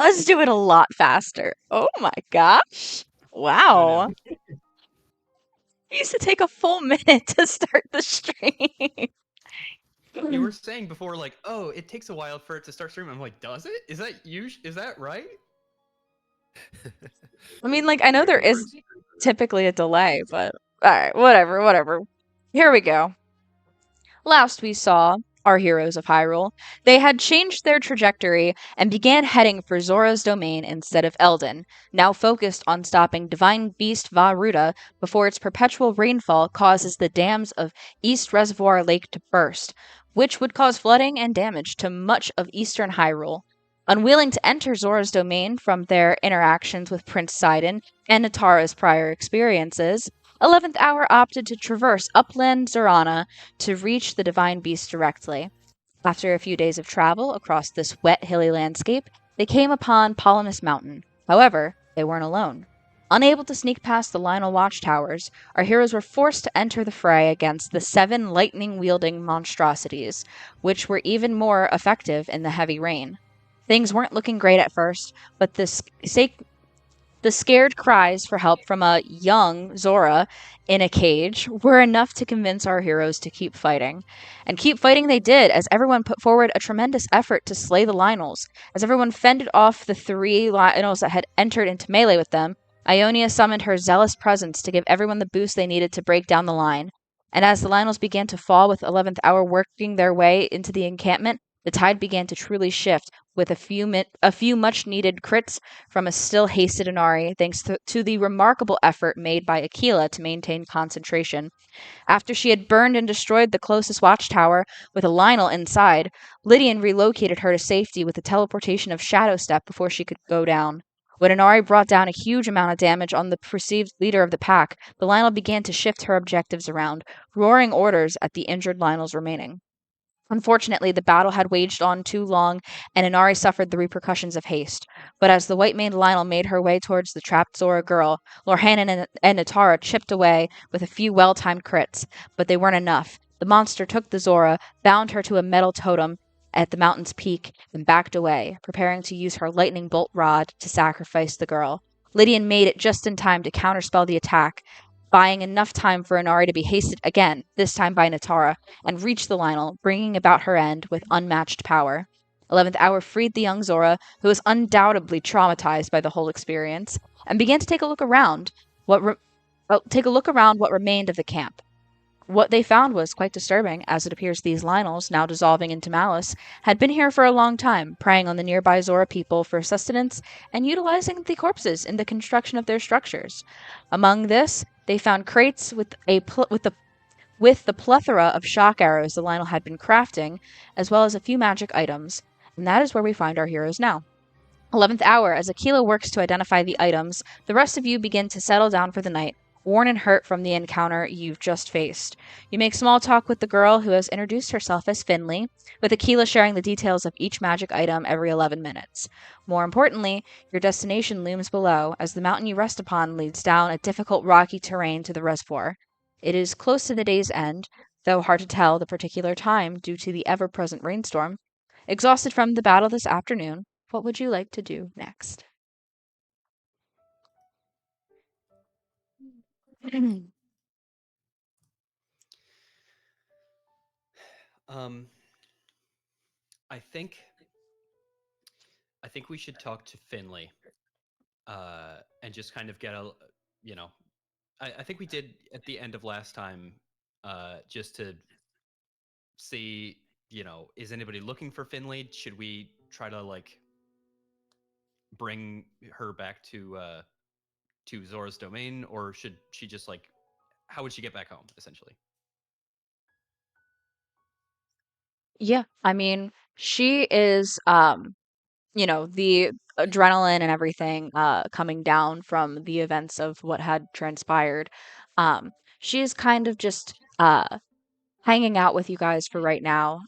does do it a lot faster. Oh my gosh. I Wow. know. It used to take a full minute to start the stream. You were saying before, like, oh, it takes a while for it to start streaming. I'm like, does it? Is that you? Is that right? I mean, like, I know there is Crazy. typically a delay, but alright, whatever, whatever. Here we go. Last we saw our heroes of Hyrule, they had changed their trajectory and began heading for Zora's domain instead of Eldin, now focused on stopping divine beast Ruta before its perpetual rainfall causes the dams of East Reservoir Lake to burst, which would cause flooding and damage to much of eastern Hyrule. Unwilling to enter Zora's domain from their interactions with Prince Sidon and Natara's prior experiences, 11th Hour opted to traverse upland Zorana to reach the divine beast directly. After a few days of travel across this wet, hilly landscape, they came upon Polymus Mountain. However, they weren't alone. Unable to sneak past the Lionel watchtowers, our heroes were forced to enter the fray against the 7 lightning-wielding monstrosities, which were even more effective in the heavy rain. Things weren't looking great at first, but the scared cries for help from a young Zora in a cage were enough to convince our heroes to keep fighting. And keep fighting they did, as everyone put forward a tremendous effort to slay the Lionels. As everyone fended off the 3 Lionels that had entered into melee with them, Ionia summoned her zealous presence to give everyone the boost they needed to break down the line. And as the Lionels began to fall with 11th Hour working their way into the encampment, the tide began to truly shift, with a few much needed crits from a still hasted Inari, thanks to the remarkable effort made by Aquila to maintain concentration. After she had burned and destroyed the closest watchtower with a Lionel inside, Lydian relocated her to safety with the teleportation of Shadow Step before she could go down. When Inari brought down a huge amount of damage on the perceived leader of the pack, the Lionel began to shift her objectives around, roaring orders at the injured Lionels remaining. Unfortunately, the battle had waged on too long, and Inari suffered the repercussions of haste. But as the white-maned Lionel made her way towards the trapped Zora girl, Lorhanan and Natara chipped away with a few well-timed crits, but they weren't enough. The monster took the Zora, bound her to a metal totem at the mountain's peak, and backed away, preparing to use her lightning bolt rod to sacrifice the girl. Lydian made it just in time to counterspell the attack, buying enough time for Inari to be hasted again, this time by Natara, and reach the Lionel, bringing about her end with unmatched power. 11th Hour freed the young Zora, who was undoubtedly traumatized by the whole experience, and began to take a look around what remained of the camp. What they found was quite disturbing, as it appears these Lionels, now dissolving into malice, had been here for a long time, preying on the nearby Zora people for sustenance and utilizing the corpses in the construction of their structures. Among this, they found crates with the plethora of shock arrows the Lionel had been crafting, as well as a few magic items, and that is where we find our heroes now. 11th Hour, as Aquila works to identify the items, the rest of you begin to settle down for the night, worn and hurt from the encounter you've just faced. You make small talk with the girl who has introduced herself as Finley, with Aquila sharing the details of each magic item every 11 minutes. More importantly, your destination looms below, as the mountain you rest upon leads down a difficult rocky terrain to the reservoir. It is close to the day's end, though hard to tell the particular time due to the ever-present rainstorm. Exhausted from the battle this afternoon, what would you like to do next? Um, I think I think we should talk to Finley, and just kind of get a, you know, I think we did at the end of last time, just to see, is anybody looking for Finley? Should we try to like bring her back to Zora's domain, or should she just like, how would she get back home, essentially? Yeah, I mean, she is, the adrenaline and everything coming down from the events of what had transpired. She is kind of just hanging out with you guys for right now,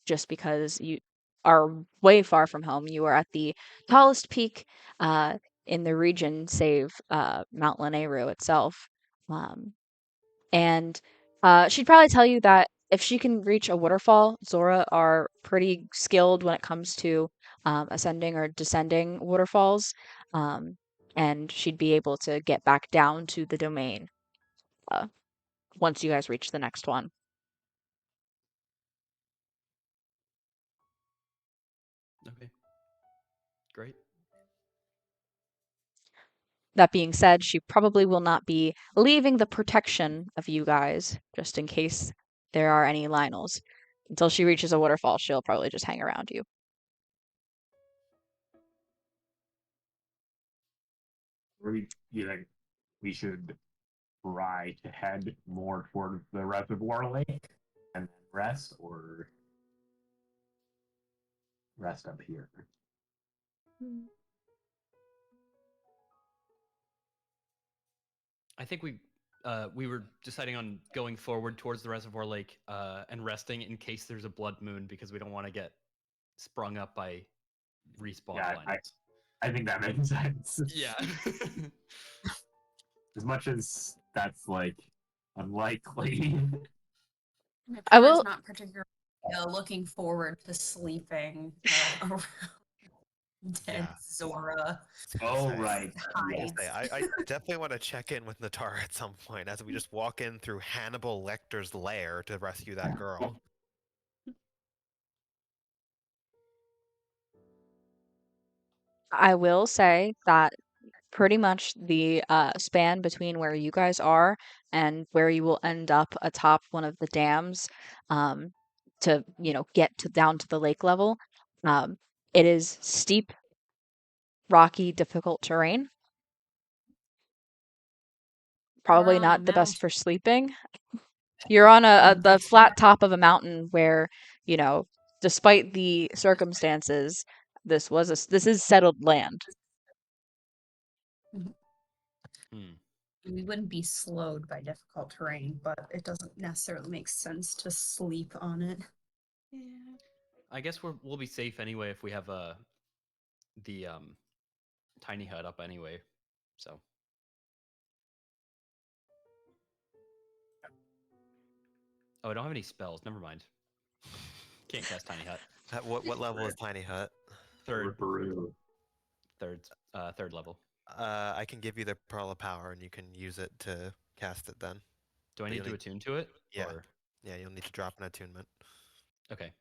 just because you are way far from home. You are at the tallest peak in the region, save Mount Lanayru itself. Um, and she'd probably tell you that if she can reach a waterfall, Zora are pretty skilled when it comes to ascending or descending waterfalls, um, and she'd be able to get back down to the domain uh, once you guys reach the next one. Okay, great. That being said, she probably will not be leaving the protection of you guys, just in case there are any Lionels. Until she reaches a waterfall, she'll probably just hang around you. You think we should try to head more toward the reservoir lake and then rest, or rest up here? I think we were deciding on going forward towards the reservoir lake and resting in case there's a blood moon because we don't want to get sprung up by respawn Yeah, Lionels. I think that makes sense. Yeah. As much as that's like unlikely. My I partner's will not particularly looking forward to sleeping around dead Yeah. Zora. Oh, Say. right. Hides. Say, I definitely want to check in with Natara at some point as we just walk in through Hannibal Lecter's lair to rescue that girl. I will say that pretty much the span between where you guys are and where you will end up atop one of the dams, um, to get to down to the lake level, um, it is steep, rocky, difficult terrain. We're Probably on a not the best mountain. for sleeping. You're on the That's flat top of a mountain where, you know, despite the circumstances, this is settled land. Mhm. Hmm. We wouldn't be slowed by difficult terrain, but it doesn't necessarily make sense to sleep on it. Yeah. I guess we'll be safe anyway if we have the tiny hut up anyway. So oh, I don't have any spells. Never mind. Can't cast tiny hut. What level is Tiny Hut? Third Peru. third level. I can give you the Pearl of Power and you can use it to cast it then. Do I But need you'll to need- attune to it? Yeah. Or Yeah, you'll need to drop an attunement. okay.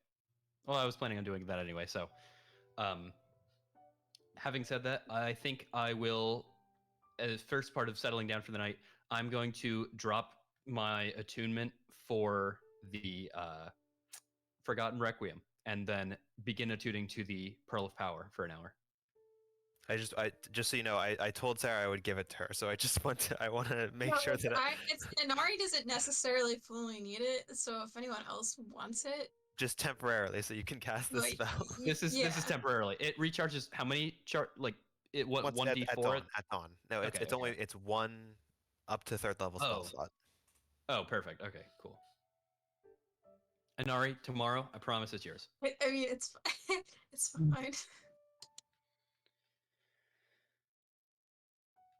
Well, I was planning on doing that anyway. So, um, having said that, I think I will, as first part of settling down for the night, I'm going to drop my attunement for the Forgotten Requiem, and then begin attuning to the Pearl of Power for an hour. I just so you know, I told Sarah I would give it to her, so I want to make No, sure that it's Inari doesn't necessarily fully need it, so if anyone else wants it, just temporarily, so you can cast this like spell. This is yeah. temporarily. It recharges how many like it what Once 1d4? at dawn. No, Okay, it's okay. only it's one up to third level spell Oh. slot. Oh, perfect. Okay, cool. Inari, tomorrow, I promise it's yours. I mean, it's it's fine.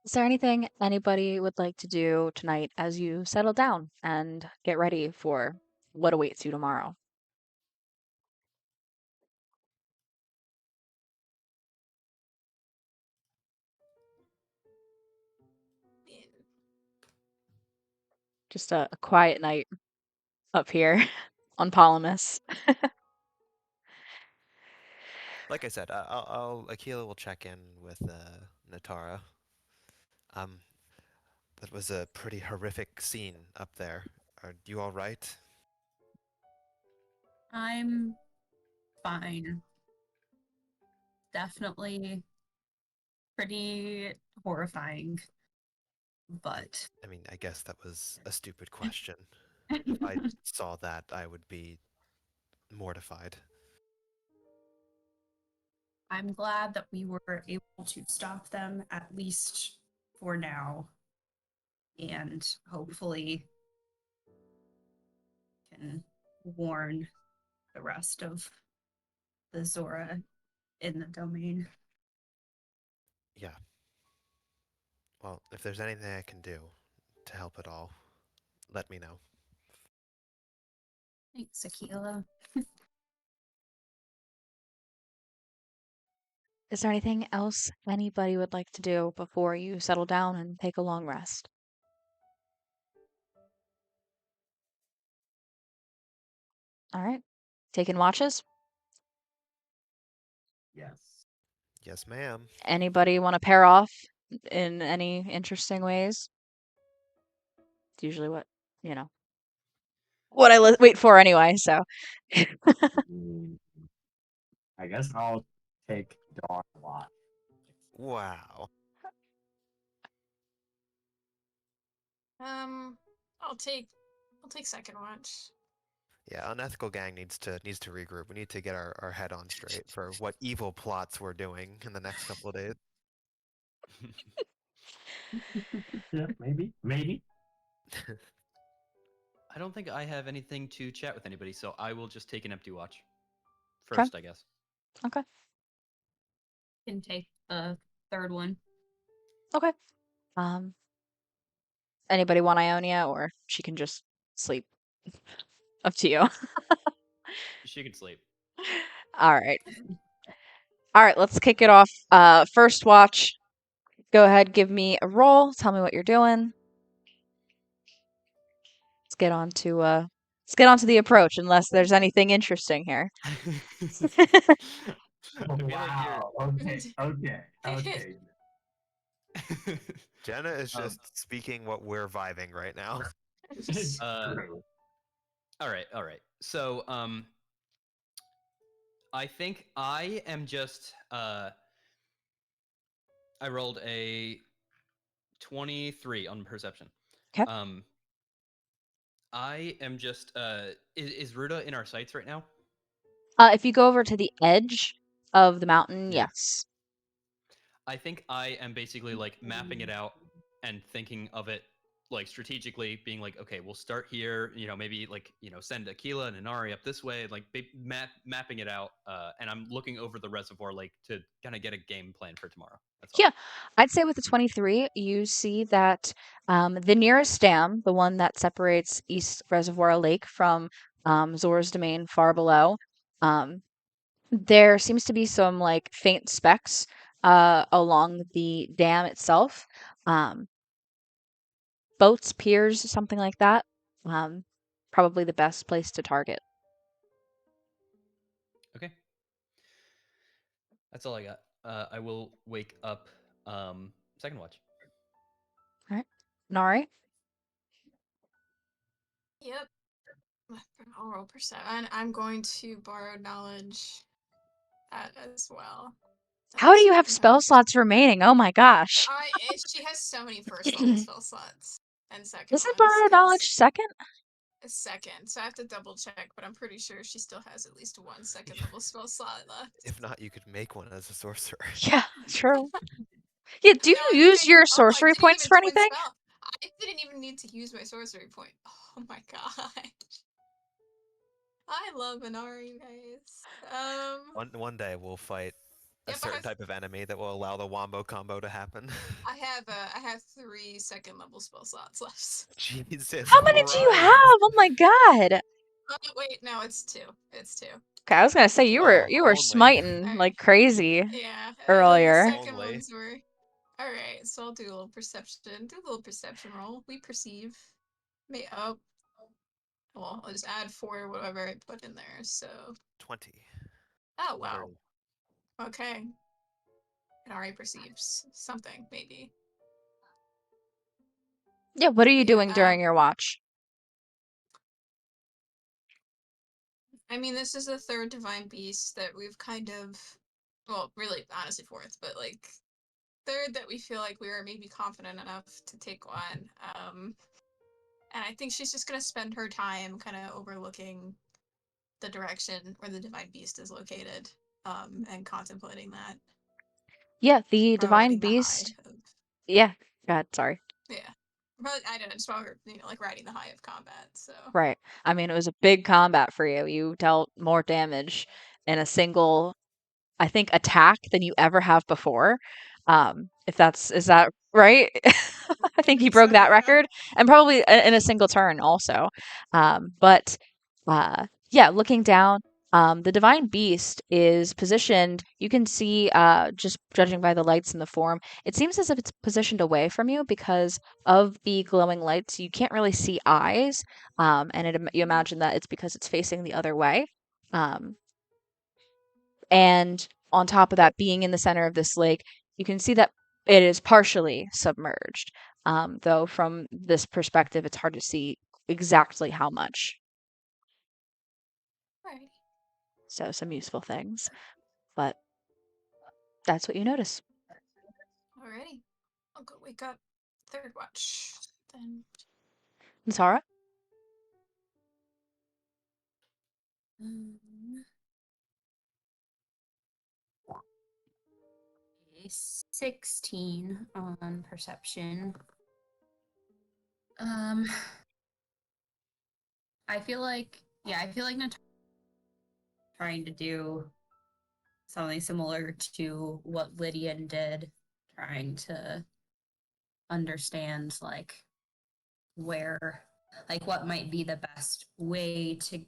Is there anything anybody would like to do tonight as you settle down and get ready for what awaits you tomorrow? Just a quiet night up here on Palamus. Like I said, Akila will check in with Natara. Um, that was a pretty horrific scene up there. Are you all right? I'm fine. Definitely pretty horrifying, but I mean, I guess that was a stupid question. If I saw that, I would be mortified. I'm glad that we were able to stop them at least for now, and hopefully can warn the rest of the Zora in the domain. Yeah. Well, if there's anything I can do to help at all, let me know. Thanks, Akila. Is there anything else anybody would like to do before you settle down and take a long rest? All right. Taking watches? Yes. Yes, ma'am. Anybody want to pair off in any interesting ways? It's usually what, you know, what I wait for anyway, so. Mm, I guess I'll take dog watch. Wow. I'll take second watch. Yeah, unethical gang needs to regroup. We need to get our head on straight for what evil plots we're doing in the next couple of days. Yeah, maybe. Maybe. I don't think I have anything to chat with anybody, so I will just take an empty watch Okay. first, I guess. Okay. Can take the third one. Okay. Anybody want Ionia, or she can just sleep? Up to you. She can sleep. All right. All right, let's kick it off. First watch. Go ahead, give me a roll. Tell me what you're doing. Let's get on to the approach, unless there's anything interesting here. I Oh, feel like wow. Okay. Jenna is Um, just speaking what we're vibing right now. It's Uh, true. all right. So, I think I am just I rolled a 23 on perception. 'Kay. I am just is Ruta in our sights right now? If you go over to the edge of the mountain, Yeah. yes. I think I am basically like mapping it out and thinking of it like strategically, being like, okay, we'll start here. Maybe like send Aquila and Inari up this way, like mapping it out. And I'm looking over the reservoir lake to kind of get a game plan for tomorrow. That's all. Yeah, I'd say with the 23, you see that the nearest dam, the one that separates East Reservoir Lake from Zora's Domain far below, um, there seems to be some like faint specks along the dam itself. Um, Boats, piers, something like that. Um, Probably the best place to target. Okay. That's all I got. I will wake up second watch. All right. Nari? Yep. I'll roll perception. I'm going to borrow knowledge as well. How do you have Second spell watch. slots remaining? Oh my gosh. She has so many first level spell slots and second Is it ones. borrow knowledge second? A second, so I have to double check, but I'm pretty sure she still has at least one second level spell slot left. If not, you could make one as a sorcerer. Yeah, true. Yeah, do No, you use your oh, I sorcery didn't points even for twin anything? spell. I didn't even need to use my sorcery point. Oh my god. I love Inari, guys. One day we'll fight a Yep, certain type of enemy that will allow the wombo combo to happen. I have 3 second level spell slots left. Jesus How many do you have? Christ. Oh my god. Oh wait, no, it's 2. It's 2. Okay, I was gonna say you were Oh, only. smiting Alright. like crazy Yeah, the earlier. second Only. ones were. Alright, so I'll do a little perception. Do a little perception roll. We perceive. Well, I'll just add 4 whatever I put in there. So. 20. Oh wow. Literally. Okay. It already perceives something, maybe. Yeah, what are you Yeah, doing during your watch? I mean, this is the 3rd divine beast that we've kind of, well, really, honestly, 4th, but like 3rd that we feel like we were maybe confident enough to take on. And I think she's just gonna spend her time kind of overlooking the direction where the divine beast is located, and contemplating that. Yeah, the Or divine riding the high beast. of, Yeah, God, sorry. yeah. But I don't know, just while we're, like riding the high of combat, so. Right. I mean, it was a big combat for you. You dealt more damage in a single, I think, attack than you ever have before. Is that right? I think you broke So, that yeah. record, and probably in a single turn also. But yeah, looking down, The divine beast is positioned, you can see, just judging by the lights in the form, it seems as if it's positioned away from you because of the glowing lights. You can't really see eyes, and you imagine that it's because it's facing the other way. Um, and on top of that, being in the center of this lake, you can see that it is partially submerged. Though from this perspective, it's hard to see exactly how much. Alrighty. So some useful things, but that's what you notice. Alrighty. I'll go wake up third watch. Then And Sarah? Um, a 16 on perception. I feel like Natasha trying to do something similar to what Lydian did, trying to understand where what might be the best way to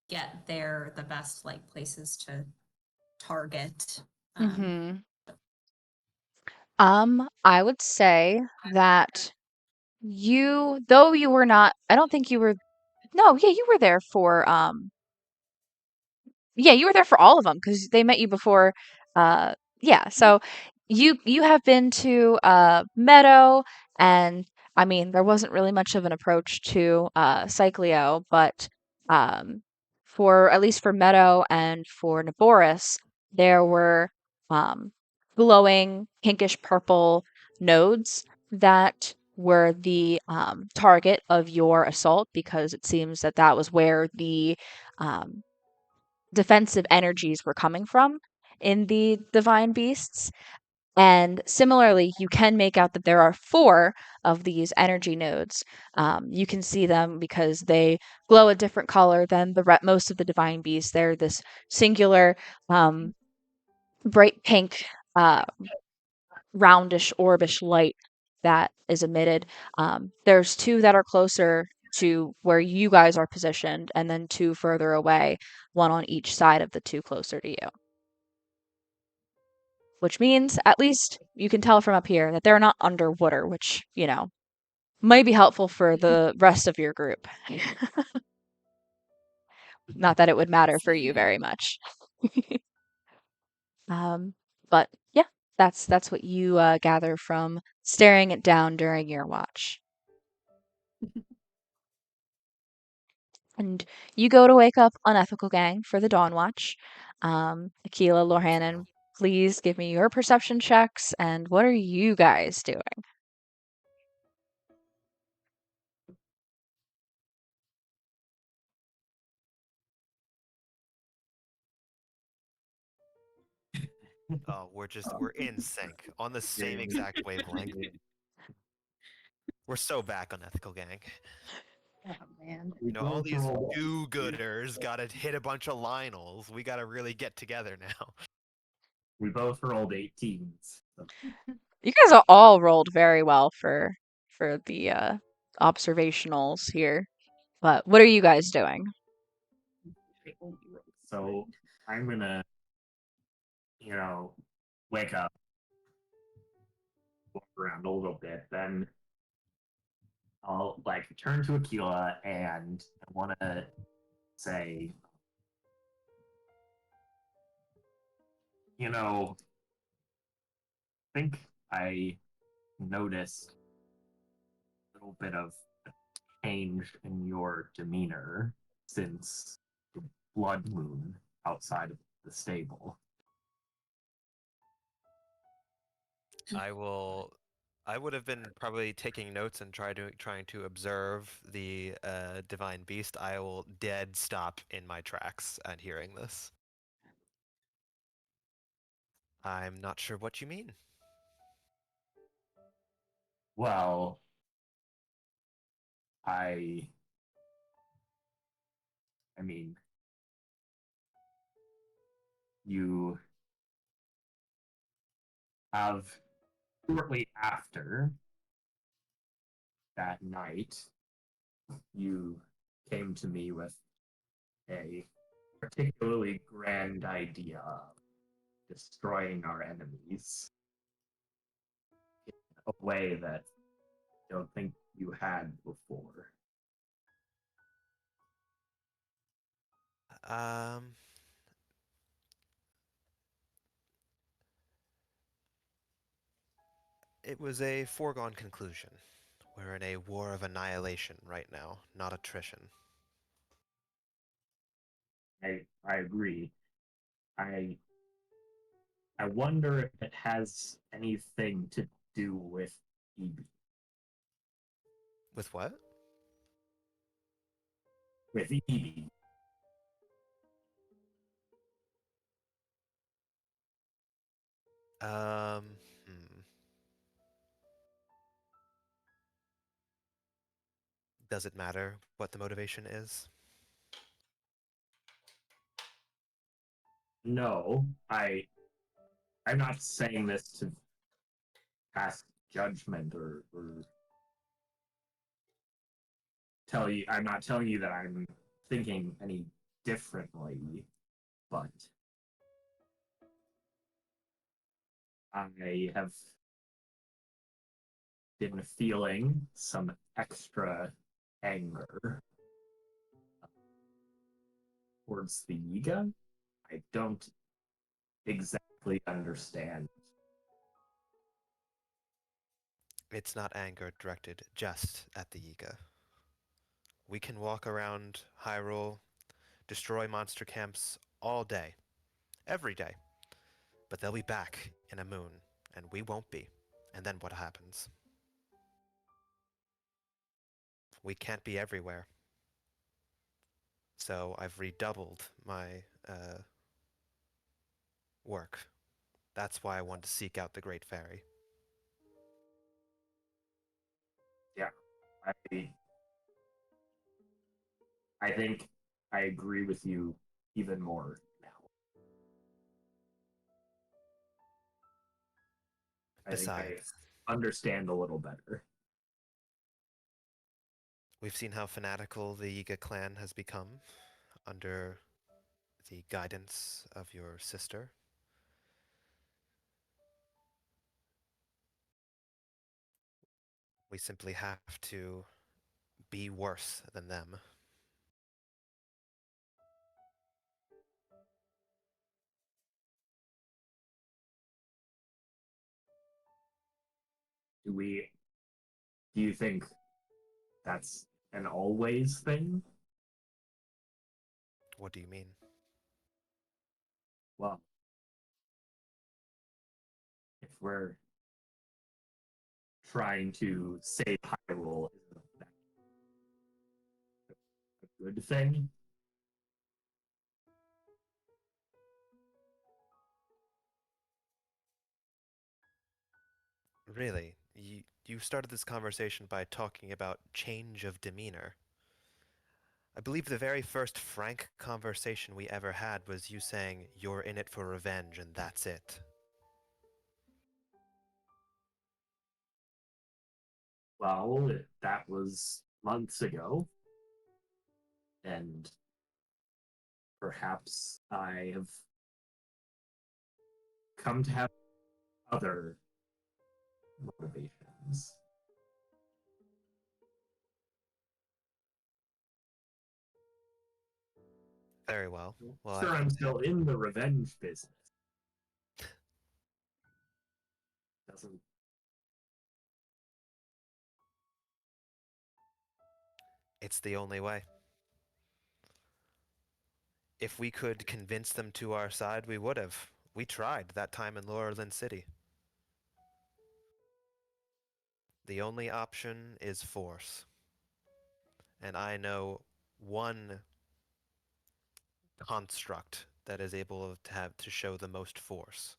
get there, the best places to target. Mm-hmm. I would say that though you were not, I don't think you were, no, yeah, you were there for, yeah, you were there for all of them because they met you before. Yeah, so you have been to Meadow, and I mean there wasn't really much of an approach to Cycleo, but um, for at least for Meadow and for Naboris, there were glowing pinkish purple nodes that were the target of your assault because it seems that that was where the um, defensive energies were coming from in the divine beasts. And similarly, you can make out that there are four of these energy nodes. You can see them because they glow a different color than most of the divine beasts. They're this singular, um, bright pink, uh, roundish, orbish light that is emitted. There's two that are closer to where you guys are positioned, and then two further away, one on each side of the two closer to you. Which means, at least you can tell from up here, that they're not underwater, which, might be helpful for the rest of your group. Not that it would matter for you very much. Um, but yeah, that's what you gather from staring it down during your watch. And you go to wake up Unethical Gang for the Dawn Watch. Aquila, Lorhanan, please give me your perception checks. And what are you guys doing? Oh, we're in sync on the same exact wavelength. We're so back on Ethical Gang. Oh man. We All both these rolled- do-gooders gotta hit a bunch of Lionels. We gotta really get together now. We both rolled 18s. So You guys are all rolled very well for the observationals here. But what are you guys doing? So I'm gonna, wake up, walk around a little bit, then I'll turn to Aquila and I want to say, I think I noticed a little bit of change in your demeanor since the blood moon outside of the stable. I would have been probably taking notes and trying to observe the divine beast. I will dead stop in my tracks at hearing this. I'm not sure what you mean. Well, I mean, you have shortly after that night, you came to me with a particularly grand idea of destroying our enemies in a way that I don't think you had before. Um, it was a foregone conclusion. We're in a war of annihilation right now, not attrition. I agree. I I wonder if it has anything to do with EB. With what? With EB. Hmm. Does it matter what the motivation is? No, I'm not saying this to pass judgment or tell you. I'm not telling you that I'm thinking any differently, but I have been feeling some extra anger towards the Yiga. I don't exactly understand. It's not anger directed just at the Yiga. We can walk around Hyrule, destroy monster camps all day, every day, but they'll be back in a moon, and we won't be. And then what happens? We can't be everywhere. So I've redoubled my work. That's why I wanted to seek out the Great Fairy. Yeah, I I think I agree with you even more now. I think I Besides, understand a little better. we've seen how fanatical the Yiga clan has become under the guidance of your sister. We simply have to be worse than them. Do you think that's an always thing? What do you mean? Well, if we're trying to save Hyrule, isn't that a good thing? Really? You started this conversation by talking about change of demeanor. I believe the very first frank conversation we ever had was you saying, "You're in it for revenge, and that's it." Well, that was months ago, and perhaps I have come to have other motivations. Very well. Well, Sure, I'm still in the revenge business. Doesn't it's the only way. If we could convince them to our side, we would have. We tried that time in Laurelin City. The only option is force. And I know one construct that is able to have to show the most force.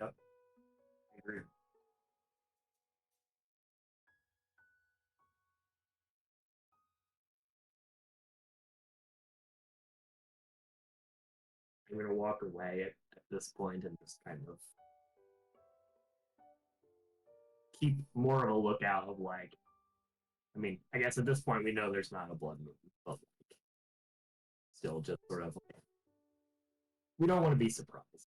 Yep, I agree. I'm gonna walk away at this point and just kind of keep more of a lookout of like. I mean, I guess at this point we know there's not a blood moon, but like, still just sort of like we don't want to be surprised.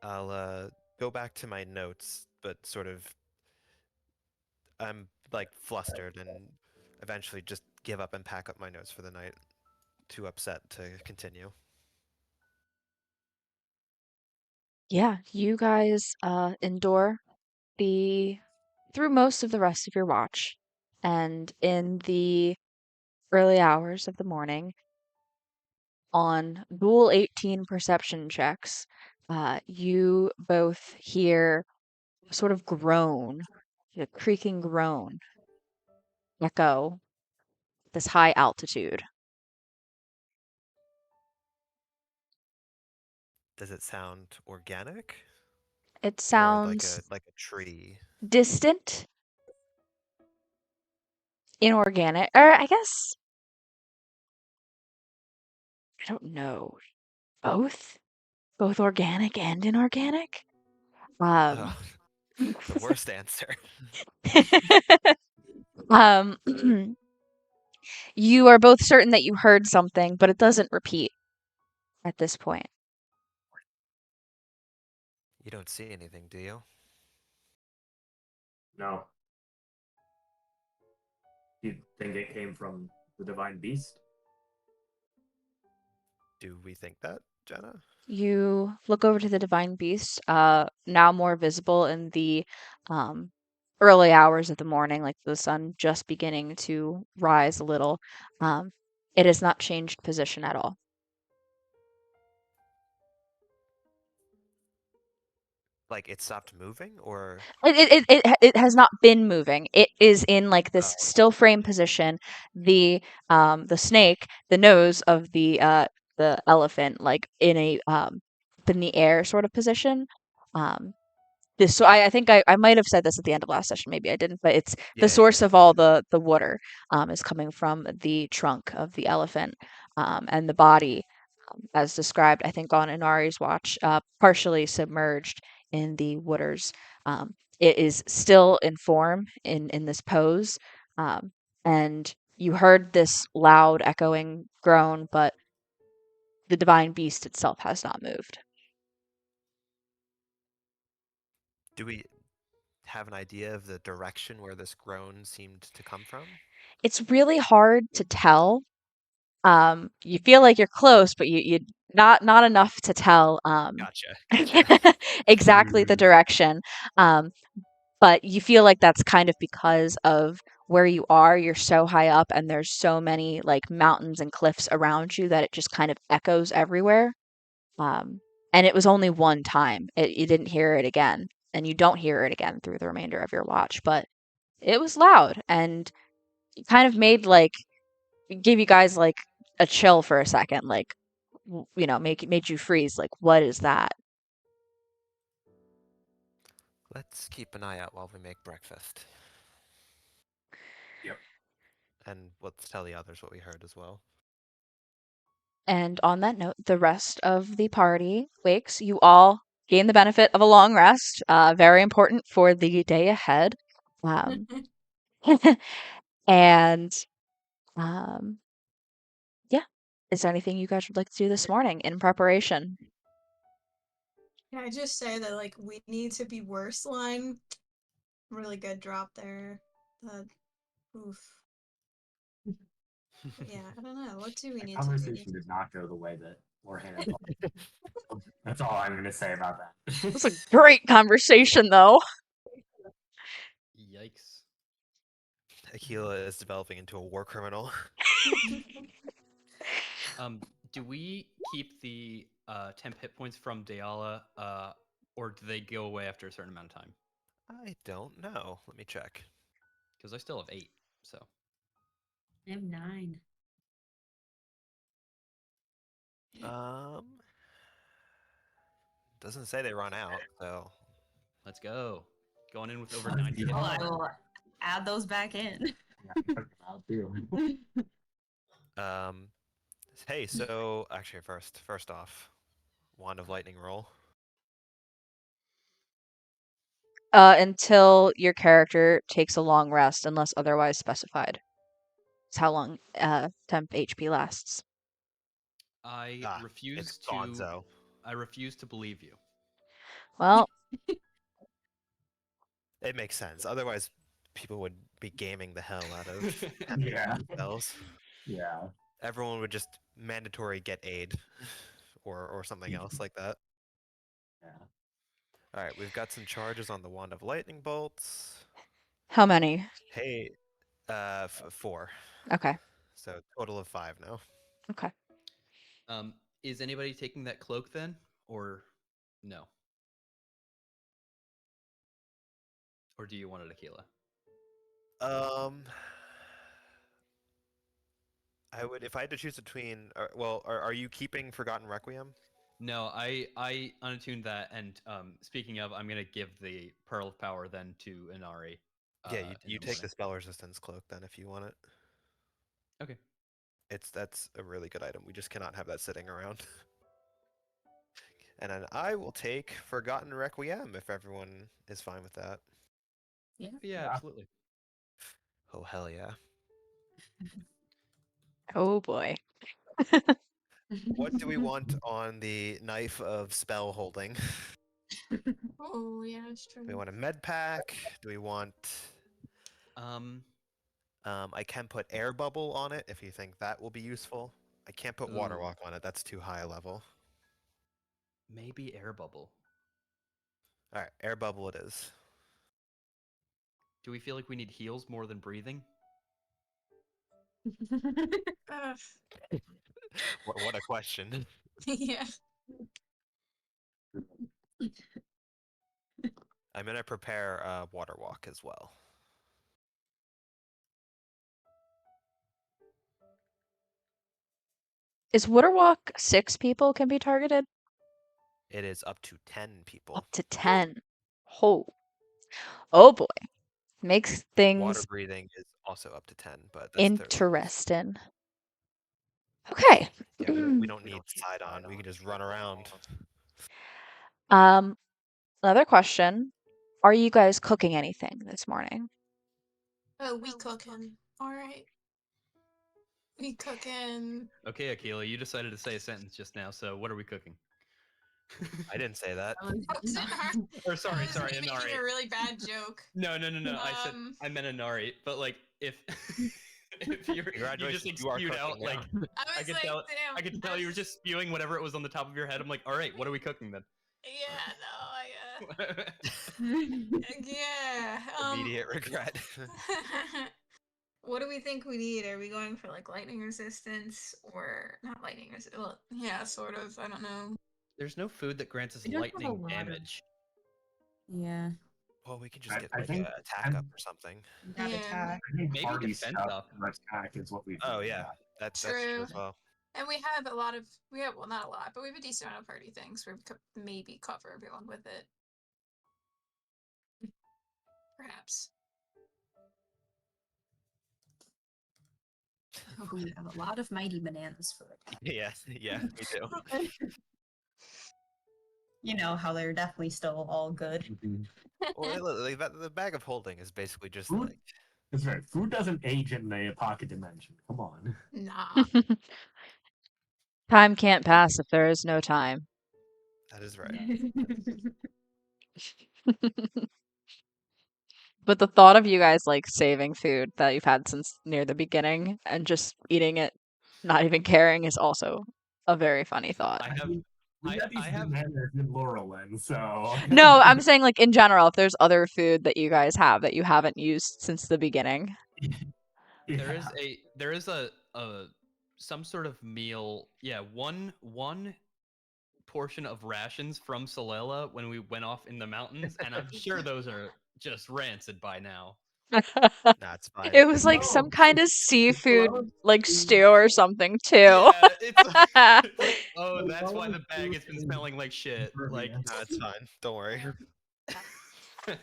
I'll go back to my notes, but sort of I'm like flustered and eventually just give up and pack up my notes for the night. Too upset to continue. Yeah, you guys endure through most of the rest of your watch. And in the early hours of the morning, on dual 18 perception checks, you both hear a sort of groan, a creaking groan, echo this high altitude. Does it sound organic It or sounds like a tree? distant, inorganic, or I guess, I don't know, both? Both organic and inorganic? Ugh, Um, the worst answer. um, you are both certain that you heard something, but it doesn't repeat at this point. You don't see anything, do you? No. You think it came from the divine beast? Do we think that, Jenna? You look over to the divine beast, now more visible in the um, early hours of the morning, like the sun just beginning to rise a little. Um, it has not changed position at all. Like it stopped moving, or It has not been moving. It is in like this oh, still frame position. The snake, the nose of the elephant, like in a up in the air sort of position. Um, this so I think I might have said this at the end of last session, maybe I didn't, but it's the yeah, yeah, source of all the water is coming from the trunk of the elephant, and the body, as described, I think on Inari's watch, partially submerged in the waters. It is still in form in this pose, um, and you heard this loud echoing groan, but the divine beast itself has not moved. Do we have an idea of the direction where this groan seemed to come from? It's really hard to tell. You feel like you're close, but you not enough to tell Gotcha, gotcha. exactly the direction. Um, but you feel like that's kind of because of where you are. You're so high up, and there's so many like mountains and cliffs around you that it just kind of echoes everywhere. Um, and it was only one time. You didn't hear it again, and you don't hear it again through the remainder of your watch. But it was loud, and it kind of made like gave you guys like a chill for a second, like made you freeze. Like, what is that? Let's keep an eye out while we make breakfast. Yep. And let's tell the others what we heard as well. And on that note, the rest of the party wakes. You all gain the benefit of a long rest, very important for the day ahead. Um, and um, yeah, is there anything you guys would like to do this morning in preparation? Can I just say that like we need to be worse line? Really good drop there. Oof. Yeah, I don't know. What do we The need to do? conversation did not go the way that Lorhan had thought. That's all I'm going to say about that. It was a great conversation, though. Yikes. Aquila is developing into a war criminal. Do we keep the temp hit points from Deala, or do they go away after a certain amount of time? I don't know. Let me check. Because I still have 8, so. I have 9. Doesn't say they run out, so Let's go. Going in with over Let's 90 go. hit Well, I points. will add those back in. Yeah, I took them out too. um Hey, so actually, first off, wand of lightning roll. Until your character takes a long rest, unless otherwise specified. It's how long temp HP lasts. I Ah, refuse it's to. Gonzo. I refuse to believe you. Well, It makes sense. Otherwise, people would be gaming the hell out of Yeah. spells. Yeah. Everyone would just mandatory get aid, or something else like that. Yeah. All right, we've got some charges on the wand of lightning bolts. how many? Hey, 4. Okay. So total of 5 now. Okay. Is anybody taking that cloak then, or no? Or do you want it, Aquila? Um, I would if I had to choose between. Well, are you keeping Forgotten Requiem? No, I unattuned that, and speaking of, I'm gonna give the Pearl of Power then to Inari. Yeah, In you the take the morning. spell resistance cloak then if you want it. Okay. That's a really good item. We just cannot have that sitting around. And then I will take Forgotten Requiem if everyone is fine with that. Yeah, Yeah. absolutely. Oh hell yeah! Oh boy. What do we want on the knife of spell holding? Oh yeah, that's Do we true. want a med pack? Do we want? Um, I can put air bubble on it if you think that will be useful. I can't put water Ooh. walk on it. That's too high a level. Maybe air bubble. All right, air bubble it is. Do we feel like we need heals more than breathing? Ugh. What a question. Yeah. I'm gonna prepare water walk as well. Is Waterwalk 6 people can be targeted? It is up to 10 people. Up to 10. Oh. Oh boy. Makes Water things breathing is also up to 10, but that's 30. interesting. Okay. Yeah, we don't need side on. We can just run around. Um, another question. Are you guys cooking anything this morning? Oh, we cooking. All right. We cooking. Okay, Aquila, you decided to say a sentence just now, so what are we cooking? I didn't say that. Was it hard? Or sorry, I was sorry, making Inari. a really bad joke. No. I meant Inari. But like, if if you just Congratulations, like you are spewed out cooking like now. I I was could like, tell damn. I could tell you were just spewing whatever it was on the top of your head. I'm like, all right, what are we cooking then? Yeah, no, yeah. Immediate regret. What do we think we need? Are we going for like lightning resistance or not lightning resistance? Well, yeah, sort of. I don't know. There's no food that grants us We don't have a lightning lot of- damage. Yeah. Well, we can just get I like think a attack up or something. We got Yeah. attack. I think Maybe party defense stuff up. and attack is what we've. Oh yeah, that's true True. as well. And we have a lot of well, not a lot, but we have a decent amount of party things where we could maybe cover everyone with it. Perhaps. Oh, we have a lot of mighty bananas for attack. Yeah, yeah, me too. You know how they're definitely still all good. Well, the bag of holding is basically just Food? like That's right. Food doesn't age in the pocket dimension. Come on. Nah. Time can't pass if there is no time. that is right. But the thought of you guys like saving food that you've had since near the beginning and just eating it, not even caring, is also a very funny thought. I have mean, we got these I have bananas in Laurelin, so. No, I'm saying like in general, if there's other food that you guys have that you haven't used since the beginning. there is a some sort of meal. Yeah, one portion of rations from Solela when we went off in the mountains, and I'm sure those are just rancid by now. Nah, it's fine. It was like No, some kind of it's seafood close like to- stew or something too. Yeah, it's like, oh, The that's why the lowest bag has been food smelling like shit. Like, impervious. Nah, it's fine. Don't worry.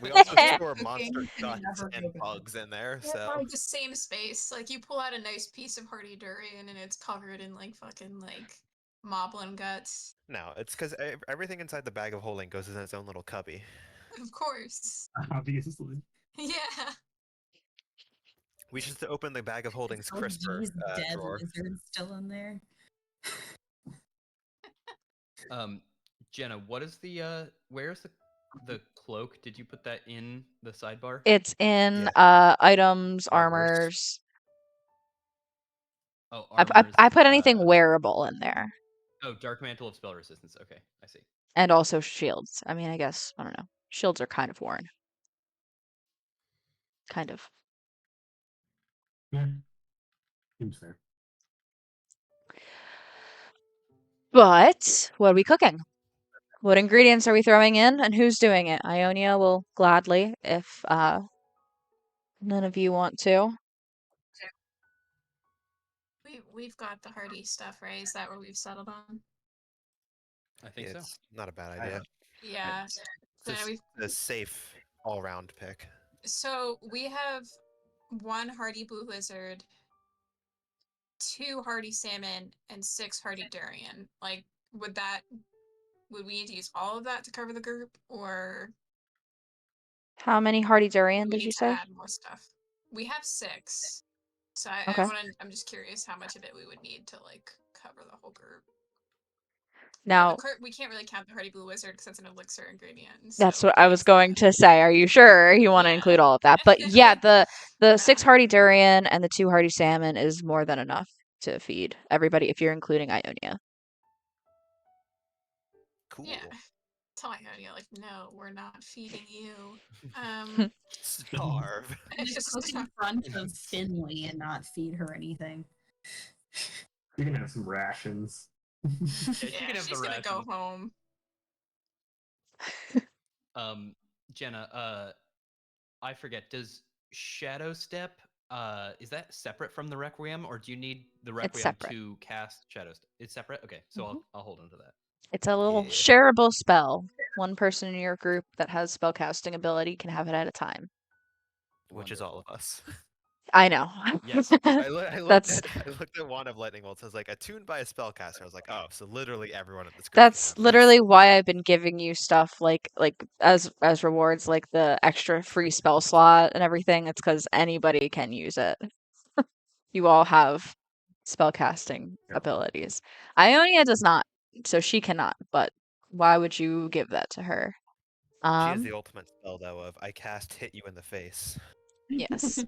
We also Love store cooking monster and guts never and go back. bugs in there, They're so like the same space. Like you pull out a nice piece of hardy durian and it's covered in like fucking like moblin guts. no, it's because everything inside the bag of holding goes in its own little cubby. Of course. Obviously. Yeah. We just open the bag of holdings Oh, crisper geez, dead drawer. lizard still in there. Jenna, what is the where's the cloak? Did you put that in the sidebar? It's in Yeah. items, Armors. armors. Oh, I armors. put anything wearable in there, Oh, dark mantle of spell resistance. Okay, I see. and also shields. I mean, I guess I don't know. Shields are kind of worn. Kind of. Yeah. Seems fair. But what are we cooking? What ingredients are we throwing in, and who's doing it? Ionia will gladly, if none of you want to. We've got the hardy stuff, right? Is that what we've settled on? I think so. It's not a bad I idea. don't- Yeah. So now we've A safe all-round pick. so we have one hardy blue lizard, 2 hardy salmon, and 6 hardy durian. Like, would we need to use all of that to cover the group, or How many hardy do durian we did need you to say? add more stuff? We have 6. So Okay. I'm just curious how much of it we would need to like cover the whole group. Now, We can't really count the hardy blue wizard because that's an elixir ingredient. that's So what I was going to say. Are you sure you want to Yeah. include all of that? But yeah, the 6 hardy durian and the 2 hardy salmon is more than enough to feed everybody if you're including Ionia. Cool. Yeah. Tell Ionia, like, no, we're not feeding you. Starve. Just Cook in front of Finley and not feed her anything. You can have some rations. Yeah, she yeah, can have she's the gonna go ration. home. Jenna, I forget. Does Shadow Step is that separate from the Requiem, or do you need the Requiem separate. to cast Shadow Step? It's separate. Okay, so I'll hold on to that. It's a little Yeah. shareable spell. One person in your group that has spellcasting ability can have it at a time. Which is all of us. I know. Yes. I looked That's at Wand of Lightning Bolts. I was like, attuned by a spellcaster. I was like, oh, so literally everyone in this group. that's can have literally this. why I've been giving you stuff like as rewards, like the extra free spell slot and everything. It's because anybody can use it. You all have spellcasting Yeah. abilities. Ionia does not, so she cannot. But why would you give that to her? She has the ultimate spell though of I cast hit you in the face. Yes.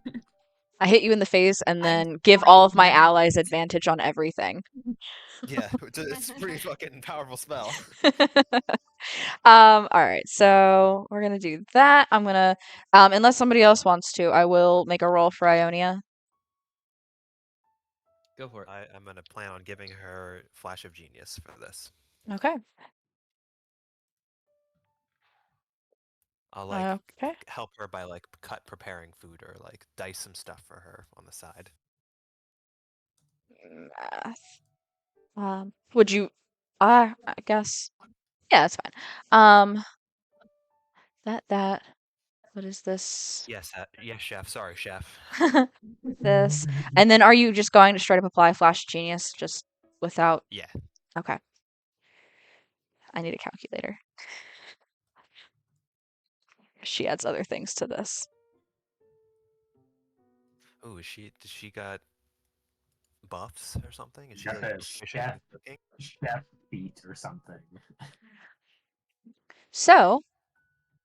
I hit you in the face and I then give don't all of my know. allies advantage on everything. Yeah, it's a pretty fucking powerful spell. All right, so we're gonna do that. I'm gonna, unless somebody else wants to, I will make a roll for Ionia. Go for it. I'm gonna plan on giving her Flash of Genius for this. Okay. I'll Okay. help her by preparing food or dice some stuff for her on the side. Math. Would you? I guess. Yeah, that's fine. That. What is this? Yes, yes, chef. Sorry, chef. This. And then are you just going to straight up apply Flash Genius just without? Yeah. Okay. I need a calculator. She adds other things to this. Oh, does she got buffs or something? Is she Got a proficient chef, in cooking? chef beat or something. So,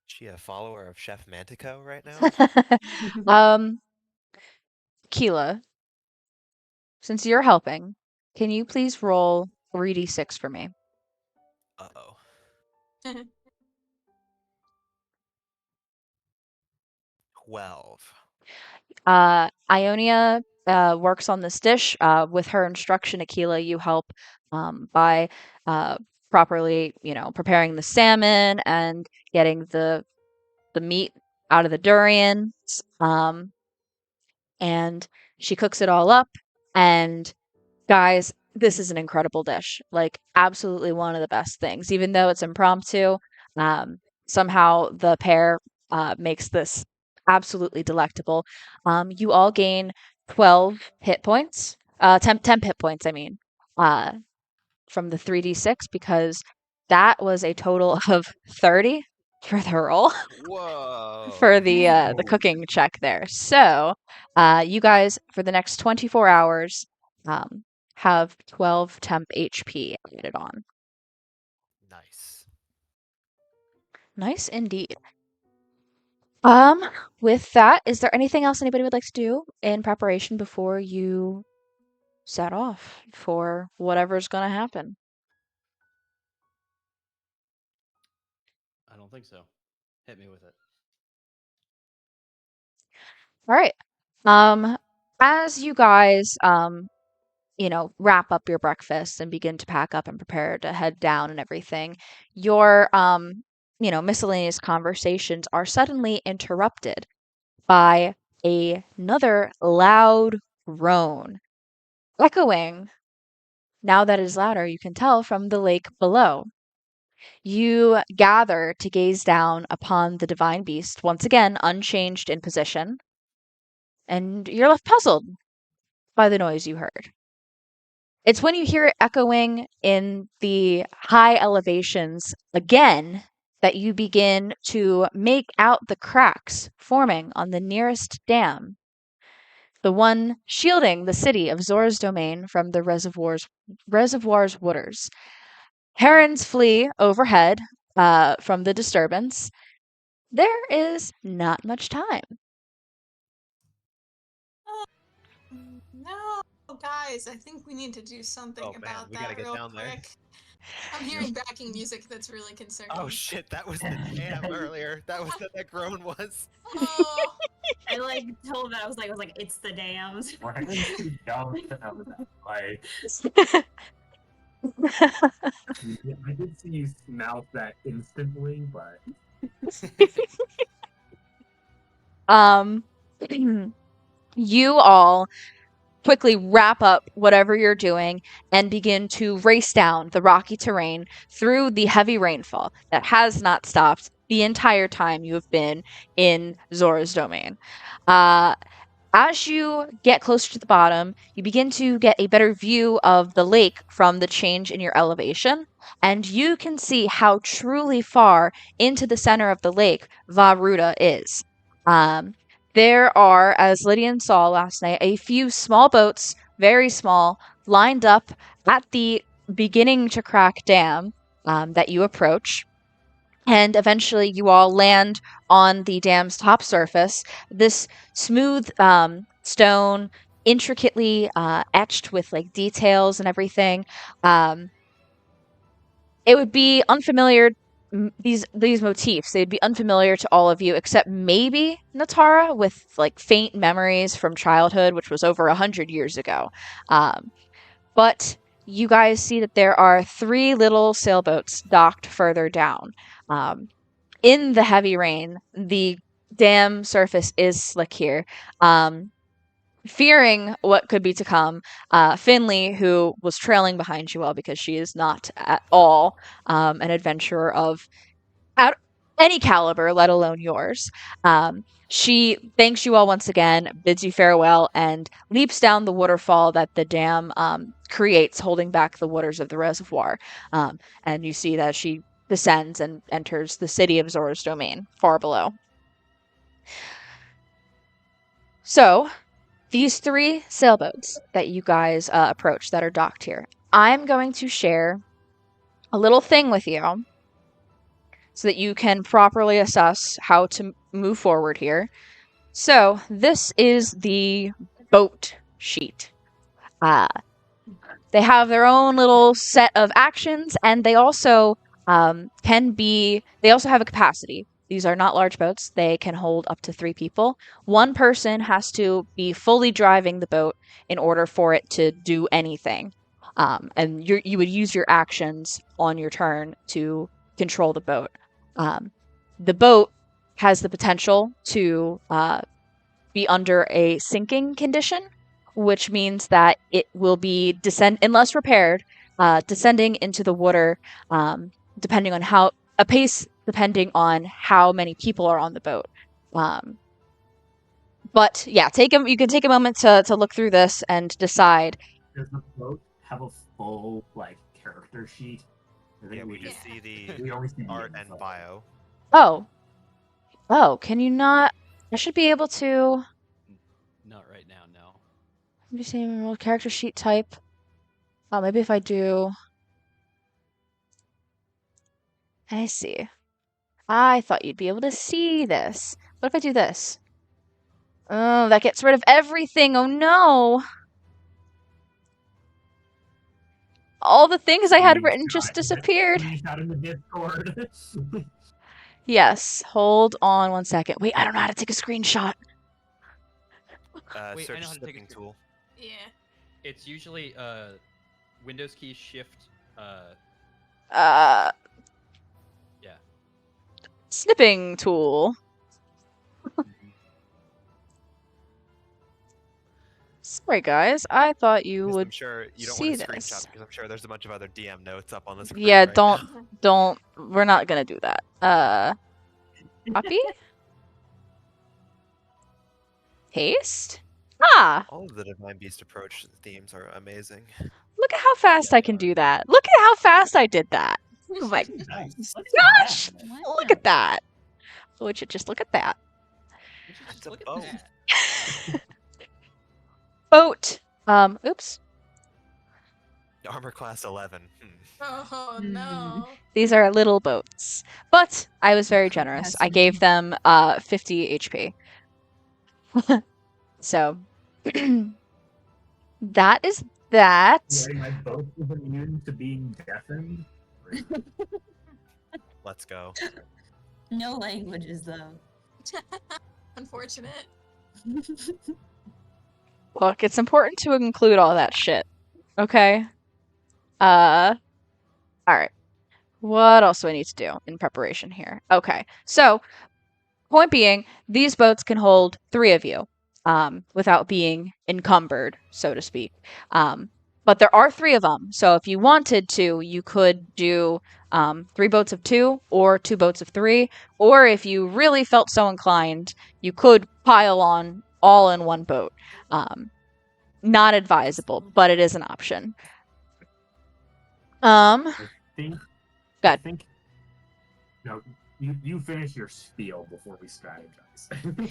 Is she a follower of Chef Mantico right now? Keela, since you're helping, can you please roll 3d6 for me? Uh-oh. 12. Ionia works on this dish. With her instruction, Akila, you help by properly, preparing the salmon and getting the meat out of the durians. And she cooks it all up. And guys, this is an incredible dish. Like, absolutely one of the best things. Even though it's impromptu, somehow the pair makes this absolutely delectable. You all gain 12 hit points, 10 hit points, I mean, from the 3d6 because that was a total of 30 for the roll for Whoa. the cooking check there. So, you guys for the next 24 hours have 12 temp HP added on. Nice. Nice indeed. With that, is there anything else anybody would like to do in preparation before you set off for whatever's gonna happen? I don't think so. Hit me with it. All right. As you guys wrap up your breakfast and begin to pack up and prepare to head down and everything, your miscellaneous conversations are suddenly interrupted by another loud groan, echoing. Now that it is louder, you can tell from the lake below. You gather to gaze down upon the divine beast, once again unchanged in position, and you're left puzzled by the noise you heard. It's when you hear it echoing in the high elevations again that you begin to make out the cracks forming on the nearest dam, the one shielding the city of Zora's domain from the reservoir's waters. Herons flee overhead from the disturbance. There is not much time. No, guys, I think we need to do something Oh, man, about we gotta that get real down there. quick. I'm hearing backing music that's really concerning. Oh shit, that was the jam earlier. That was what that groan was. Oh, I like told that I was like, it's the dams. Ryan jumped and I was like, yeah, I did see you mouth that instantly, but um, you all quickly wrap up whatever you're doing and begin to race down the rocky terrain through the heavy rainfall that has not stopped the entire time you have been in Zora's domain. As you get closer to the bottom, you begin to get a better view of the lake from the change in your elevation, and you can see how truly far into the center of the lake Ruta is. Um, there are, as Lydian saw last night, a few small boats, very small, lined up at the beginning to crack dam that you approach. And eventually, you all land on the dam's top surface. This smooth stone, intricately etched with like details and everything. It would be unfamiliar. These motifs, they'd be unfamiliar to all of you, except maybe Natara, with like faint memories from childhood, which was over 100 years ago. But you guys see that there are 3 little sailboats docked further down. In the heavy rain, the dam surface is slick here. Fearing what could be to come, Finley, who was trailing behind you all because she is not at all an adventurer of at any caliber, let alone yours, she thanks you all once again, bids you farewell, and leaps down the waterfall that the dam creates, holding back the waters of the reservoir. And you see that she descends and enters the city of Zora's domain, far below. So, these 3 sailboats that you guys approach that are docked here, I'm going to share a little thing with you so that you can properly assess how to move forward here. So, this is the boat sheet. They have their own little set of actions, and they also they also have a capacity. These are not large boats. They can hold up to 3 people. One person has to be fully driving the boat in order for it to do anything. And you would use your actions on your turn to control the boat. The boat has the potential to be under a sinking condition, which means that it will be unless repaired, descending into the water, depending on how a pace depending on how many people are on the boat. But yeah, you can take a moment to look through this and decide. Does the boat have a full character sheet? I think Yeah, we just see the we only see the art and info. bio. Oh, can you not? I should be able to. Not right now, no. Let me see, roll character sheet type. Oh, maybe if I do. I see. I thought you'd be able to see this. What if I do this? Oh, that gets rid of everything. Oh no. All the things I had written just disappeared. Screenshot in the Discord. Yes, hold on 1 second. Wait, I don't know how to take a screenshot. Wait, I Search know how to take a snipping tool. Yeah. It's usually Windows key shift Uh, yeah. Snipping tool. Sorry, guys. I thought you Because I'm would sure you don't see want to this. screenshot because I'm sure there's a bunch of other DM notes up on the screen. Yeah, right now. don't. We're not gonna do that. Copy? Paste? Ah, All of the Divine Beast approach themes are amazing. look at how fast I can do that. Look at how fast I did that. Oh my Nice. gosh! Wow. Look at that. Would you just look at that? Would you just It's a look at boat. that? Boat. Oops. Armor class 11. Oh no. These are little boats. But I was very generous. I gave them 50 HP. So that is that. Wait, my boat is immune to being deafened. Let's go. No languages though. Unfortunate. Look, it's important to include all that shit. Okay? Alright. What else do I need to do in preparation here? Okay. So, point being, these boats can hold 3 of you, without being encumbered, so to speak. But there are 3 of them, so if you wanted to, you could do 3 boats of 2 or 2 boats of 3, or if you really felt so inclined, you could pile on all in one boat. Not advisable, but it is an option. I think. Go I ahead. think. No, you finish your spiel before we strategize.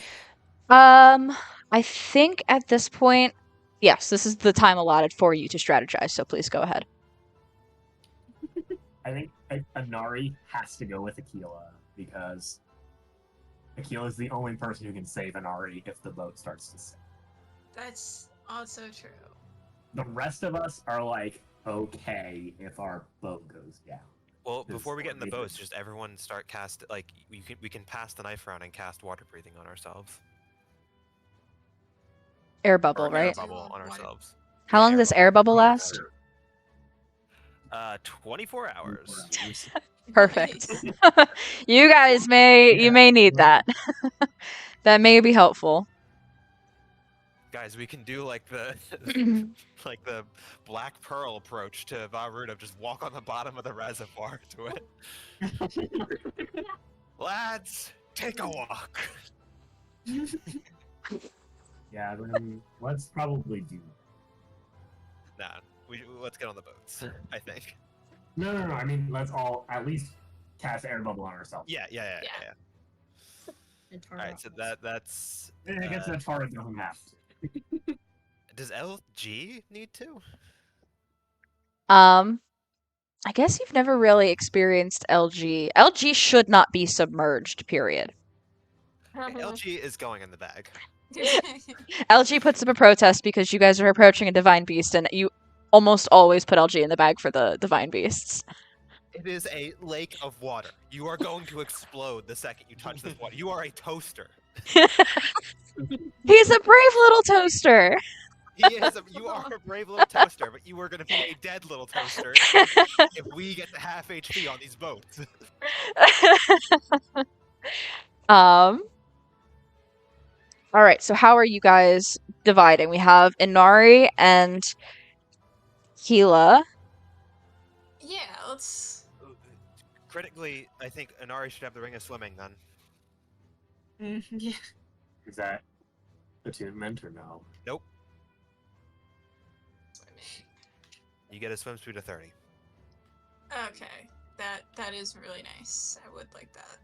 I think at this point, yes, this is the time allotted for you to strategize, so please go ahead. I think Anari has to go with Aquila because Aquila is the only person who can save Anari if the boat starts to sink. That's also true. The rest of us are like okay if our boat goes down. Well, Is before we get in the what we boats, did. just everyone start cast we can pass the knife around and cast water breathing on ourselves. Air Or bubble, an right? air bubble on Water- ourselves. How Yeah, long does air bubble Oh, last? sure. 24 hours. Perfect. Nice. You guys you may need Yeah. that. That may be helpful. Guys, we can do like the like the Black Pearl approach to Varuta, just walk on the bottom of the reservoir to it. Lads, take a walk. Yeah, then let's probably do. Nah, let's get on the boats. I think. No. I mean, let's all at least cast air bubble on ourselves. Yeah. Yeah. All right, so that's. I guess that's far as doesn't have to. Does LG need to? I guess you've never really experienced LG. LG should not be submerged, period. LG is going in the bag. LG puts up a protest because you guys are approaching a divine beast, and you almost always put LG in the bag for the divine beasts. It is a lake of water. You are going to explode the second you touch this water. You are a toaster. He's a brave little toaster. You are a brave little toaster, but you are going to be a dead little toaster if we get to half HP on these boats. All right, so how are you guys dividing? We have Inari and Hila. Yeah, let's. Critically, I think Inari should have the ring of swimming then. Yeah. Is that attunement or no? Nope. Swimming. You get a swim speed of 30. Okay, that is really nice. I would like that.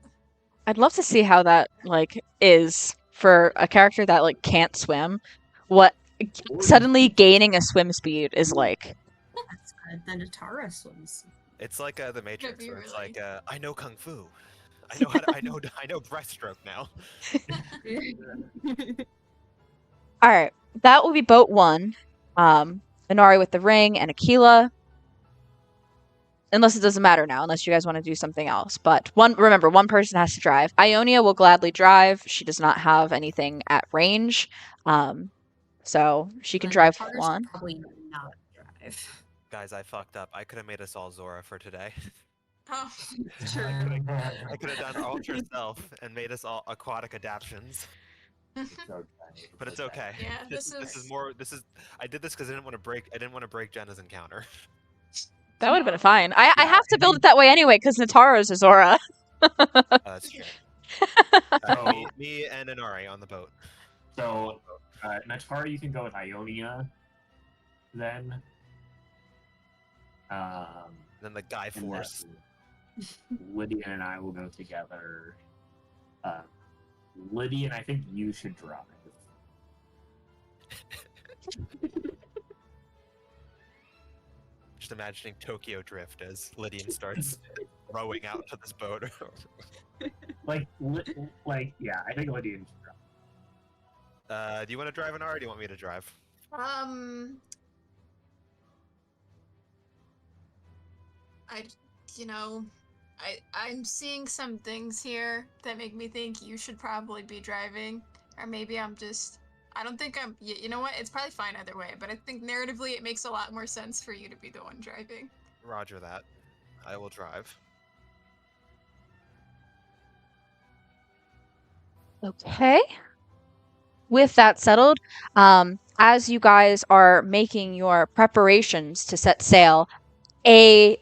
I'd love to see how that like is for a character that like can't swim. What suddenly gaining a swim speed is like. That's good. The Natara swims. It's like the Matrix, be where it's really- like, I know kung fu. I know how to, I know breaststroke now. All right, that will be boat 1. Inari with the ring and Aquila. Unless it doesn't matter now, unless you guys want to do something else. But remember, one person has to drive. Ionia will gladly drive. She does not have anything at range. So she can The drive Natara should 1. probably not drive. Guys, I fucked up. I could have made us all Zora for today. Oh, True. I could have done Ultra Self and made us all aquatic adaptions. It's okay. But it's okay. Yeah, This this is is- more. This is. I did this because I didn't want to break Jenna's encounter. That would have been fine. I Yeah, have to I build mean- it that way anyway, because Nataro's a Zora. That's true. So, Me and Inari on the boat. so Natara, you can go with Ionia. Then. Then the Guy and Force. then Lydia and I will go together. Lydia, and I think you should drive. Just imagining Tokyo Drift as Lydian starts rowing out to this boat. Yeah, I think Lydia should drive. Do you want to drive Inari, or do you want me to drive? I, you know, I'm seeing some things here that make me think you should probably be driving, or maybe I'm just. I don't think I'm. You know what? It's probably fine either way, but I think narratively it makes a lot more sense for you to be the one driving. Roger that. I will drive. Okay. With that settled, as you guys are making your preparations to set sail, a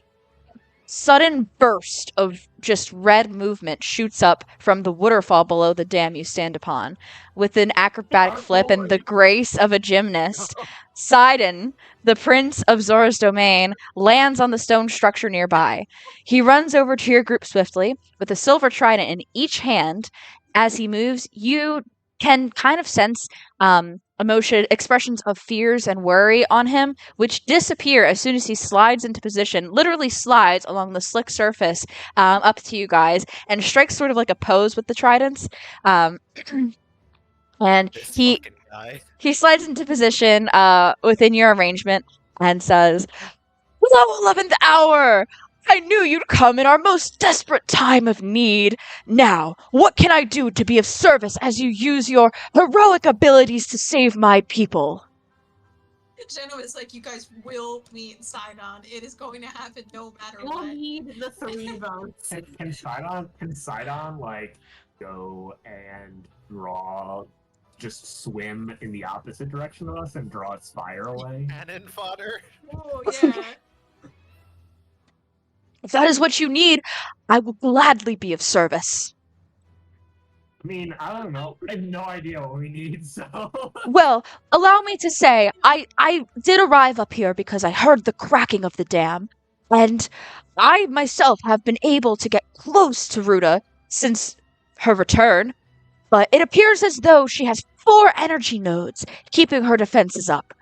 sudden burst of just red movement shoots up from the waterfall below the dam you stand upon. With an acrobatic flip and the grace of a gymnast, Sidon, the prince of Zora's domain, lands on the stone structure nearby. He runs over to your group swiftly, with a silver trident in each hand. As he moves, you can kind of sense expressions of fears and worry on him, which disappear as soon as he slides into position, literally slides along the slick surface up to you guys, and strikes sort of like a pose with the tridents. And This he fucking guy. slides into position within your arrangement and says, "Hello, 11th hour! I knew you'd come in our most desperate time of need. Now, what can I do to be of service as you use your heroic abilities to save my people?" Jenna is like, you guys will meet Sidon. It is going to happen no matter We'll what. need the 3 votes. Can Sidon like go and just swim in the opposite direction of us and draw its fire away? Cannon fodder. Oh yeah. If that is what you need, I will gladly be of service. I mean, I don't know. I have no idea what we need, so. Well, allow me to say, I did arrive up here because I heard the cracking of the dam, and I myself have been able to get close to Ruta since her return, but it appears as though she has 4 energy nodes keeping her defenses up.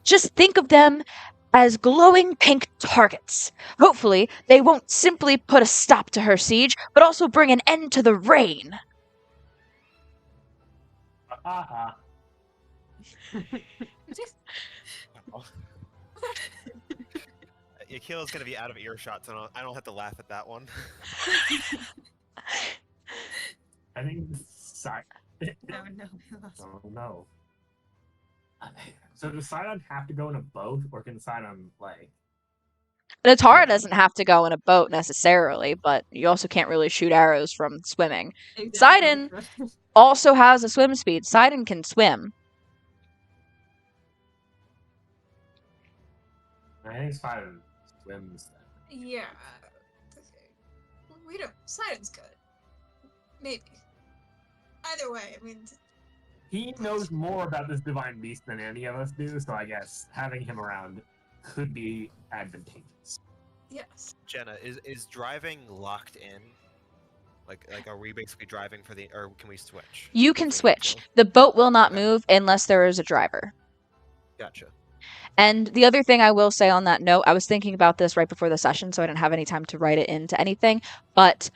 Just think of them as glowing pink targets. Hopefully, they won't simply put a stop to her siege, but also bring an end to the rain. Haha. Akila's gonna be out of earshot, so I don't have to laugh at that one. I think No. Oh no. So does Sidon have to go in a boat, or can Sidon like? Natara doesn't have to go in a boat necessarily, but you also can't really shoot arrows from swimming. Sidon also has a swim speed. Sidon can swim. I think Sidon swims. Then. Yeah. Okay. We don't. Sidon's good. Maybe. Either way, I mean, He knows more about this divine beast than any of us do, so I guess having him around could be advantageous. yes. Jenna, is driving locked in? Like, are we basically driving for the, or can we switch? You if can we need switch. to? The boat will not Okay. move unless there is a driver. Gotcha. And the other thing I will say on that note, I was thinking about this right before the session, so I didn't have any time to write it into anything. But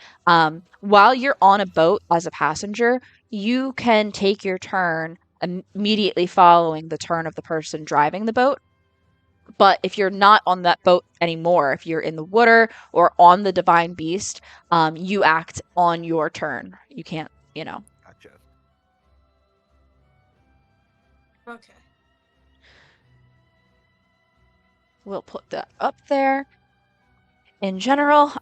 while you're on a boat as a passenger, you can take your turn immediately following the turn of the person driving the boat. But if you're not on that boat anymore, if you're in the water or on the divine beast, you act on your turn. You can't, Gotcha. Okay. We'll put that up there. In general,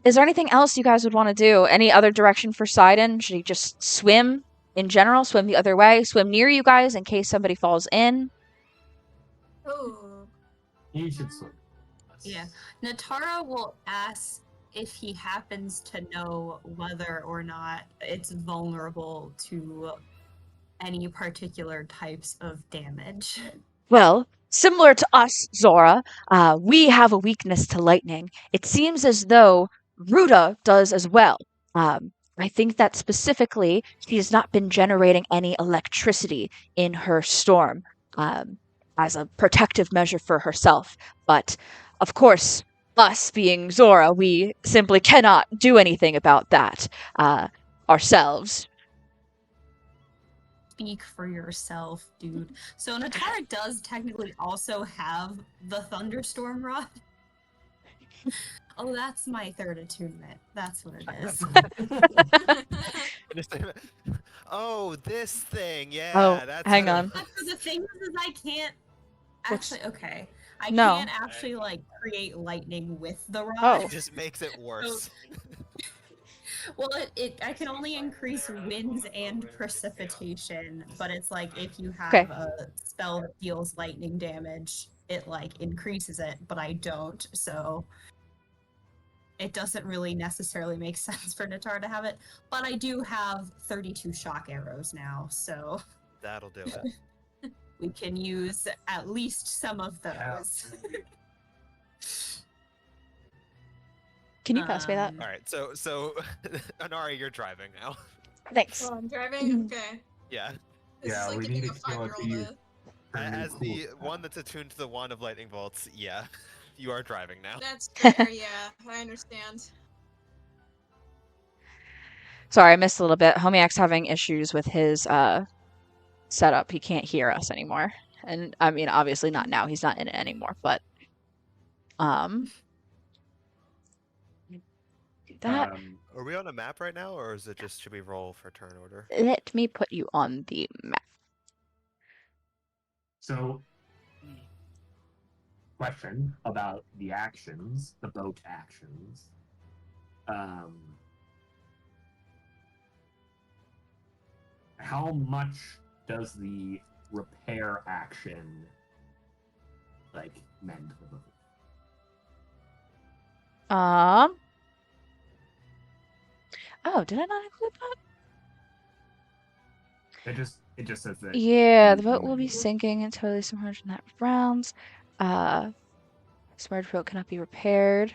is there anything else you guys would want to do? Any other direction for Sidon? Should he just swim in general? Swim the other way? Swim near you guys in case somebody falls in? Oh. You should swim. Yeah. Natara will ask if he happens to know whether or not it's vulnerable to any particular types of damage. Well, similar to us, Zora, we have a weakness to lightning. It seems as though Ruta does as well. I think that specifically she has not been generating any electricity in her storm as a protective measure for herself. But, of course, us being Zora, we simply cannot do anything about that ourselves. Speak for yourself, dude. So Natara does technically also have the thunderstorm rod. Oh, that's my third attunement. That's what it is. Oh, this thing. Yeah, Oh, that's hang what it on. was. The thing is I can't What's- actually. Okay, I No. can't actually like create lightning with the rod. Oh. It just makes it worse. Well, I can only increase winds and precipitation, but it's like if you have Okay. a spell that deals lightning damage, it like increases it, but I don't, so it doesn't really necessarily make sense for Natar to have it. But I do have 32 shock arrows now, so That'll do it. we can use at least some of those. Can you pass me that? Um, All right, so Anari, you're driving now. Thanks. Oh, I'm driving? Okay. Yeah. This Yeah, is like we giving need a to kill a 5-year-old few. a... As the one that's attuned to the wand of lightning bolts, yeah, you are driving now. That's fair, yeah. I understand. Sorry, I missed a little bit. Homiac's having issues with his setup. He can't hear us anymore. And I mean, obviously not now. He's not in it anymore, but that Are we on a map right now, or is it just should we roll for turn order? let me put you on the map. So, question about the actions, the boat actions. How much does the repair action like mend the boat? Oh, did I not include that? It just says that. Yeah, you the boat will be mend it. sinking and totally submerged in that rounds. Submerged boat cannot be repaired.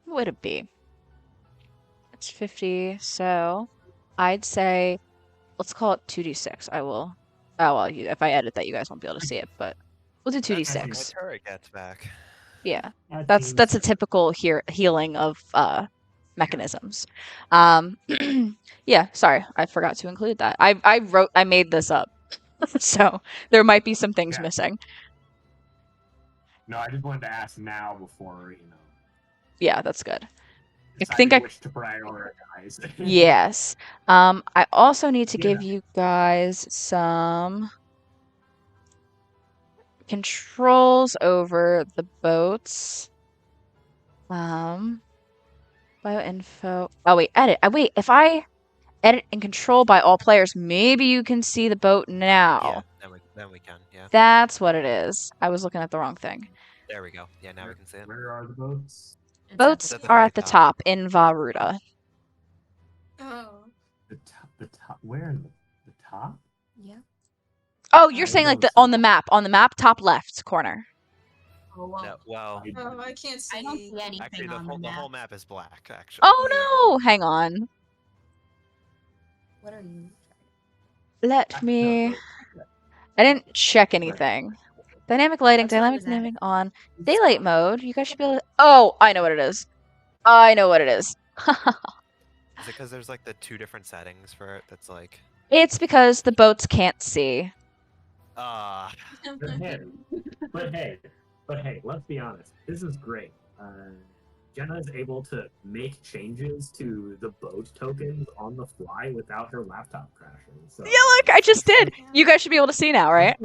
What would it be? It's 50, so I'd say let's call it 2d6. I will. Oh well, if I edit that, you guys won't be able to see it, but we'll do My 2d6. turret gets back. Yeah, That that's a seems- typical healing of mechanisms. Yeah, sorry, I forgot to include that. I made this up, so there might be some things Yeah. missing. No, I just wanted to ask now before Yeah, that's good. I deciding think which to prioritize. Yes. I also need to Yeah. give you guys some controls over the boats. Bio info. Oh wait, edit. Wait, if I edit and control by all players, maybe you can see the boat now. Yeah, then we can. Yeah. That's what it is. I was looking at the wrong thing. There we go. Yeah, now we can see it. Where are the boats? It's at Boats the at the are very at the top. top in Varuta. Oh. The top. Where in the top? Yeah. Oh, you're I saying like don't on see the it. map, top left corner. Oh well. No, well, Oh, I can't see. I don't see anything actually, on the whole map. map is black. Actually. Oh no! Hang on. What are you? Let No, me. the- I didn't check anything. Dynamic lighting, That's what dynamic was at. naming on. Daylight mode. You guys should be able to. Oh, I know what it is. I know what it is. Is it because there's like the 2 different settings for it? That's like, It's because the boats can't see. ah, But hey, but hey, let's be honest. This is great. Jenna is able to make changes to the boat tokens on the fly without her laptop crashing. So Yeah, look, I just did. You guys should be able to see now, right?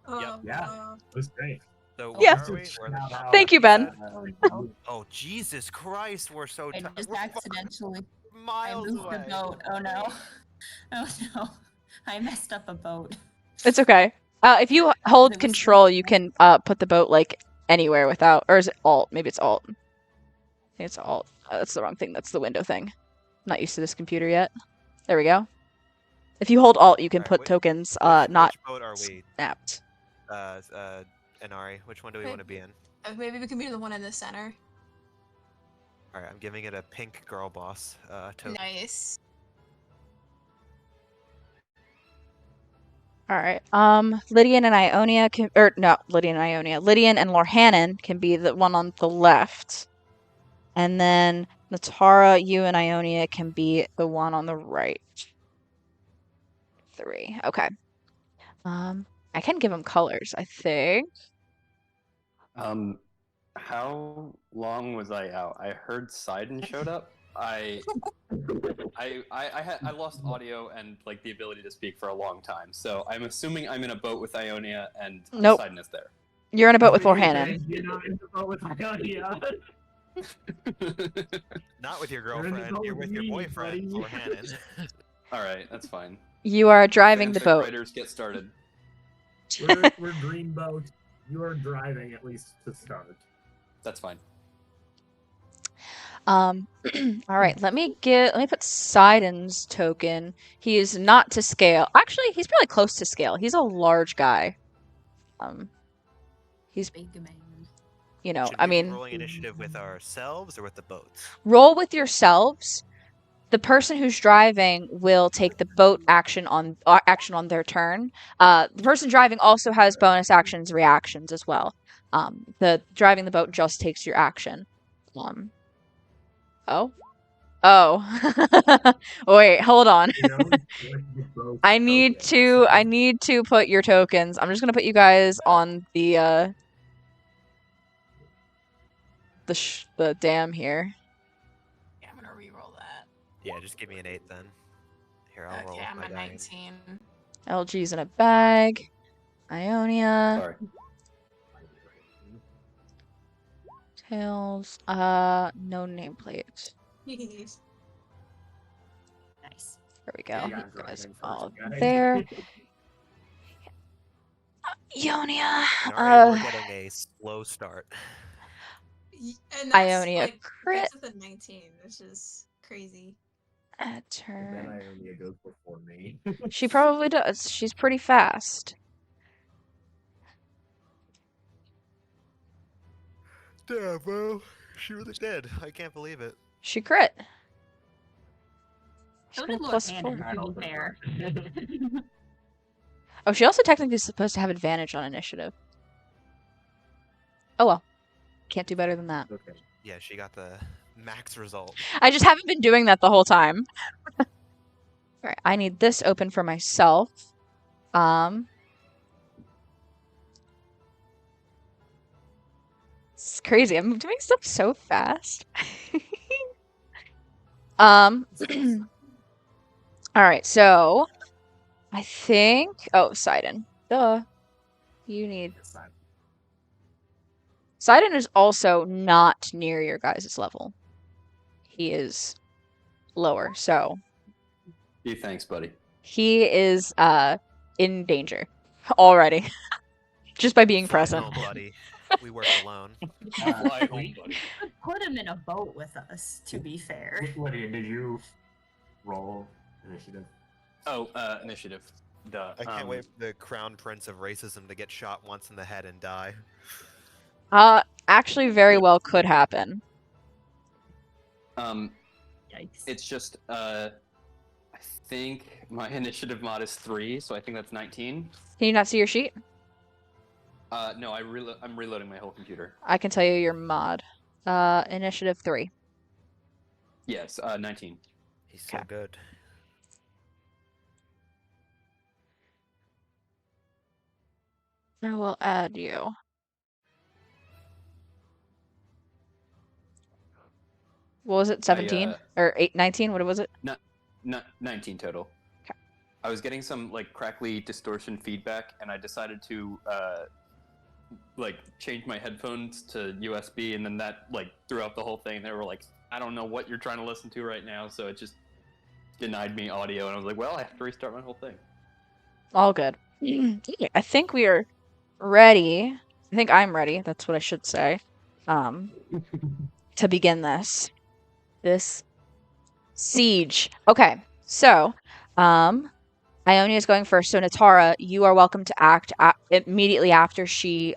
Oh, Yeah. wow. It was great. so Yeah. where are we? We're in the Shout top out, Thank you, left, Ben. said? Oh no! Oh Jesus Christ, we're so I tight. just We're accidentally. I miles moved away. the boat. Oh no! Oh no! I messed up a boat. It's okay. If you It hold was control, you thinking- can put the boat like anywhere without, or is it alt? Maybe it's alt. I think it's alt. That's the wrong thing. That's the window thing. I'm not used to this computer yet. There we go. If you hold alt, you can Alright, put which- tokens Which not boat are we? snapped. Inari, which one do we Wait. want to be in? Maybe we can be the one in the center. Alright, I'm giving it a pink girl boss token. Nice. All right. Lydian and Ionia can, or no, Lydian and Ionia. Lydian and Lorhannon can be the one on the left, and then Natara, you and Ionia can be the one on the right. 3. Okay. I can give them colors, I think. How long was I out? I heard Sidon showed up. I lost audio and like the ability to speak for a long time, so I'm assuming I'm in a boat with Ionia and Nope. Sidon is there. You're in a boat with Lorhannon. You're not in the boat with Ionia. Not with your You're in the girlfriend, boat you're with with your me, boyfriend, buddy. Lorhannon. All right, that's fine. You are driving the Fanfic boat. Writers get started. We're green boat. You are driving at least to start. That's fine. All right, let me put Sidon's token. He is not to scale. Actually, he's probably close to scale. He's a large guy. He's, Big man. you know, Should I we be mean, rolling initiative with ourselves or with the boats? roll with yourselves. The person who's driving will take the boat action on their turn. The person driving also has bonus actions, reactions as well. The driving the boat just takes your action. Oh. Wait, hold on. You know, like the boat I need to put your tokens. I'm just gonna put you guys on the dam here. Yeah, I'm gonna re-roll that. Yeah, just give me an 8 then. Here, I'll roll Okay, with I'm my at die. 19. LG's in a bag. Ionia. Sorry. Tails. No nameplate. Nice. There we go. Yeah, You driving guys first, all guys. there. Ionia. Inari, we're getting a slow start. And that's Ionia like crit. that's with a 19, which is crazy. At Then turn. Ionia goes before me. She probably does. She's pretty fast. Damn, bro. She really did. I can't believe it. She crit. So She's did got a Lorhannon, +4. to be fair. Oh, she also technically is supposed to have advantage on initiative. Oh well. Can't do better than that. Okay. Yeah, she got the max result. I just haven't been doing that the whole time. Alright, I need this open for myself. It's crazy. I'm doing stuff so fast. Alright, so I think Sidon. Duh. You need Sidon is also not near your guys' level. He is lower, so Gee, thanks, buddy. he is in danger already. Just by being Fly present. home, buddy. We work alone. Fly home, we- buddy. Put him in a boat with us, to be fair. Lydia, did you roll initiative? Oh, initiative. Duh. I can't wait for the crown prince of racism to get shot once in the head and die. Actually, very well could happen. Yikes. It's just I think my initiative mod is 3, so I think that's 19. Can you not see your sheet? No, I'm reloading my whole computer. I can tell you your mod. Initiative 3. Yes, 19. He's so Okay. good. I will add you. What was it? 17 or 19? What was it? Not 19 total. Okay. I was getting some like crackly distortion feedback, and I decided to like change my headphones to USB, and then that like threw out the whole thing. They were like, "I don't know what you're trying to listen to right now," so it just denied me audio, and I was like, "Well, I have to restart my whole thing." All good. I think we are ready. I think I'm ready. That's what I should say. To begin this siege. Okay, so Ione is going first. So Natara, you are welcome to act immediately after she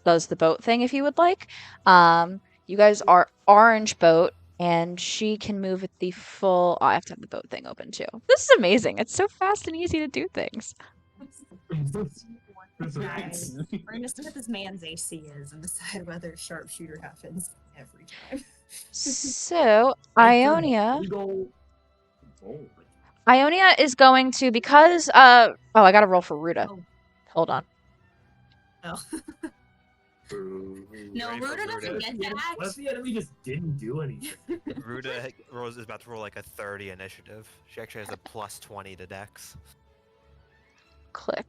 does the boat thing, if you would like. You guys are orange boat, and she can move at the full. Oh, I have to have the boat thing open too. This is amazing. It's so fast and easy to do things. Guys, we're gonna see what this man's AC is and decide whether sharpshooter happens every time. So Ionia is going to, because oh, I gotta roll for Ruta. Oh. Hold on. Oh. You No, ready for Ruta doesn't get to What if act. the enemy just didn't do anything? Ruta is about to roll like a 30 initiative. She actually has a plus 20 to Dex. Click.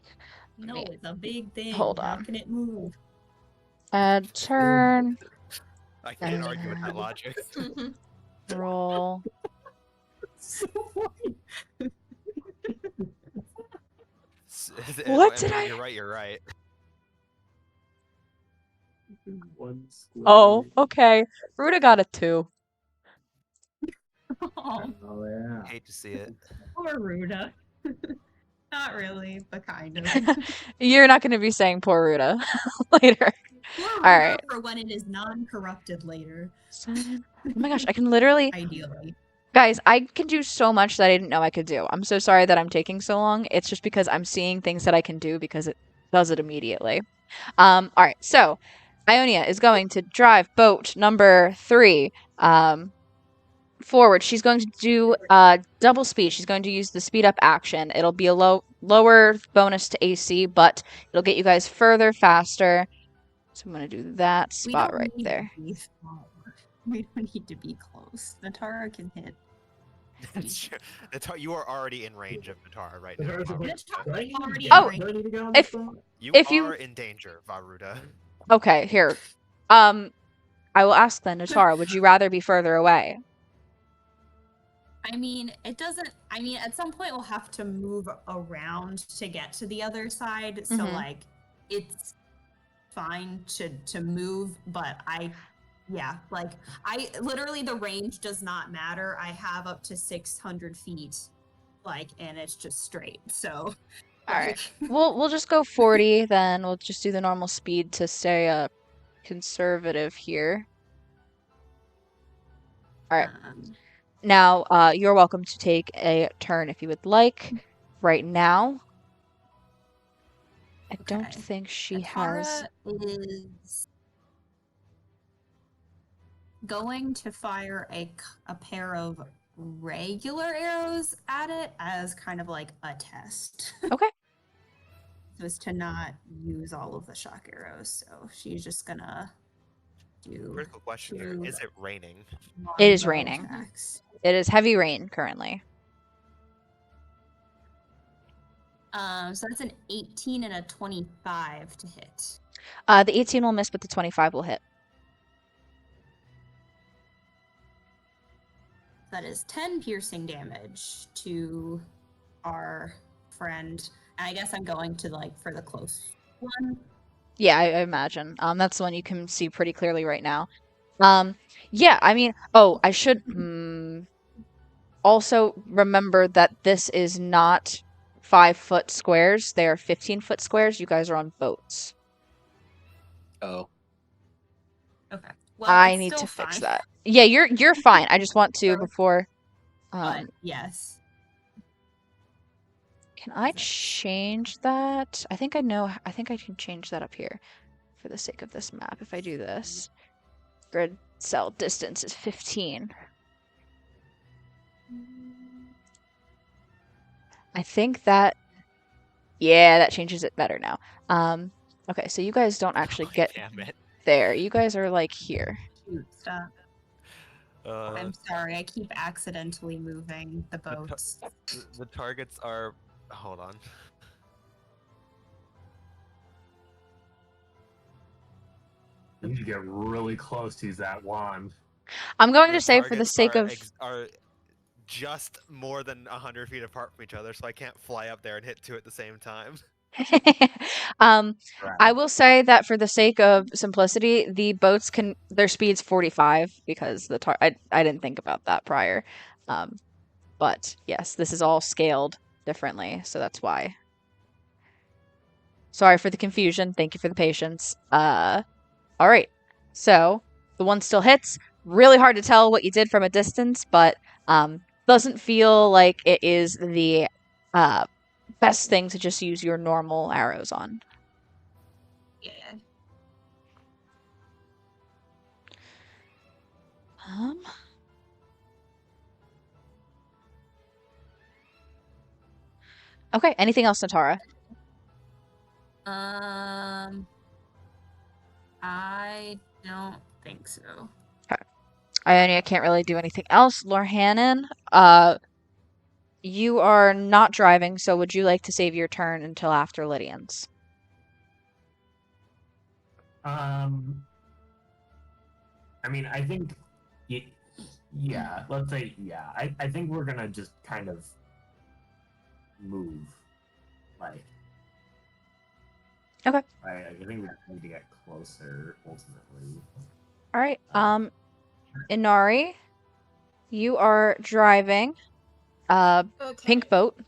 No, it's a big thing. Hold How on. can it move? Add turn. I can't argue with that logic. Roll. So funny. What did I- You're right. You're right. One square. Oh, okay. Ruta got a 2. Oh, Oh yeah. Hate to see it. poor Ruta. Not really, but kind of. You're not going to be saying poor Ruta later. Poor All Ruta right. for when it is non-corrupted later, 7. Oh my gosh, I can literally. ideally. Guys, I can do so much that I didn't know I could do. I'm so sorry that I'm taking so long. It's just because I'm seeing things that I can do because it does it immediately. All right, so Ionia is going to drive boat number 3 forward. She's going to do double speed. She's going to use the speed up action. It'll be a lower bonus to AC, but it'll get you guys further, faster. So I'm going to do that We spot don't right need there. to be far. We don't need to be close. Natara can hit. You are already in range of Natara right now. Natara's already Oh, in range. if- You If are you- in danger, Varuta. Okay, here. I will ask then, Natara, would you rather be further away? I mean, it doesn't. I mean, at some point we'll have to move around to get to the other side. So Mhm. like, it's fine to move, but yeah, like I literally the range does not matter. I have up to 600 feet, like, and it's just straight. So, All right. We'll just go 40 then. We'll just do the normal speed to stay conservative here. All right. Now, you're welcome to take a turn if you would like. Right now, I don't Okay. think she Natara has. is going to fire a pair of regular arrows at it as kind of like a test. Okay. So as to not use all of the shock arrows. So she's just gonna do. Critical question here: 2 is it raining? It is longbow raining. attacks. It is heavy rain currently. So that's an 18 and a 25 to hit. The 18 will miss, but the 25 will hit. That is 10 piercing damage to our friend. And I guess I'm going to like for the close one. Yeah, I imagine. That's the one you can see pretty clearly right now. Yeah, I mean, I should also remember that this is not 5-foot squares. They are 15-foot squares. You guys are on boats. Oh. Okay. Well, I it's need still to fix fine. that. Yeah, you're fine. I just want to before. But yes. Can I That's- change that? I think I know. I think I can change that up here for the sake of this map. If I do this, grid cell distance is 15. I think that, yeah, that changes it better now. Okay, so you guys don't actually Oh, get damn it. there. You guys are like here. Shoot, stop. I'm sorry, I keep accidentally moving the The boats. the targets are. Hold on. You need to get really close to use that wand. I'm going The to say for the targets sake of are just more than 100 feet apart from each other, so I can't fly up there and hit two at the same time. I Right. will say that for the sake of simplicity, the boats can their speed's 45 because I didn't think about that prior. But yes, this is all scaled differently, so that's why. Sorry for the confusion. Thank you for the patience. All right. So the one still hits. Really hard to tell what you did from a distance, but doesn't feel like it is the best thing to just use your normal arrows on. Yeah. Okay, anything else, Natara? I don't think so. I can't really do anything else. Lorhannon, you are not driving, so would you like to save your turn until after Lydian's? I mean, I think, let's say, I think we're gonna just kind of move, like. Okay. I think we need to get closer ultimately. All right. Inari, you are driving pink Okay. boat.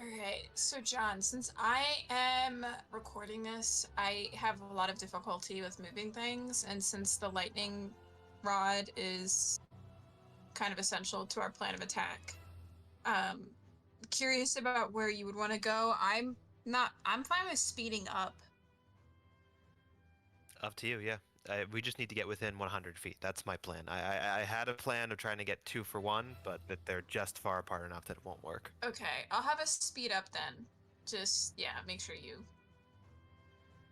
Alright, so John, since I am recording this, I have a lot of difficulty with moving things, and since the lightning rod is kind of essential to our plan of attack, curious about where you would want to go. I'm fine with speeding up. Up to you, yeah. We just need to get within 100 feet. That's my plan. I had a plan of trying to get 2 for 1, but they're just far apart enough that it won't work. Okay, I'll have us speed up then. Just, yeah, make sure if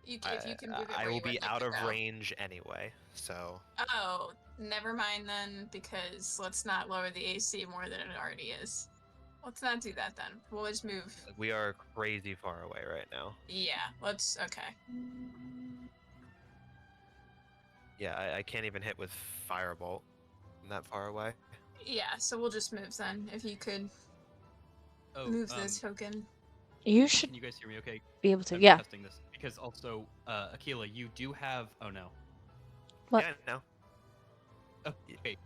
you can move it I where will you would be like out to of go. range anyway, so. Oh, never mind then, because let's not lower the AC more than it already is. Let's not do that then. We'll just move. We are crazy far away right now. Yeah, okay. Yeah, I can't even hit with Firebolt. I'm that far away. Yeah, so we'll just move then. If you could move the token. You should Can you guys hear me okay? be able to. I'm Yeah. testing this. Because also, Akila, you do have... Oh, no. What? Yeah, no. Okay.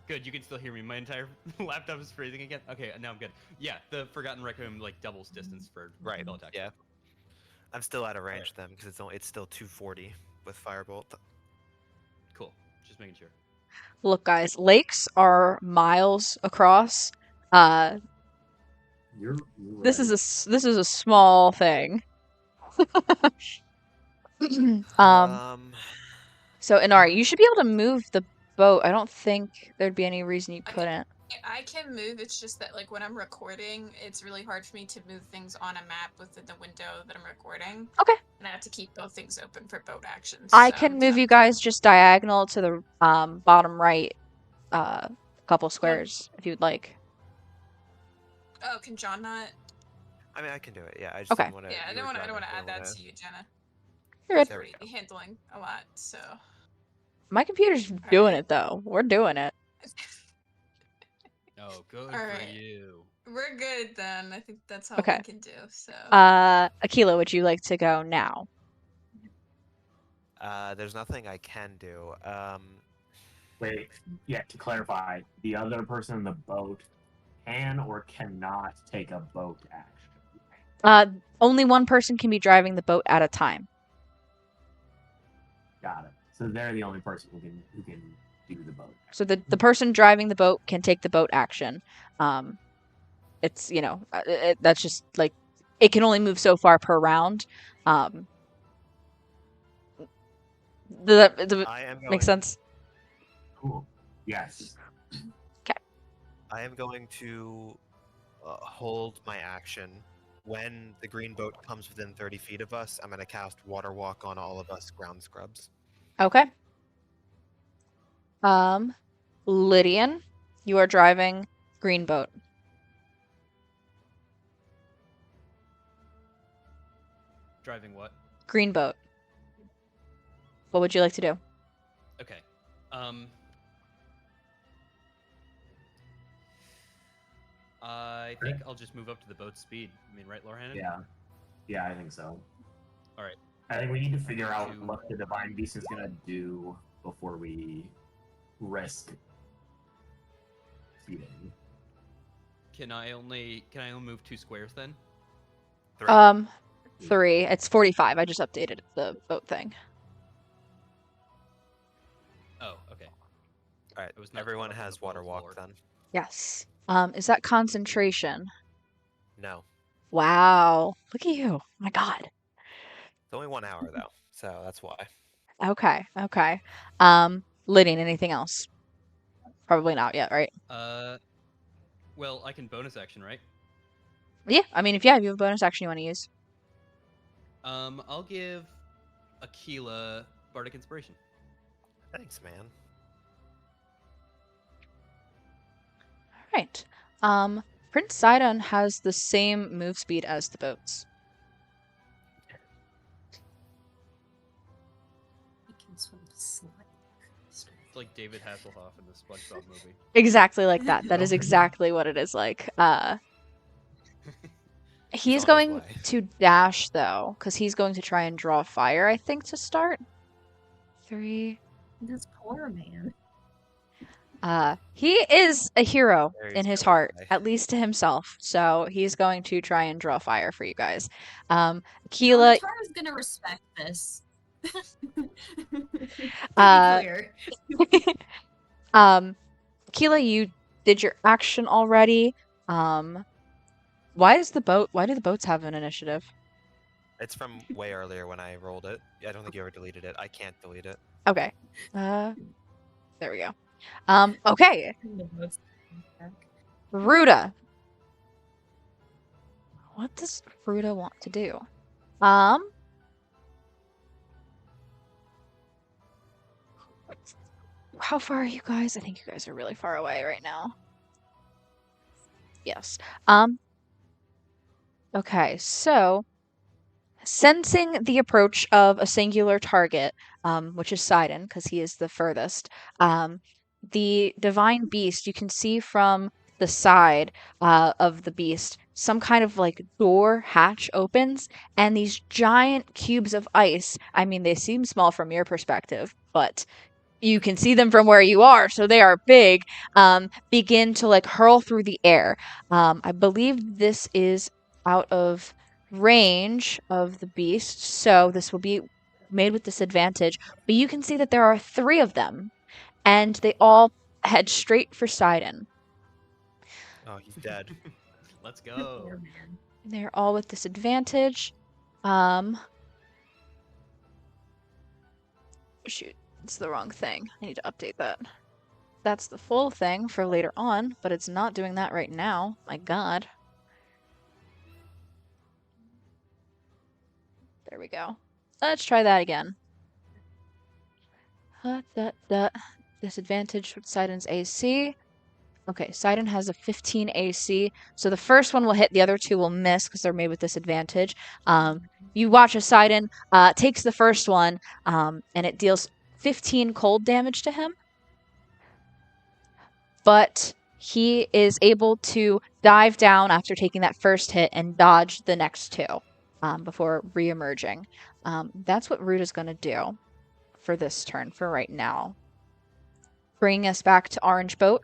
Good, you can still hear me. My entire laptop is freezing again. Okay, now I'm good. Yeah, the Forgotten Requiem, like, doubles distance for Right, spell attack. yeah. I'm still out of range then, because it's still 240 with Firebolt. Cool. Just making sure. Look, guys, lakes are miles across. You're This right. is a small thing. So Inari, you should be able to move the boat. I don't think there'd be any reason you couldn't. I can move, it's just that like when I'm recording, it's really hard for me to move things on a map within the window that I'm recording. Okay. And I have to keep both things open for boat actions. I can move you guys just diagonal to the bottom right couple squares if you'd like. Oh, can John not? I mean, I can do it. Yeah, I just Okay. didn't want to. Yeah, I don't want to add that to you, Jenna. You're good. There we go. Handling a lot, so. My computer's doing it though. We're doing it. Oh, good All for right. you. We're good then. I think that's all Okay. we can do. So. Akila, would you like to go now? There's nothing I can do. Wait, yeah, to clarify, the other person in the boat can or cannot take a boat action. Only one person can be driving the boat at a time. Got it. So they're the only person who can do the boat. So the person driving the boat can take the boat action. It's that's just like it can only move so far per round. The I am makes going. sense. Cool. Yes. I am going to hold my action. When the green boat comes within 30 feet of us, I'm going to cast Water Walk on all of us ground scrubs. Okay. Lydian, you are driving green boat. Driving what? Green boat. What would you like to do? Okay. I think I'll just move up to the boat speed. I mean, right, Lorhan? Yeah, I think so. All right. I think we need to figure out what the Divine Beast is gonna do before we risk feeding. Can I only move 2 squares then? 3. 3. It's 45. I just updated the boat thing. Oh, okay. All right. It was not Everyone caught up on has the Water bottom Walk floor. then. Yes. Is that concentration? No. Wow. Look at you. My God. It's only 1 hour though, so that's why. Okay. Lydian, anything else? Probably not yet, right? Well, I can bonus action, right? Yeah. I mean, if you have a bonus action you want to use. I'll give Aquila Bardic Inspiration. Thanks, man. All right. Prince Sidon has the same move speed as the boats. He can swim slightly. It's like David Hasselhoff in the SpongeBob movie. Exactly like that. That is Okay. exactly what it is like. He's He's on his going way. to dash though, because he's going to try and draw fire, I think, to start. 3. This poor man. He is a hero There in he's his going heart, away. at least to himself. So he's going to try and draw fire for you guys. Well, Keela, Natara's gonna respect this. To Uh, be clear. Keela, you did your action already. Why do the boats have an initiative? It's from way earlier when I rolled it. I don't think you ever deleted it. I can't delete it. Okay. There we go. Okay. Ruta. What does Ruta want to do? How far are you guys? I think you guys are really far away right now. Yes. Okay, so sensing the approach of a singular target, which is Sidon, because he is the furthest, the divine beast, you can see from the side of the beast, some kind of like door hatch opens, and these giant cubes of ice, I mean, they seem small from your perspective, but you can see them from where you are, so they are big, begin to like hurl through the air. I believe this is out of range of the beast, so this will be made with disadvantage. But you can see that there are 3 of them, and they all head straight for Sidon. Oh, he's dead. Let's Poor go. man. They're all with disadvantage. Shoot, it's the wrong thing. I need to update that. That's the full thing for later on, but it's not doing that right now. My God. There we go. Let's try that again. Disadvantage with Sidon's AC. Okay, Sidon has a 15 AC, so the first one will hit, the other 2 will miss because they're made with disadvantage. You watch as Sidon takes the first one, and it deals 15 cold damage to him. But he is able to dive down after taking that first hit and dodge the next 2 before re-emerging. That's what Ruta's going to do. for this turn for right now. Bringing us back to Orange Boat.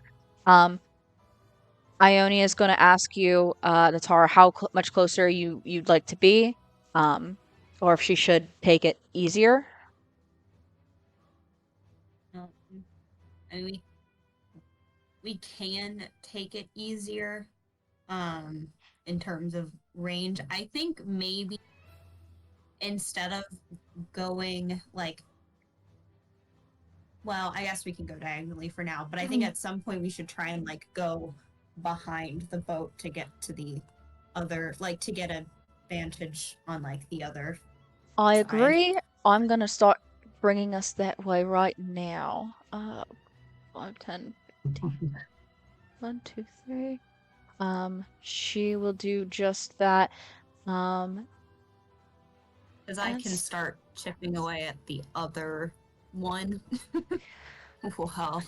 Ione is going to ask you, Natara, how much closer you'd like to be, or if she should take it easier. And we can take it easier, in terms of range. I think maybe instead of going like, well, I guess we can go diagonally for now, but I think at some point we should try and like go behind the boat to get to the other, like to get a vantage on like the other. I side. agree. I'm going to start bringing us that way right now. 5, 10, 15. 1, 2, 3. She will do just that. Because I can That's- start chipping away at the other one. Well,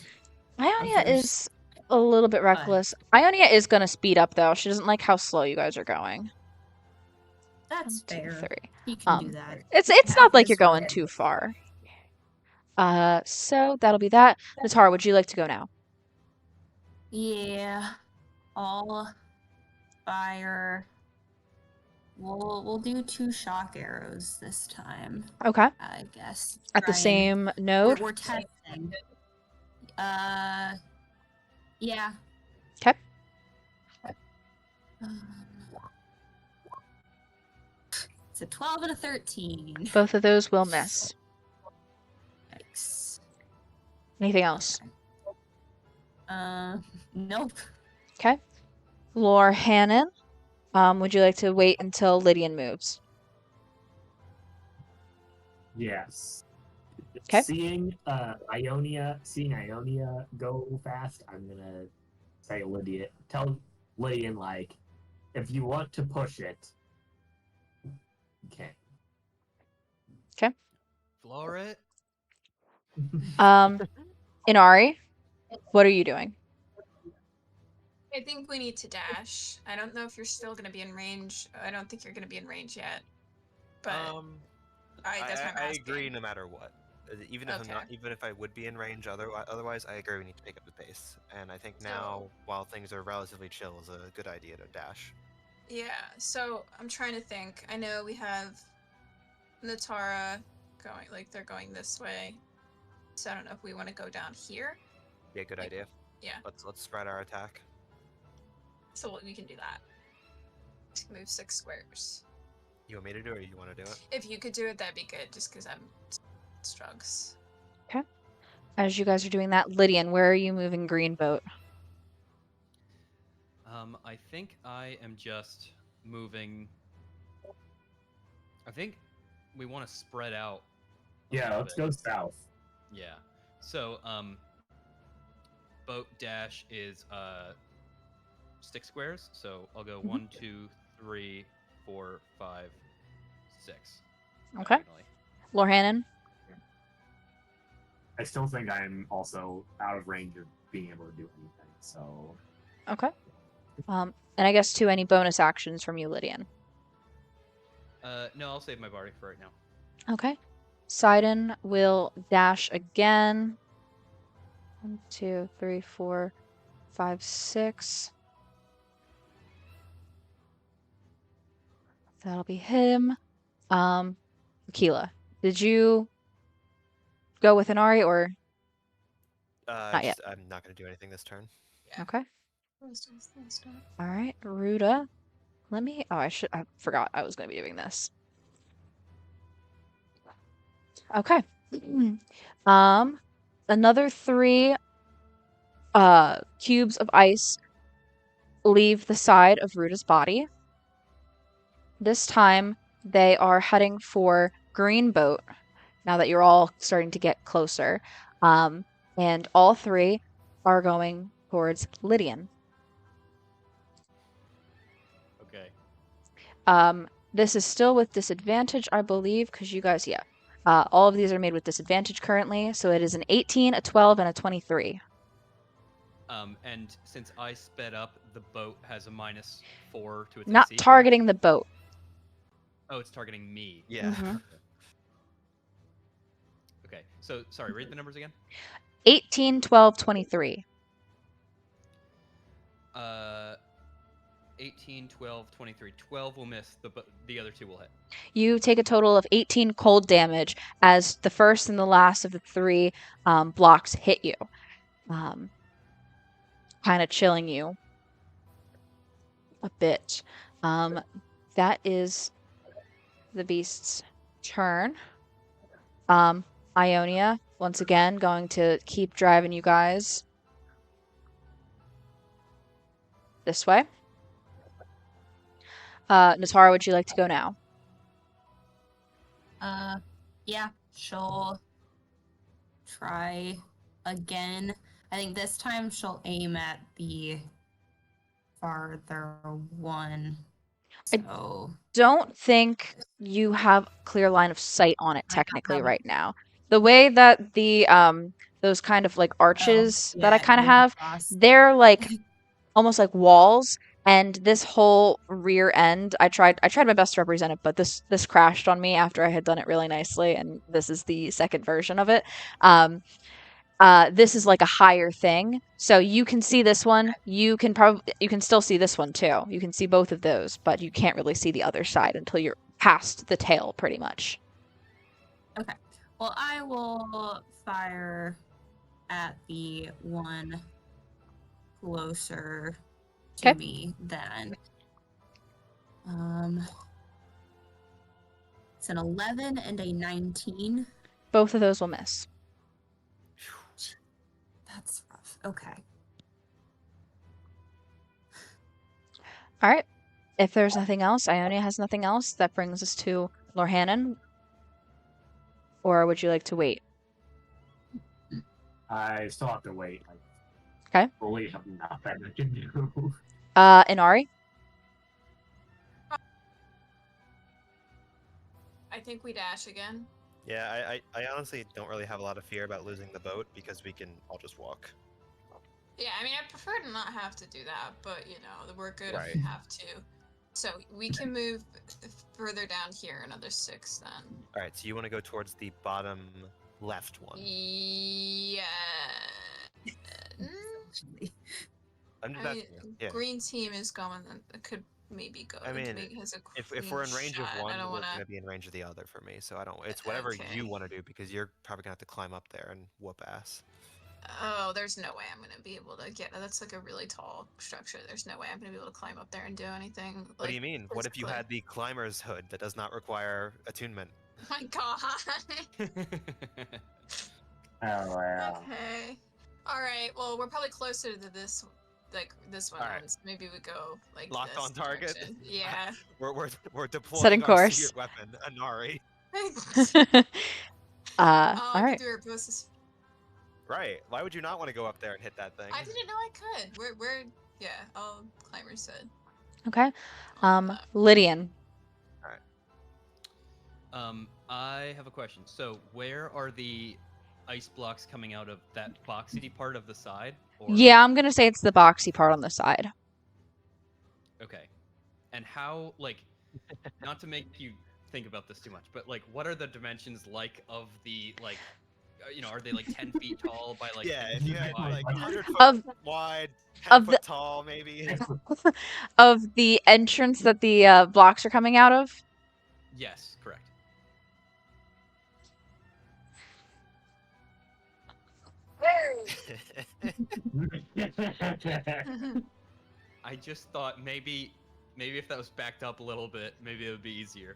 Ionia others. is a little bit reckless. Ionia is going to speed up, though. She doesn't like how slow you guys are going. That's 1, 2, fair. 3. You can do that. It's not like you're going too far. So that'll be that. Natara, would you like to go now? Yeah. All fire. We'll do 2 shock arrows this time, Okay. I guess. At the Try and- same node? We're testing. Yeah. Okay. It's a 12 and a 13. Both of those will miss. Yikes. Anything else? Nope. Okay. Lore Hannon, would you like to wait until Lydian moves? Yes. 'Kay. Seeing Ionia go fast, I'm gonna say tell Lydian, like, if you want to push it, okay. Floor it. Inari, what are you doing? I think we need to dash. I don't know if you're still going to be in range. I don't think you're going to be in range yet. But that's why I'm I asking. agree no matter what. Even if Okay. I'm not, even if I would be in range, otherwise, I agree we need to pick up the pace. And I think So- now, while things are relatively chill, is a good idea to dash. Yeah, so I'm trying to think. I know we have Natara going, like, they're going this way. So I don't know if we want to go down here. Yeah, good idea. Yeah, Let's spread our attack. so we can do that. Just move 6 squares. You want me to do it, or you want to do it? If you could do it, that'd be good, just because I'm struggles. As you guys are doing that, Lydian, where are you moving Green Boat? I think I am just moving. I think we want to spread out. a Yeah, little let's bit. go south. Yeah. So, boat dash is 6 squares. So I'll go 1, 2, 3, 4, 5, 6. Okay. diagonally. Lore Hannon? I still think I'm also out of range of being able to do anything, so Okay. And I guess too, any bonus actions from you, Lydian? No, I'll save my bardic for right now. Okay. Sidon will dash again. 1, 2, 3, 4, 5, 6. That'll be him. Akila, did you go with Inari or Not yet. I'm not going to do anything this turn. Yeah. okay? Let's do it. All right, Ruta. I forgot I was going to be doing this. Okay. Another 3 cubes of ice leave the side of Ruta's body. This time they are heading for Green Boat. Now that you're all starting to get closer, and all 3 are going towards Lydian. Okay. This is still with disadvantage, I believe, because you guys, yeah. All of these are made with disadvantage currently, so it is an 18, a 12, and a 23. And since I sped up, the boat has a -4 to its Not AC, correct? targeting the boat. Oh, it's targeting me. Yeah. Mhm. Okay. So sorry. Read the numbers again. 18, 12, 23. 18, 12, 23. 12 will miss. The other two will hit. You take a total of 18 cold damage as the first and the last of the three blocks hit you, kind of chilling you a bit. That is the beast's turn. Ionia, once again, going to keep driving you guys this way. Natara, would you like to go now? Yeah, she'll try again. I think this time she'll aim at the farther one. So Don't think you have clear line of sight on it I technically have- right now. The way that the those kind of like arches that I yeah, kind of goes have, across. they're like almost like walls, and this whole rear end, I tried my best to represent it, but this crashed on me after I had done it really nicely, and this is the second version of it. This is like a higher thing, so you can see this one. You can still see this one too. You can see both of those, but you can't really see the other side until you're past the tail, pretty much. Okay. Well, I will fire at the one closer to 'Kay. me then. It's an 11 and a 19. Both of those will miss. That's rough. Okay. All right. If there's nothing else, Ionia has nothing else. That brings us to Lorhannon. Or would you like to wait? I still have to wait. Okay. I really have nothing I can do. Inari? I think we dash again. Yeah, I honestly don't really have a lot of fear about losing the boat because we can all just walk. Yeah, I mean, I prefer to not have to do that, but you know, we're good if Right. we have to. So we can move further down here, another 6 then. All right, so you want to go towards the bottom left one. Yeah. I'm just I mean, asking you. Yeah. green team is going. It could maybe go. I mean, maybe has a if clean we're in range shot. of one, I don't we're want gonna be in range of the other for me. So I don't. It's whatever you Okay. want to do because you're probably gonna have to climb up there and whoop ass. Oh, there's no way I'm gonna be able to get. That's like a really tall structure. There's no way I'm gonna be able to climb up there and do anything. What do you mean? What if you had the climber's hood that does not require attunement? Oh my god. Oh, wow. Okay. All right. Well, we're probably closer to this, like this one. All right. So maybe we go like Locked this on target? direction. Yeah. We're deploying Setting our course. secret weapon, Anari. Oh, All I right. could do reverse. Right. Why would you not want to go up there and hit that thing? I didn't know I could. We're yeah. All climbers said. Okay. Lydian. I have a question. So, where are the ice blocks coming out of that boxy part of the side? Or... Yeah, I'm gonna say it's the boxy part on the side. Okay. And how, like, not to make you think about this too much, but like, what are the dimensions like of the like? Are they like 10 feet tall by like? Yeah, 10 if you feet had wide? like 100 foot Of- wide, 10 of foot the- tall, maybe. Of the entrance that the blocks are coming out of. Yes, correct. I just thought maybe if that was backed up a little bit, maybe it would be easier.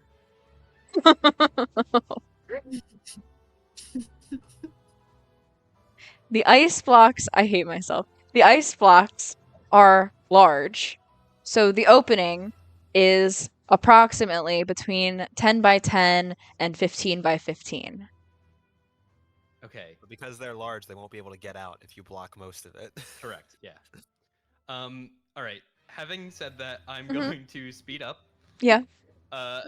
The ice blocks, I hate myself. The ice blocks are large. So the opening is approximately between 10 by 10 and 15 by 15. Okay, But because they're large, they won't be able to get out if you block most of it. correct. Yeah. All right. Having said that, I'm Mhm. going to speed up. Yeah. And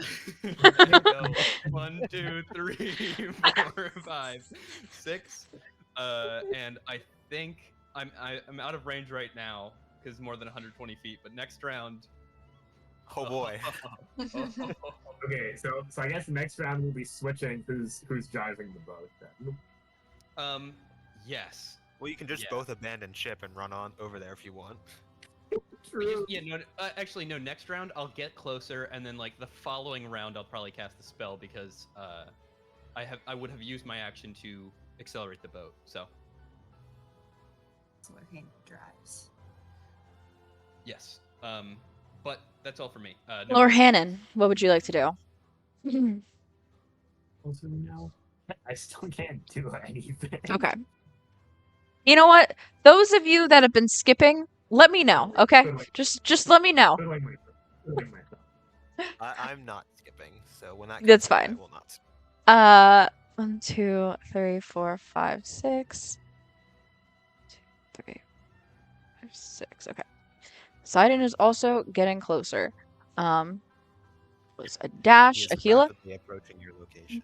go 1, 2, 3, 4, 5, 6. And I think I'm out of range right now because more than 120 feet. But next round, Oh boy. Okay, so I guess next round we'll be switching who's driving the boat then. Yes. Well, you can just Yeah. both abandon ship and run on over there if you want. Yeah, no, actually, no. Next round, I'll get closer, and then like the following round, I'll probably cast the spell because I would have used my action to accelerate the boat. So That's where he drives. yes. But that's all for me. No Lord more- Hannon, what would you like to do? Also, no, I still can't do anything. Okay. You know what? Those of you that have been skipping, let me know, okay? Just let me know. Fiddling myself. I'm not skipping, so when that comes That's back, I fine. will not. 1, 2, 3, 4, 5, 6. 2, 3, 5, 6. Okay. Sidon is also getting closer. Was a He dash, is Aquila? rapidly approaching your location.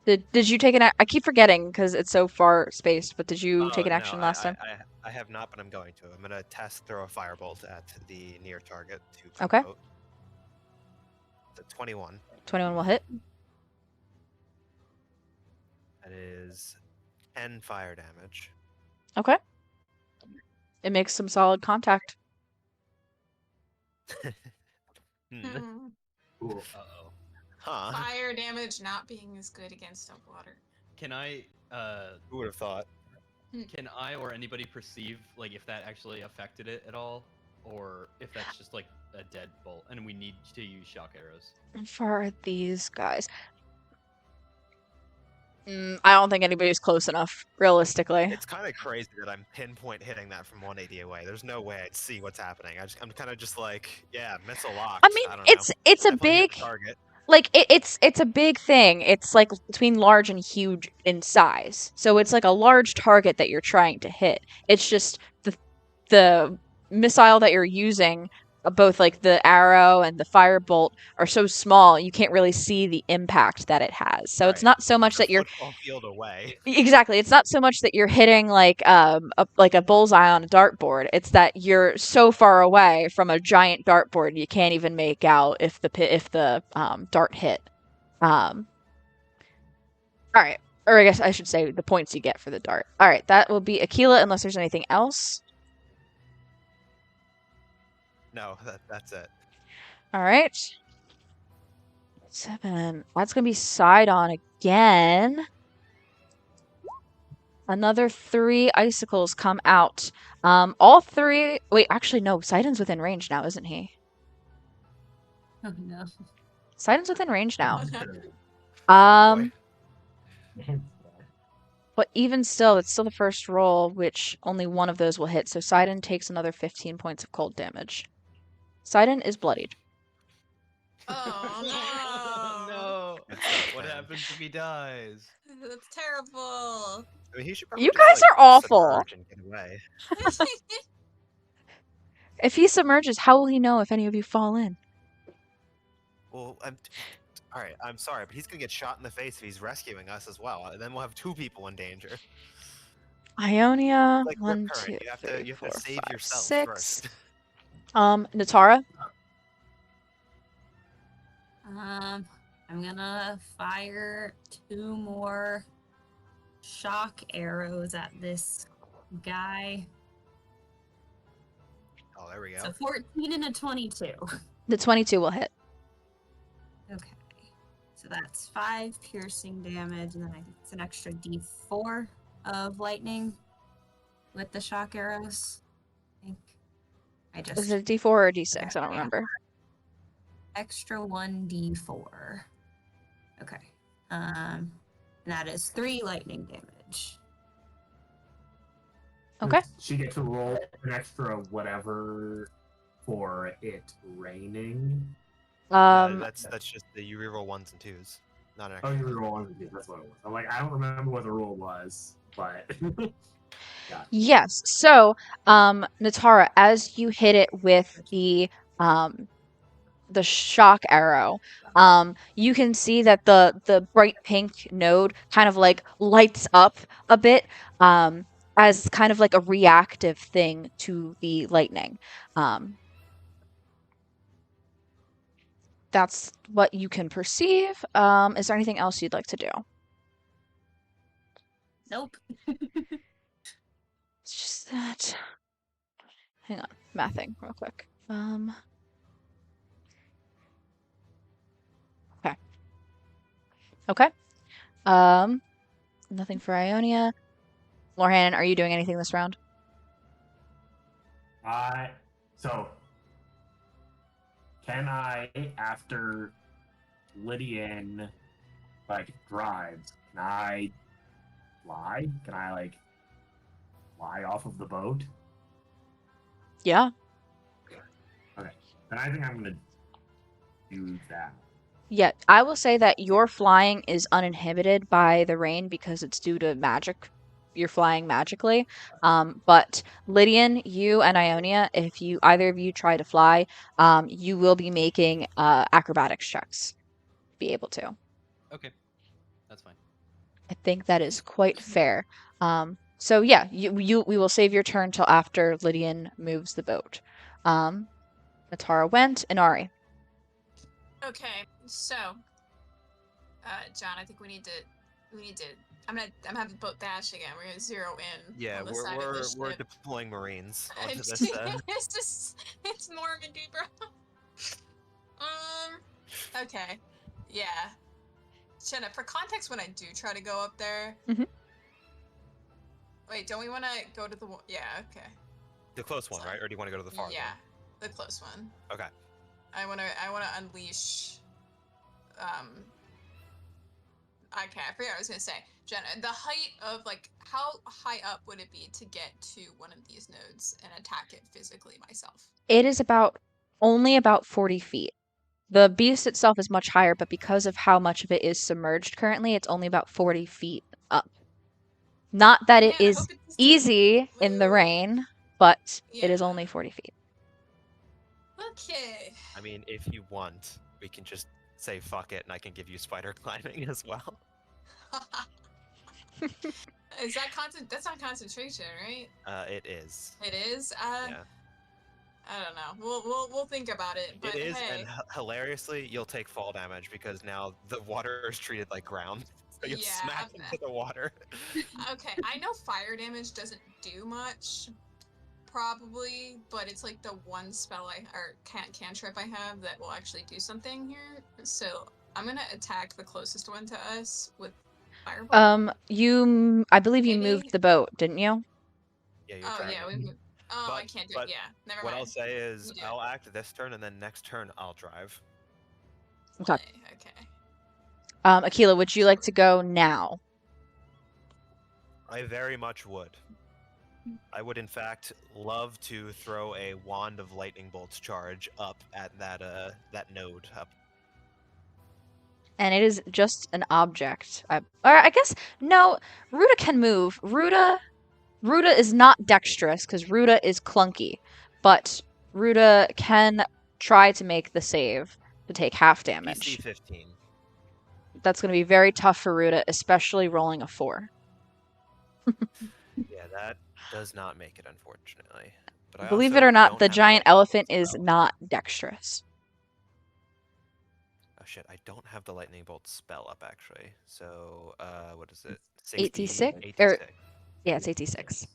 Did you take an I keep forgetting because it's so far spaced, but did you take an No, action last time? I have not, but I'm going to. I'm going to throw a firebolt at the near target to Okay. promote. The 21. 21 will hit. That is 10 fire damage. Okay. It makes some solid contact. Cool. Uh-oh. Huh? Fire damage not being as good against water. Can I Who would have thought? can I or anybody perceive like if that actually affected it at all, or if that's just like a dead bolt and we need to use shock arrows? How far are these guys? I don't think anybody's close enough, realistically. It's kind of crazy that I'm pinpoint hitting that from 180 away. There's no way I'd see what's happening. I'm kind of just like, yeah, missile locked. I mean, don't it's know. a Definitely hit big the target. like it's a big thing. It's like between large and huge in size. So it's like a large target that you're trying to hit. It's just the missile that you're using, both like the arrow and the firebolt, are so small you can't really see the impact that it has. So it's Right. not so much They're that you're football field away. exactly. It's not so much that you're hitting like a bullseye on a dartboard. It's that you're so far away from a giant dartboard you can't even make out if the dart hit. All right, or I guess I should say the points you get for the dart. All right, that will be Aquila unless there's anything else. No, that's it. All right. 7. That's gonna be Sidon again. Another 3 icicles come out. All 3. Wait, actually, no. Sidon's within range now, isn't he? Oh no. Sidon's within range now. Oh, boy. But even still, it's still the first roll, which only one of those will hit. So Sidon takes another 15 points of cold damage. Sidon is bloodied. Oh no! Good stuff, What man. happens if he dies? That's terrible. I mean, he should probably You just, guys like, are awful. submerge and get away. If he submerges, how will he know if any of you fall in? Well, all right. I'm sorry, but he's gonna get shot in the face if he's rescuing us as well. And then we'll have 2 people in danger. Ionia, Like, 1, rip current. 2, You have 3, to 4, save 5, yourself 6. first. Natara. I'm gonna fire 2 more shock arrows at this guy. Oh, there we go. So 14 and a 22. The 22 will hit. Okay. So that's 5 piercing damage, and then it's an extra d4 of lightning with the shock arrows. I think I just Is it a D4 or a D6? I don't Yeah. remember. extra 1d4. Okay. And that is 3 lightning damage. Okay. She gets to roll an extra whatever for it raining. That's just the you reroll 1s and 2s, not an Oh, extra. you roll one. That's what it was. I'm like, I don't remember what the rule was, but Yes. So, Natara, as you hit it with the shock arrow, you can see that the bright pink node kind of like lights up a bit, as kind of like a reactive thing to the lightning. that's what you can perceive. Is there anything else you'd like to do? Nope. It's just that. Hang on, mathing real quick. Okay. Okay. Nothing for Ionia. Lorhan, are you doing anything this round? So can I, after Lydian drives, can I fly? Can I fly off of the boat? Yeah. Okay. Then I think I'm gonna do that. Yeah, I will say that your flying is uninhibited by the rain because it's due to magic. You're flying magically. But Lydian, you and Ionia, if you either of you try to fly, you will be making acrobatics checks to be able to. Okay, that's fine. I think that is quite fair. So yeah, we will save your turn till after Lydian moves the boat. Natara went, and Ari. Okay, so, John, I think we need to. I'm having the boat dash again. We're gonna zero in. Yeah, on the side of this we're ship. deploying Marines onto It's this. it's Normandy, bro. Okay, yeah. Jenna, for context, when I do try to go up there. Mhm. Wait, don't we want to go to the? Yeah, okay. The close one, right? Or do you want to go to the far Yeah, one? the close one. Okay. I wanna unleash. Okay, I forget what I was gonna say. Jenna, the height of how high up would it be to get to one of these nodes and attack it physically myself? It is only about 40 feet. The beast itself is much higher, but because of how much of it is submerged currently, it's only about 40 feet up. Not that it Man, I is hope it doesn't easy in the move. rain, but it is Yeah. only 40 feet. Okay. I mean, if you want, we can just say fuck it, and I can give you spider climbing as well. Is that That's not concentration, right? It is. It is. Yeah. I don't know. We'll think about it. But It is, hey, and hilariously, you'll take fall damage because now the water is treated like ground, so you yeah. smack into the water. Okay, I know fire damage doesn't do much, probably, but it's like the one spell cantrip I have that will actually do something here. So I'm gonna attack the closest one to us with fireball. I believe you Maybe? moved the boat, didn't you? Yeah, you're Oh driving. yeah, we moved. Oh, I But- can't do but it. Yeah, never What mind. I'll say is, You do it. I'll act this turn, and then next turn I'll drive. Okay. Okay. Akila, would you like to go now? I very much would. I would, in fact, love to throw a wand of lightning bolts charge up at that node up. And it is just an object. Or I guess no. Ruta can move. Ruta is not dexterous because Ruta is clunky, but Ruta can try to make the save to take half damage. PC 15. That's going to be very tough for Ruta, especially rolling a 4. Yeah, that does not make it, unfortunately. But I Believe also it or not, don't the have giant lightning elephant bolts is spell. not dexterous. Oh shit, I don't have the lightning bolt spell up actually. So, what is it? 86? 86. Yeah, it's 86.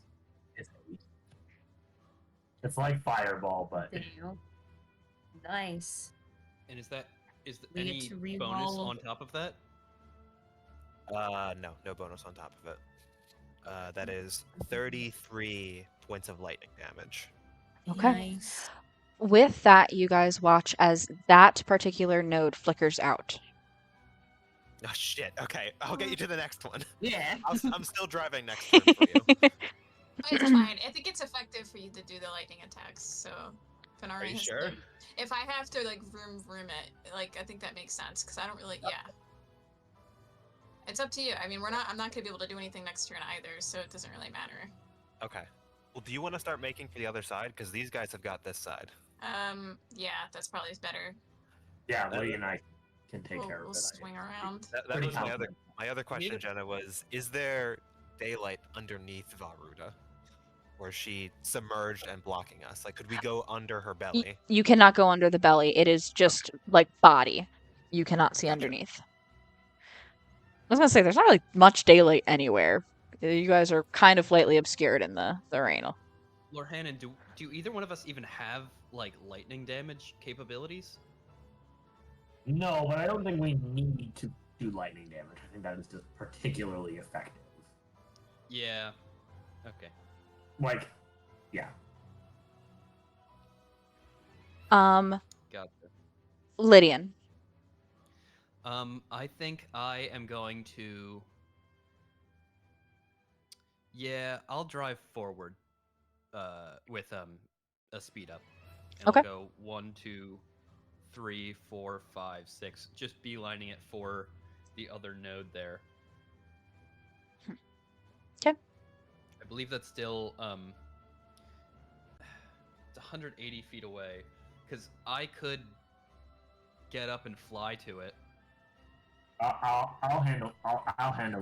It's like fireball, but Damn. Nice. And is We get any to bonus re-roll. on top of that? No bonus on top of it. That is 33 points of lightning damage. Okay. Nice. With that, you guys watch as that particular node flickers out. Oh shit. Okay, I'll get you to the next one. Yeah. I'm still driving next turn for you. It's fine. I think it's effective for you to do the lightning attacks. So, Are you has sure? if I have to vroom it, I think that makes sense because I don't really. Yeah. It's up to you. I mean, I'm not gonna be able to do anything next turn either, so it doesn't really matter. Okay. Well, do you want to start making for the other side? Because these guys have got this side. Yeah, that's probably better. yeah, Lee and I can take We'll, care we'll of it. swing around. That Pretty was confident. my other question, Neither- Jenna, was: is there daylight underneath Varuta? Or is she submerged and blocking us? Like, could we go under her Y- belly? you cannot go under the belly. It is just like body. You cannot see Gotcha. underneath. I was gonna say there's not really much daylight anywhere. You guys are kind of lightly obscured in the rain. Lorhannon, do either one of us even have like lightning damage capabilities? No, but I don't think we need to do lightning damage. I think that is just particularly effective. Yeah. Okay. Like, yeah. Gotcha. Lydian. I think I am going to. Yeah, I'll drive forward. With a speed up, and Okay. I'll go 1, 2, 3, 4, 5, 6. Just beelining it for the other node there. Okay. I believe that's still it's 180 feet away, because I could get up and fly to it. I'll handle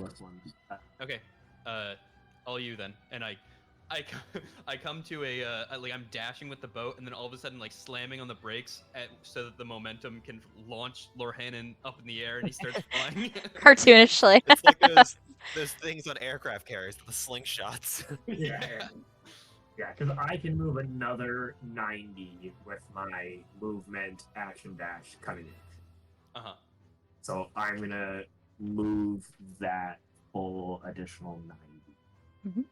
this one. Okay, all you then, and I come to like I'm dashing with the boat, and then all of a sudden like slamming on the brakes so that the momentum can launch Lorhannon up in the air, and he starts flying. Cartoonishly. It's like those things on aircraft carriers, the slingshots. Yeah. Yeah, because I can move another 90 with my movement, action dash, cutting action. So I'm gonna move that full additional 90. Mhm.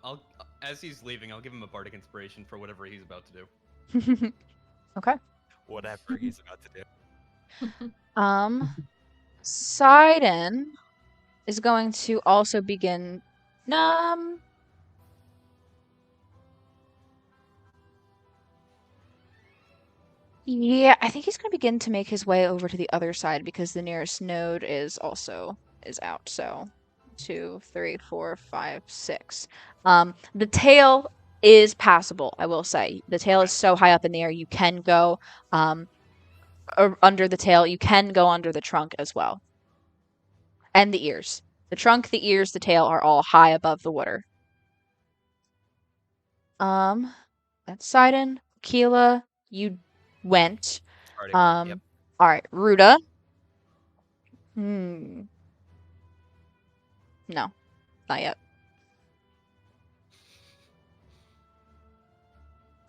I'll as he's leaving, I'll give him a bardic inspiration for whatever he's about to do. Okay. Whatever he's about to do. Sidon is going to also begin. Yeah, I think he's going to begin to make his way over to the other side because the nearest node is out. So 2, 3, 4, 5, 6. The tail is passable, I will say. The tail is so high up in the air, you can go under the tail. You can go under the trunk as well. And the ears. The trunk, the ears, the tail are all high above the water. That's Sidon. Keela, you went. Already went, yep. All right, Ruta. No, not yet.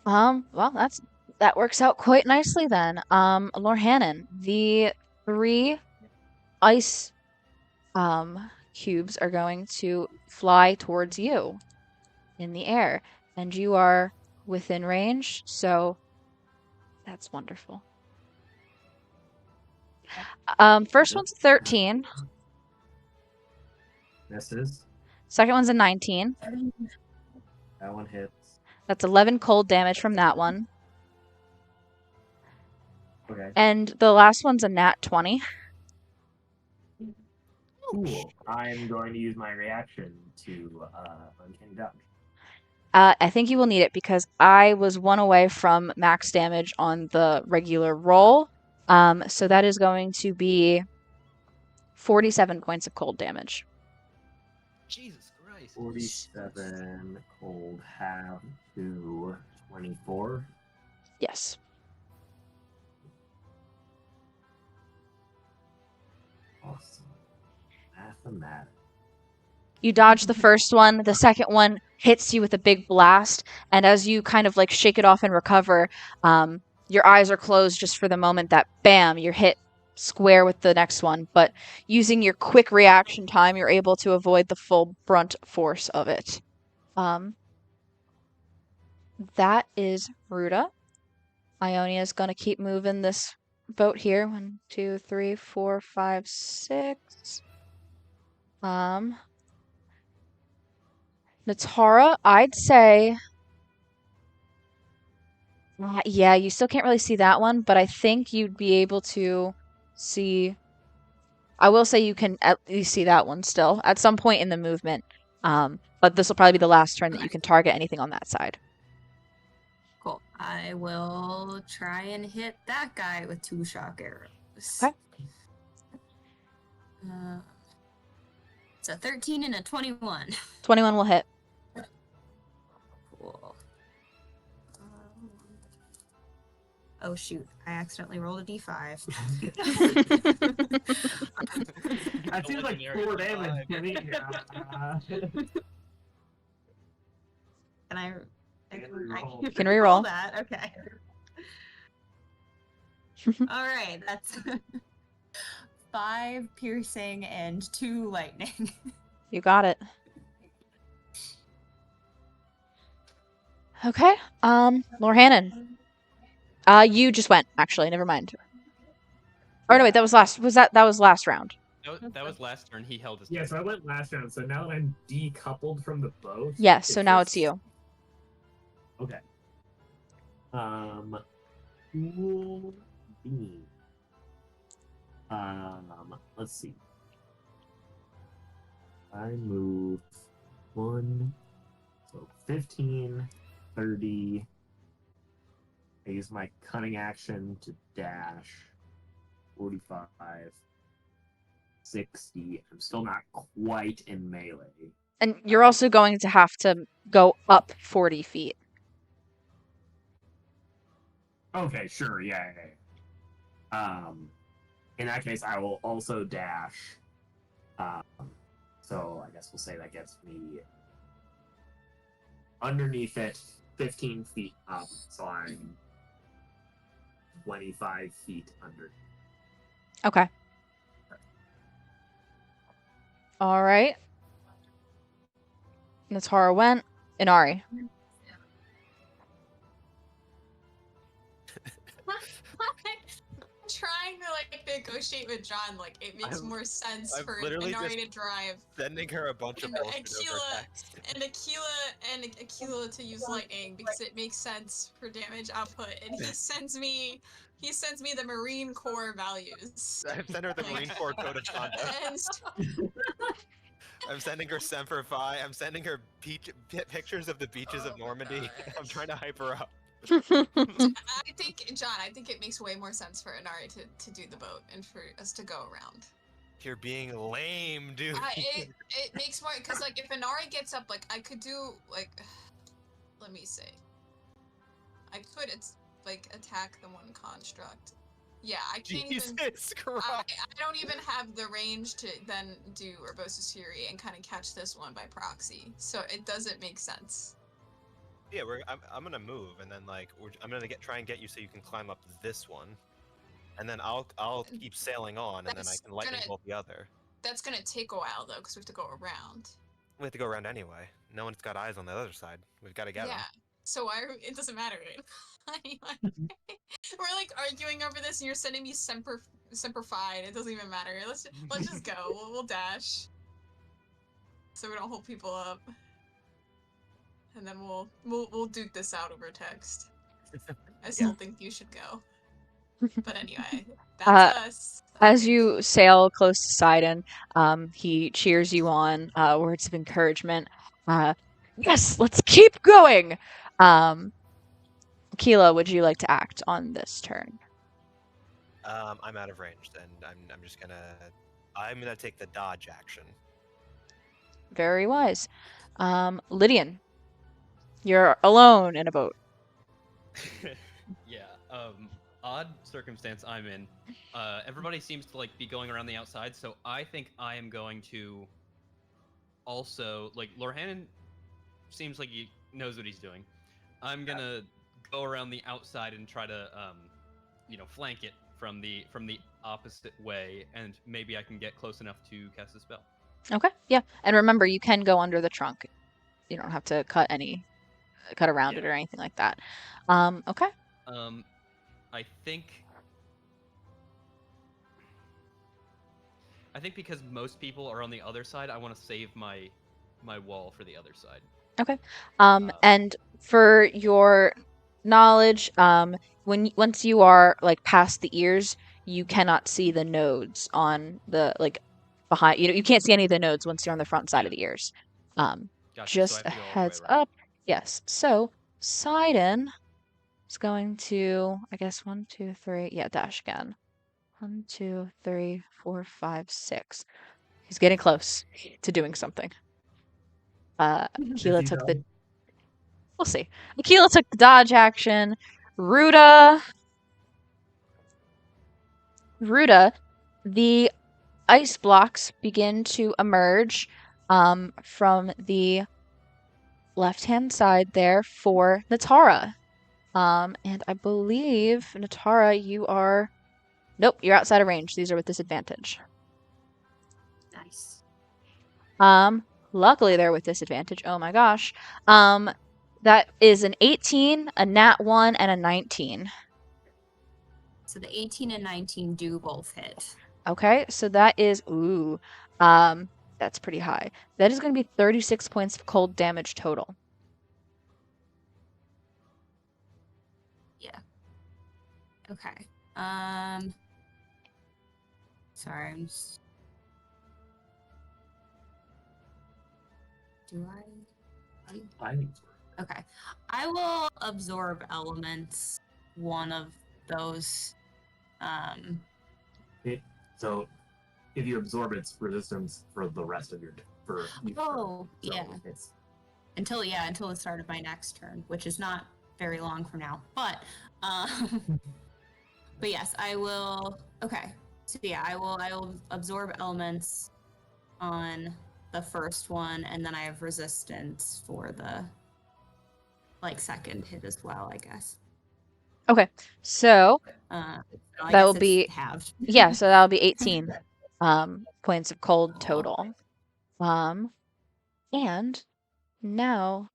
Well, that works out quite nicely then. Lorhannon, the 3 ice cubes are going to fly towards you in the air, and you are within range, so that's wonderful. First one's a 13. Misses. Second one's a 19. That one hits. That's 11 cold damage from that one. Okay. And the last one's a nat 20. Cool. I'm going to use my reaction to uncanny dodge. I think you will need it because I was 1 away from max damage on the regular roll. So that is going to be 47 points of cold damage. Jesus Christ. 47 cold half to 24. Yes. Awesome. Mathematics. You dodge the first one, the second one hits you with a big blast, and as you kind of like shake it off and recover, your eyes are closed just for the moment that bam, you're hit square with the next one, but using your quick reaction time, you're able to avoid the full brunt force of it. That is Ruta. Ionia's gonna keep moving this boat here. 1, 2, 3, 4, 5, 6. Natara, I'd say, yeah, you still can't really see that one, but I think you'd be able to see. I will say you can at least see that one still at some point in the movement. But this will probably be the last turn that you can target anything on that side. Cool. I will try and hit that guy with 2 shock arrows. Okay. It's a 13 and a 21. 21 will hit. Cool. Oh shoot, I accidentally rolled a d5. That seems like Legendary 4 damage D5. to me. And I reroll. You can roll reroll. that. Okay. All right, that's 5 piercing and 2 lightning. You got it. Okay. Lorhannon. You just went, actually, never mind. Or no, wait, that was last round. That was last turn. He held his Yeah, turn. so I went last round, so now that I'm decoupled from the boat. Yes, so now it's you. Okay. Cool bean. Let's see. I move 1, so 15, 30. I use my cunning action to dash. 45, 60. I'm still not quite in melee. And you're also going to have to go up 40 feet. Okay, sure, yeah. In that case, I will also dash. So I guess we'll say that gets me underneath it, 15 feet up. So I'm 25 feet under. Okay. All right. Natara went. Inari. Trying to like negotiate with John, like it makes I'm- more sense I'm for literally Inari just to drive Sending her a bunch of and bullshit over Aquila text. and Aquila to use lightning because it makes sense for damage output, and he sends me the Marine Corps values. I've sent her the Like- Marine Corps Code of Conduct. And I'm sending her Semper Fi. I'm sending her pictures of the beaches of Normandy. I'm trying to hype her up. I think, John, it makes way more sense for Inari to do the boat and for us to go around. You're being lame, dude. It makes more, because like if Inari gets up, like I could do like, let me see. I could attack the one construct. Yeah, I can't Jesus even. Christ. I don't even have the range to then do Urbosa's Fury and kind of catch this one by proxy, so it doesn't make sense. Yeah, I'm gonna move, and then like I'm gonna try and get you so you can climb up this one, and then I'll keep sailing on, and then I That's can lightning gonna- bolt the other. That's gonna take a while though, because we have to go around. We have to go around anyway. No one's got eyes on the other side. We've got to get them. Yeah. So it doesn't matter. Anyway, we're like arguing over this, and you're sending me Semper Fi. It doesn't even matter. Let's just go. We'll dash, so we don't hold people up, and then we'll duke this out over text. I still think you should go, but anyway, that's us. As you sail close to Sidon, he cheers you on, words of encouragement. Yes, let's keep going. Keela, would you like to act on this turn? I'm out of range, and I'm gonna take the dodge action. Very wise. Lydian, you're alone in a boat. Yeah. Odd circumstance I'm in. Everybody seems to like be going around the outside, so I think I am going to also like Lorhannon seems like he knows what he's doing. I'm gonna go around the outside and try to flank it from the opposite way, and maybe I can get close enough to cast a spell. Okay, yeah. And remember, you can go under the trunk. You don't have to cut around it or anything like that. Okay. I think because most people are on the other side, I want to save my wall for the other side. Okay. And for your knowledge, once you are like past the ears, you cannot see the nodes on the behind. You can't see any of the nodes once you're on the front side of the ears. Gotcha, Just so I a have to go all the way heads around. up. Yes. So Sidon is going to, I guess, 1, 2, 3. Yeah, dash again. 1, 2, 3, 4, 5, 6. He's getting close to doing something. Aquila he took though? the. We'll see. Aquila took the dodge action. Ruta, the ice blocks begin to emerge from the left-hand side there for Natara. And I believe, Natara, you are... Nope, you're outside of range. These are with disadvantage. Nice. Luckily they're with disadvantage. Oh my gosh. That is an 18, a nat 1, and a 19. So the 18 and 19 do both hit. Okay, so that is... Ooh. That's pretty high. That is going to be 36 points of cold damage total. Yeah. Okay. Sorry, I'm just... Do I? Okay. I will absorb elements. One of those. So if you absorb its resistance for the rest of your Oh, turn. yeah. Until the start of my next turn, which is not very long from now. But but yes, I will. Okay. So yeah, I will absorb elements on the first one, and then I have resistance for the second hit as well, I guess. Okay, so I that guess will it's be... halved. Yeah, so that'll be 18 points of cold total. And now...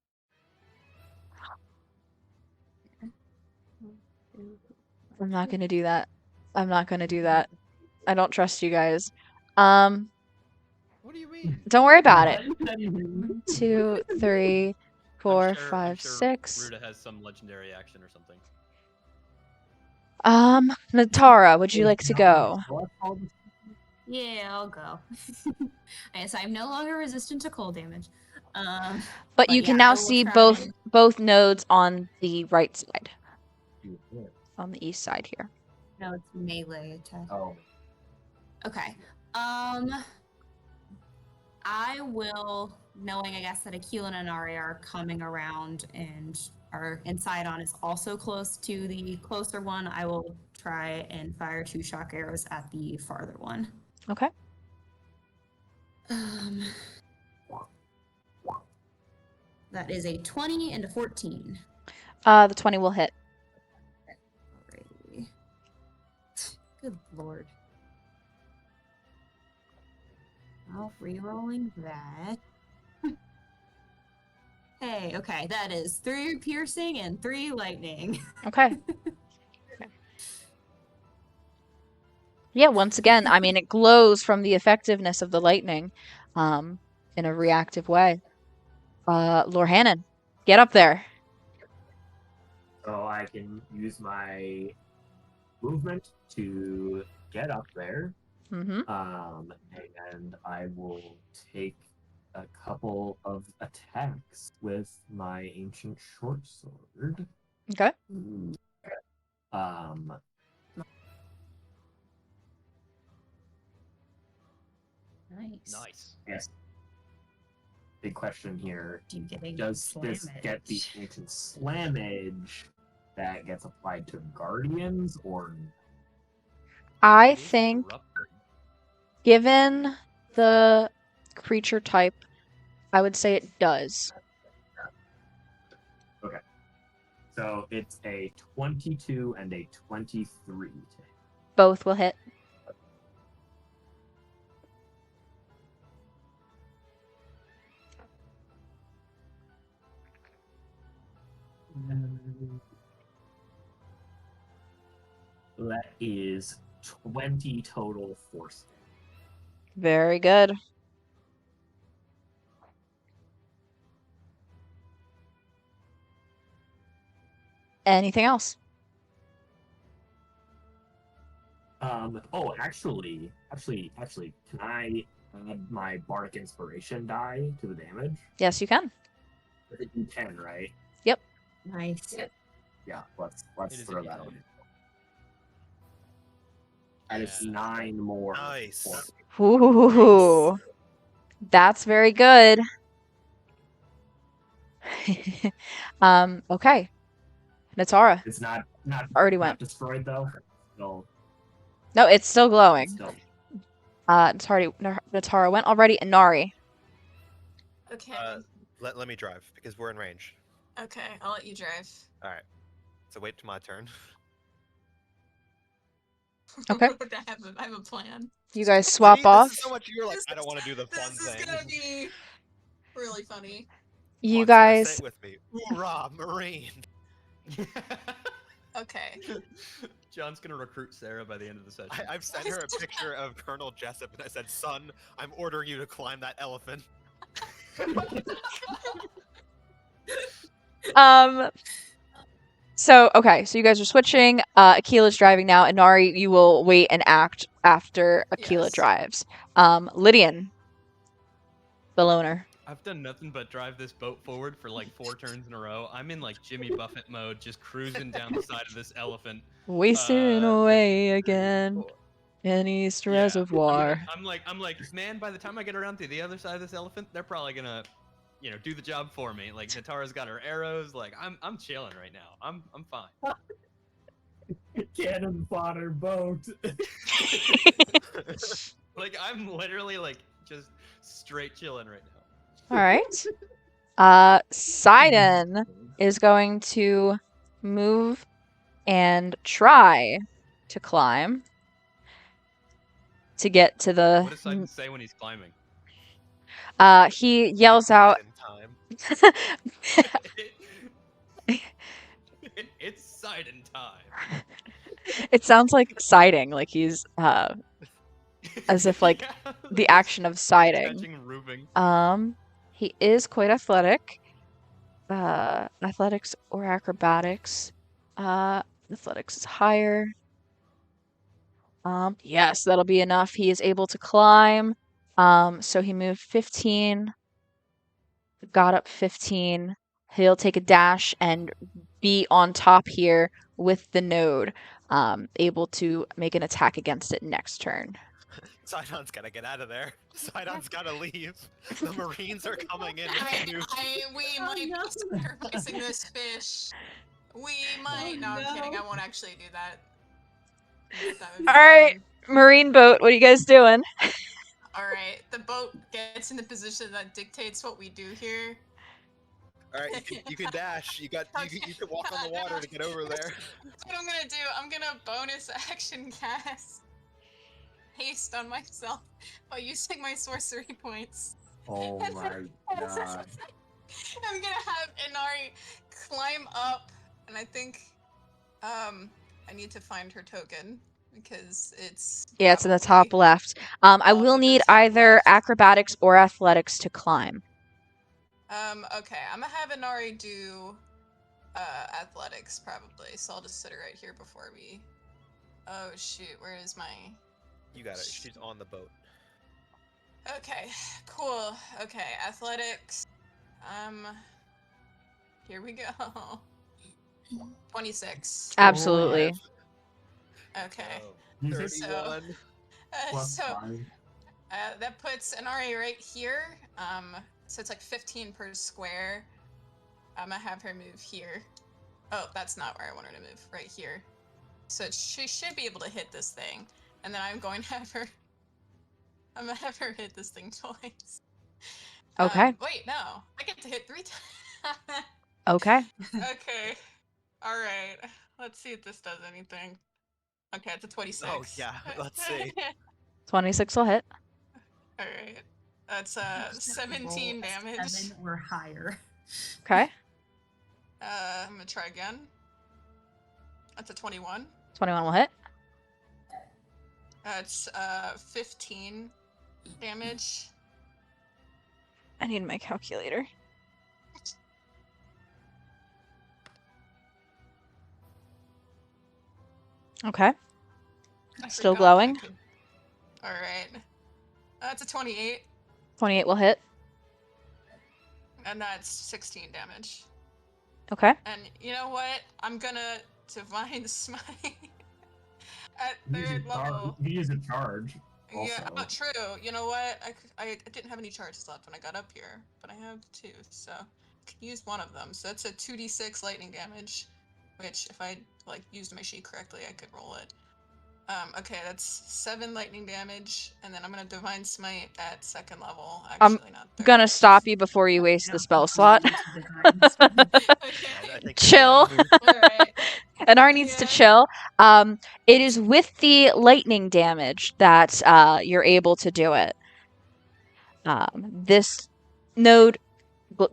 I'm not going to do that. I'm not going to do that. I don't trust you guys. What do you mean? Don't worry about it. 1, 2, 3, 4, I'm 5, sure 6. Ruta has some legendary action or something. Natara, would you like to go? Yeah, I'll go. I guess I'm no longer resistant to cold damage. But you yeah, can now I will see try both nodes on the right side. On the east side here. No, it's melee attack. Oh. Okay. I will, knowing I guess that Aquila and Ari are coming around and our inside on is also close to the closer one, I will try and fire 2 shock arrows at the farther one. Okay. That is a 20 and a 14. The 20 will hit. Alrighty. Good lord. Well, re-rolling that. Hey, okay, that is 3 piercing and 3 lightning. Okay. Yeah, once again, I mean, it glows from the effectiveness of the lightning in a reactive way. Lorhannon, get up there. So I can use my movement to get up there. Mm-hmm. And I will take a couple of attacks with my ancient short sword. Okay. Nice. Yes. Big question here. Do you get a Does this get the ancient slammage that gets applied to guardians, or I It is think, corrupted. given the creature type, I would say it does. okay? So it's a 22 and a 23. Both will hit. That is 20 total force. Very good. Anything else? Oh, actually, can I add my bardic inspiration die to the damage? Yes, you can. It's a D10, right? Yep. Nice. Yeah, let's It is a throw that D10. on. And it's Yeah. 9 more. Nice. Ooh, that's very good. Okay. Natara It's not already went. destroyed though. Still, No, it's still it's glowing. still. Natara went already, and Nari. Okay. Let me drive because we're in range. Okay, I'll let you drive. All right. So wait till my turn. Okay. I have a plan. You guys swap See, off. This is so much. You're like, I don't want to do the fun This is thing. gonna be really funny. Come You on, Sarah, guys. say it with me. Hoorah, Marine! Okay. John's gonna recruit Sarah by the end of the session. I've sent her a picture of Colonel Jessup, and I said, "Son, I'm ordering you to climb that elephant." So okay, so you guys are switching. Akila's driving now, and Nari, you will wait and act after Akila Yes. drives. Lydian, the loner. I've done nothing but drive this boat forward for like 4 turns in a row. I'm in like Jimmy Buffett mode, just cruising down the side of this elephant. Wasting Uh, away again in East Yeah, Reservoir. I'm like, man, by the time I get around to the other side of this elephant, they're probably gonna, do the job for me. Like Natara's got her arrows. Like I'm chilling right now. I'm fine. Cannon fodder boat. Like I'm literally like just straight chilling right now. All right. Sidon is going to move and try to climb to get to What does Sidon say when he's climbing? he yells It's out Sidon time. It's Sidon time. it sounds like siding, like he's as if like Yeah, the like action of siding. catching roofing. He is quite athletic. Athletics or acrobatics. Athletics is higher. Yes, that'll be enough. He is able to climb. So he moved 15, got up 15. He'll take a dash and be on top here with the node, able to make an attack against it next turn. Sidon's gotta get out of there. Sidon's gotta leave. The Marines are coming in. We might be sacrificing this fish. We might. No, I'm kidding. I won't actually do that. That would be All right, mean. marine boat, what are you guys doing? All right. The boat gets in the position that dictates what we do here. All right, you can dash. You can walk on the water to get over there. That's what I'm gonna do. I'm gonna bonus action cast haste on myself by using my sorcery points. Oh my god. I'm gonna have Inari climb up, and I think I need to find her token because it's Yeah, it's in the top probably left. I off will at the need top either left. acrobatics or athletics to climb. Okay, I'm gonna have Inari do athletics probably, so I'll just sit her right here before we. Oh shoot, where is my? You got it. She's on the boat. Okay, cool. Okay, athletics. Here we go. 26. Absolutely. Okay. Oh, 31. Plus So 5. that puts Inari right here. So it's like 15 per square. I'm gonna have her move here. Oh, that's not where I want her to move. Right here. So she should be able to hit this thing, and then I'm going to have her. I'm gonna have her hit this thing twice. Okay. Wait, no. I get to hit 3 times. Okay. Okay. All right. Let's see if this does anything. Okay, it's a 26. Oh yeah, let's see. 26 will hit. All right. That's 17 damage. 7 or higher. Okay. I'm gonna try again. That's a 21. 21 will hit. That's 15 damage. I need my calculator. Okay. I Still forgot that I glowing. could- All right. That's a 28, 28 will hit. and that's 16 damage. Okay. And you know what? I'm gonna divine smite. at Use a third charge. level. You use a charge. Yeah, Also. true. You know what? I didn't have any charges left when I got up here, but I have 2, so I could use one of them. So that's a 2d6 lightning damage, which if I like used my sheet correctly, I could roll it. Okay, that's 7 lightning damage, and then I'm gonna divine smite at 2nd level. I'm Actually, not 3rd. gonna stop you before you waste the spell slot. Okay. I think Chill. we're good. All right. Anar needs to Yeah. chill. It is with the lightning damage that you're able to do it. This node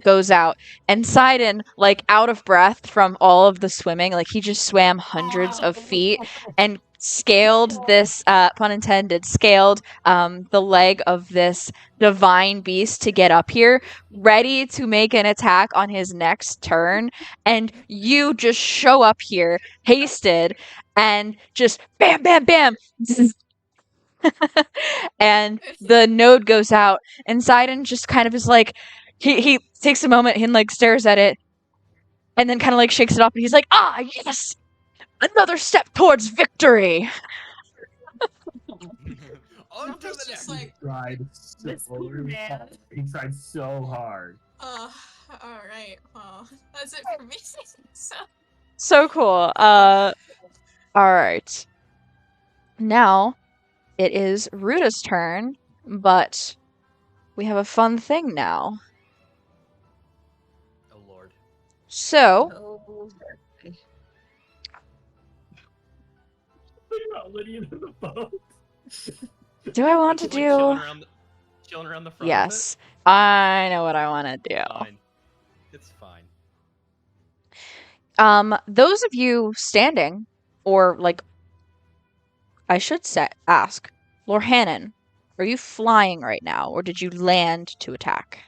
goes out, and Sidon, like out of breath from all of the swimming, like he just swam hundreds of feet and scaled this, pun intended, scaled the leg of this divine beast to get up here, ready to make an attack on his next turn. And you just show up here, hasted, and just bam, bam, bam. And the node goes out, and Sidon just kind of is like, he takes a moment and like stares at it, and then kind of like shakes it off, and he's like, ah, yes, another step towards victory. On to the Just next. like, Tried This so poor man. hard. He tried so hard. all right. Well, that's it for me. So. So cool. All right. Now it is Ruta's turn, but we have a fun thing now. Oh lord. So Oh, Think about Lydia in the boat. do I want to Like chilling do? around the front Yes, I know what I want to do. of it? Fine. It's fine. Those of you standing, or like, I should ask, Lorhannon, are you flying right now, or did you land to attack?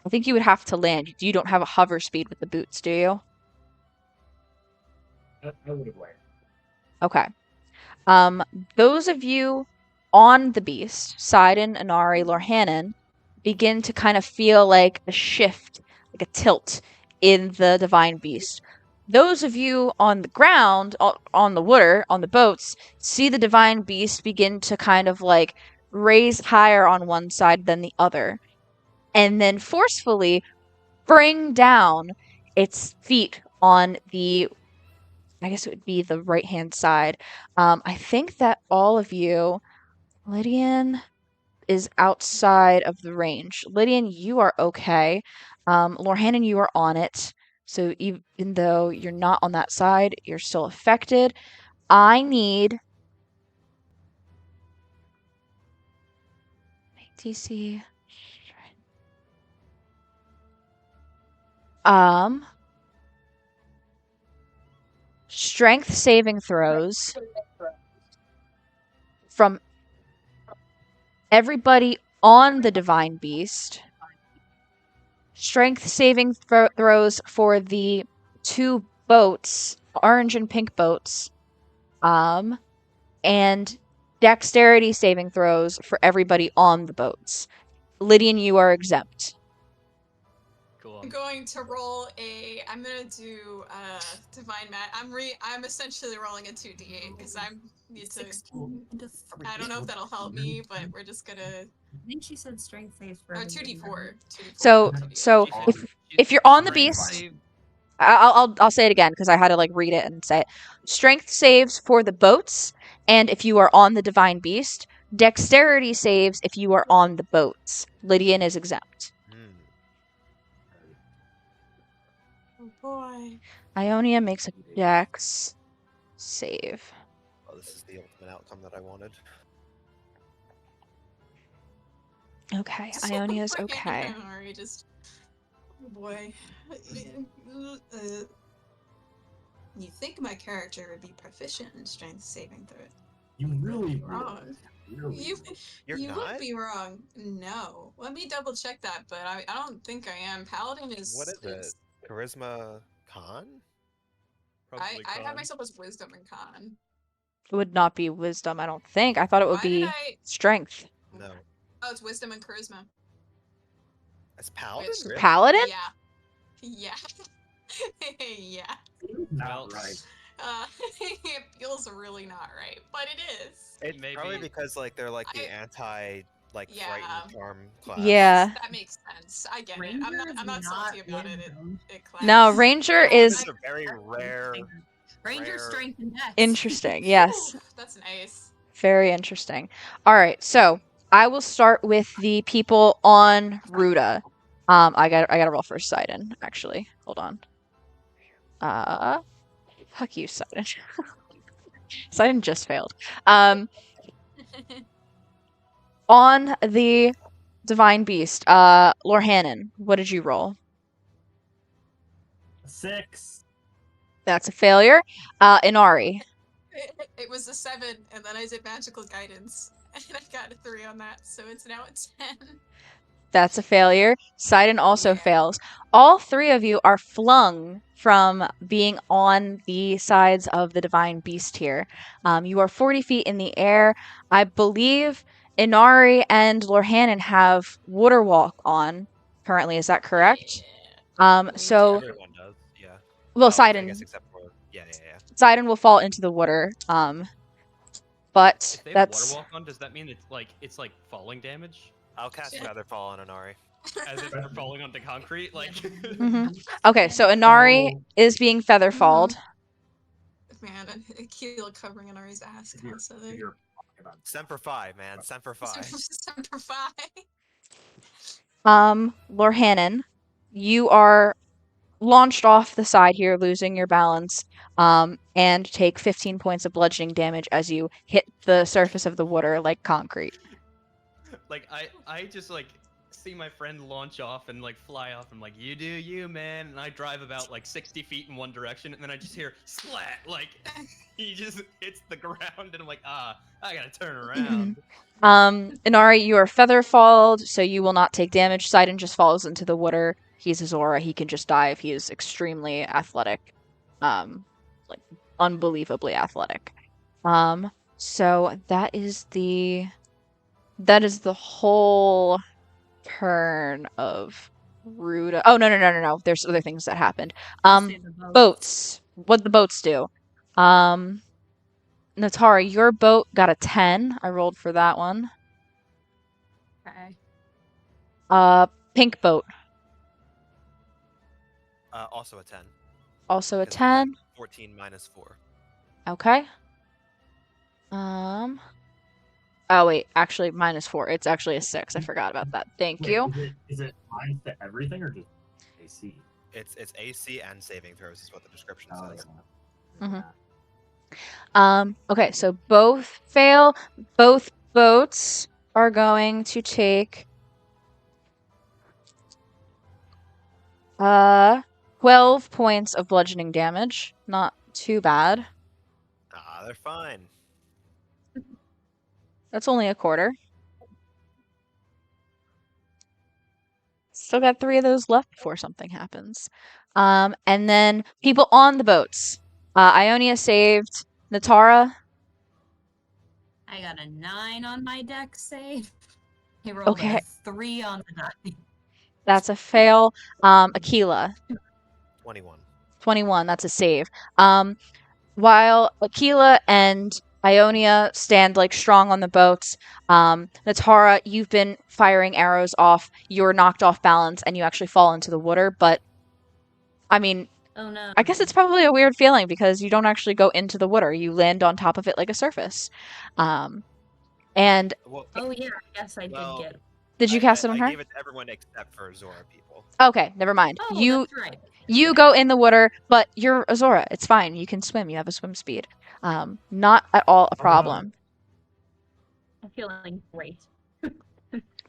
I think you would have to land. You don't have a hover speed with the boots, do you? I would have landed. Okay. Those of you on the beast, Sidon, Inari, Lorhannon, begin to kind of feel like a shift, like a tilt in the divine beast. Those of you on the ground, on the water, on the boats, see the divine beast begin to kind of like raise higher on one side than the other, and then forcefully bring down its feet on the, I guess it would be the right hand side. I think that all of you, Lydian is outside of the range. Lydian, you are okay. Lorhannon, you are on it. So even though you're not on that side, you're still affected. I need DC. Strength saving throws from everybody on the divine beast. Strength saving throws for the 2 boats, orange and pink boats. And dexterity saving throws for everybody on the boats. Lydian, you are exempt. Cool. I'm going to roll a. I'm gonna do divine mat. I'm essentially rolling a 2d8 because I need to. 16 into 3. I don't know if that'll help me, but we're just gonna. I think she said strength saves for Oh, everybody, 2d4. right? 2d4. So not 2d8. so if you're on the beast, I'll say it again because I had to like read it and say it. Strength saves for the boats, and if you are on the divine beast, dexterity saves if you are on the boats. Lydian is exempt. Oh boy. Ionia makes a dex save. Well, this is the ultimate outcome that I wanted. Okay, Ionia's okay. Sorry, just. Oh boy. You think my character would be proficient in strength saving throw? You really Wrong. Really? You're You not? would be wrong. No. Let me double check that, but I don't think I am. Paladin is. What is it? Charisma con? I had myself as wisdom and con. It would not be wisdom, I don't think. I thought it would Why did be I? strength. No. Oh, it's wisdom and charisma. As paladin? Which- Really? Paladin? Yeah. Yeah. Yeah. Not Well, right. It feels really not right, but it is. It's probably Maybe- because like they're like the I- anti like Yeah. frightened charm class. Yeah. That makes sense. I get Ranger it. I'm not is salty not about it. wisdom. It No, clashes. Ranger Yeah, is It's a very rare. Ranger rare- strength and dex. interesting. Yes. Ooh, that's nice. Very interesting. All right, so I will start with the people on Ruta. I gotta roll for Sidon, actually. Hold on. Fuck you, Sidon. Sidon just failed. On the Divine Beast, Lorhannon, what did you roll? 6. That's a failure. Inari, It was a 7, and then I did magical guidance, and I got a 3 on that, so it's now a 10. that's a failure. Sidon also Yeah. fails. All three of you are flung from being on the sides of the Divine Beast here. You are 40 feet in the air. I believe Inari and Lorhannon have Water Walk on currently. Is that correct? We So, do. Everyone does. Yeah. well, I Sidon, guess except for yeah. Sidon will fall into the water. But If they have that's water walk on, does that mean it's like falling damage? I'll cast Yeah. Featherfall on Inari. As if they're falling onto concrete? Like Mhm. Okay, so Inari Oh. is being featherfalled. Man, and Keel covering Inari's ass If you're, constantly. if you're talking about Semper Fi, man. Semper Fi. Semper Fi. Lorhannon, you are launched off the side here, losing your balance, and take 15 points of bludgeoning damage as you hit the surface of the water like concrete. like I just like see my friend launch off and like fly off and like you do you man, and I drive about like 60 feet in one direction and then I just hear splat, like he just hits the ground and I'm like I gotta turn around. Inari, you are featherfalled, so you will not take damage. Sidon just falls into the water. He's a Zora. He can just dive. He is extremely athletic. Like unbelievably athletic. So that is the whole turn of Ruta. Oh no. There's other things that happened. Say the boat. Boats. What the boats do? Natara, your boat got a 10. I rolled for that one. Okay. Pink boat, Also a 10. also a because we had 10. 14 minus 4. Okay. Oh wait, actually -4. It's actually a 6. I forgot about that. Thank Wait, you. is it minus to everything or just AC? It's AC and saving throws is what the description Oh, says. yeah. Mhm. Okay, so both fail. Both boats are going to take 12 points of bludgeoning damage. Not too bad. They're fine. That's only a quarter. Still got 3 of those left before something happens. And then people on the boats. Ionia saved. Natara. I got a 9 on my deck save. He rolled Okay. a 3 on the die. That's a fail. Aquila. 21. 21. That's a save. While Aquila and Ionia stand like strong on the boats, Natara, you've been firing arrows off. You're knocked off balance and you actually fall into the water. But I mean, Oh no. I guess it's probably a weird feeling because you don't actually go into the water. You land on top of it like a surface. And Well, Oh yeah, I guess I Well, did get. did you cast it on I her? gave it to everyone except for Zora people. Okay, never mind. Oh, You that's right. you go in the water, but you're Azora. It's fine. You can swim. You have a swim speed. Not at all a no. problem. I'm feeling great.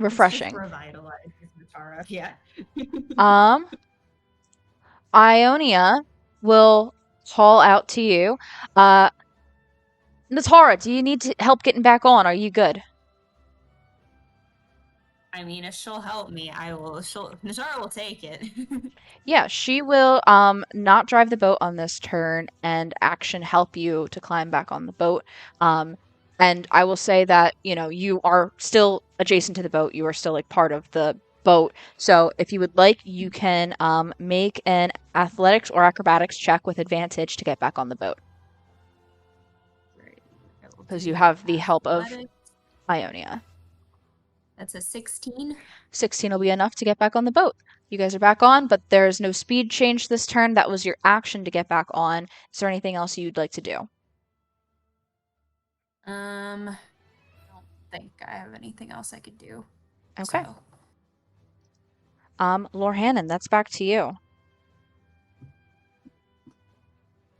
Refreshing. It's just revitalized Natara. Yeah. Ionia will call out to you. Natara, do you need help getting back on? Are you good? I mean, if she'll help me, I will. Natara will take it. Yeah, she will not drive the boat on this turn and action help you to climb back on the boat. And I will say that, you are still adjacent to the boat. You are still like part of the boat. So if you would like, you can make an athletics or acrobatics check with advantage to get back on the boat. because you have the help of Athletics. Ionia. That's a 16. 16 will be enough to get back on the boat. You guys are back on, but there's no speed change this turn. That was your action to get back on. Is there anything else you'd like to do? I don't think I have anything else I could do. Okay. So. Lorhannon, that's back to you.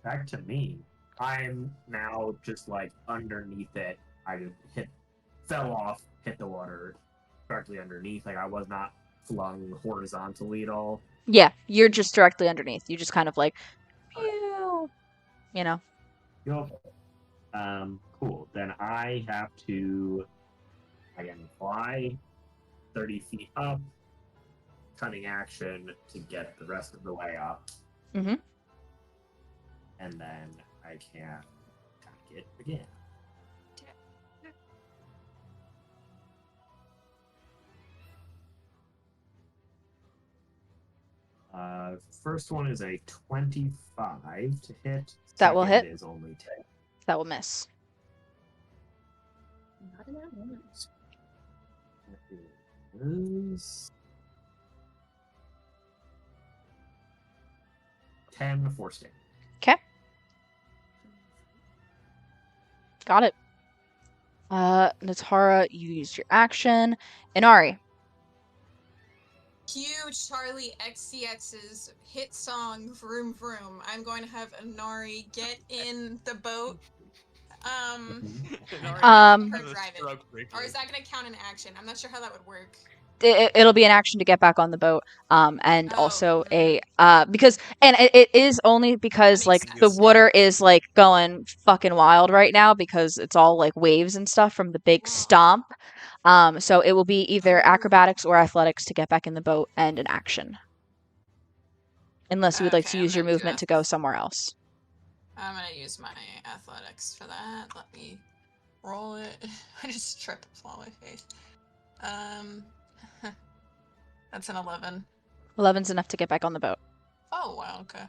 Back to me. I'm now just like underneath it. I just fell off, hit the water directly underneath. Like I was not flung horizontally at all. Yeah, you're just directly underneath. You just kind of like, pew, you know. Okay. Cool. Then I have to again fly 30 feet up, cunning action to get the rest of the way up. Mm-hmm. And then I can attack it again. First one is a 25 to hit. That will Second hit. is only 10. That will miss. Not in that ones. Is 10 for sting. Okay. Got it. Natara, you used your action. Inari. Cue Charlie XCX's hit song Vroom Vroom. I'm going to have Inari get in the boat. Inari Um, has Her a drive it. stroke Or briefly. is that going to count an action? I'm not sure how that would work. It'll be an action to get back on the boat. And Oh, also because it is only because That like makes the sense, yeah. water is like going fucking wild right now because it's all like waves and stuff from the big Wow. stomp. So it will be either acrobatics or athletics to get back in the boat and an action. Unless you would like to Okay, I'm use your gonna do movement to go somewhere else. I'm going to use my athletics for that. Let me roll it. I just tripped and fall on my face. That's an 11. 11's enough to get back on the boat. Oh, wow, okay.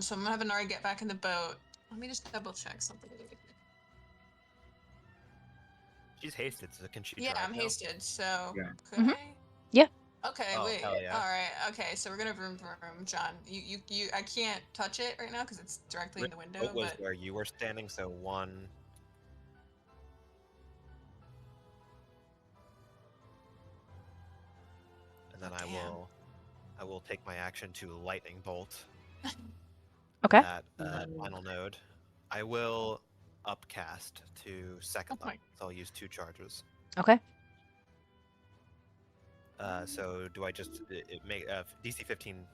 So I'm gonna have Inari get back in the boat. Let me just double check something. She's hasted, so can she Yeah, drive I'm now? hasted, so Yeah. could Mhm. I? Yeah. Okay, Oh, wait. hell yeah. All right. Okay, so we're gonna vroom vroom, John. You. I can't touch it right now because it's directly in the window. Boat was But where you were standing, so 1. And then damn. I will take my action to lightning bolt. Okay. That final node. I will upcast to second Oh my- level, so I'll use 2 charges. Okay. So do I just make DC 15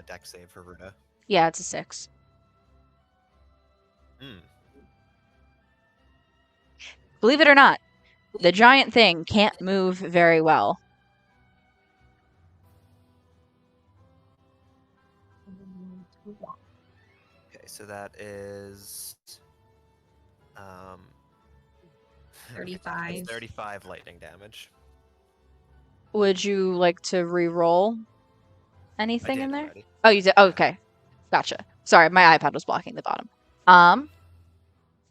deck save for Ruta? Yeah, it's a 6. Hmm. Believe it or not, the giant thing can't move very well. Okay, so that is 35. It's 35 lightning damage. Would you like to re-roll anything I in did there? already. Oh, you did. Oh, okay. Gotcha. Sorry, my iPad was blocking the bottom.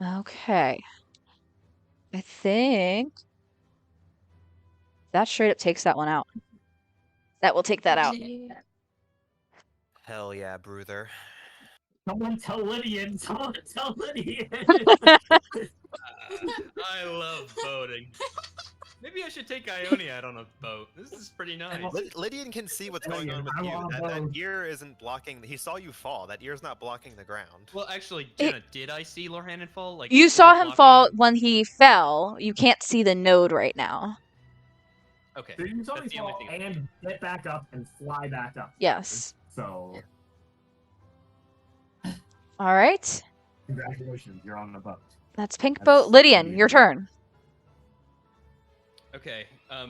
Okay. I think that straight up takes that one out. That will take that out. Hell yeah, Bruther. Someone tell Lydian! Someone tell Lydian! I love boating. Maybe I should take Ionia out on a boat. This is pretty nice. Lydian can see what's going on with I'm you. on a That boat. ear isn't blocking. He saw you fall. That ear's not blocking the ground. Well, actually, Jenna, did I see Lorhannon fall? Like, You was saw it him fall blocking- when he fell. You can't see the node right now. Okay, So you saw me that's the only fall thing. and get back up and fly back up. Yes. So, All right. congratulations, you're on the boat. That's pink That's boat. Lydian, pretty your cool. turn. Okay,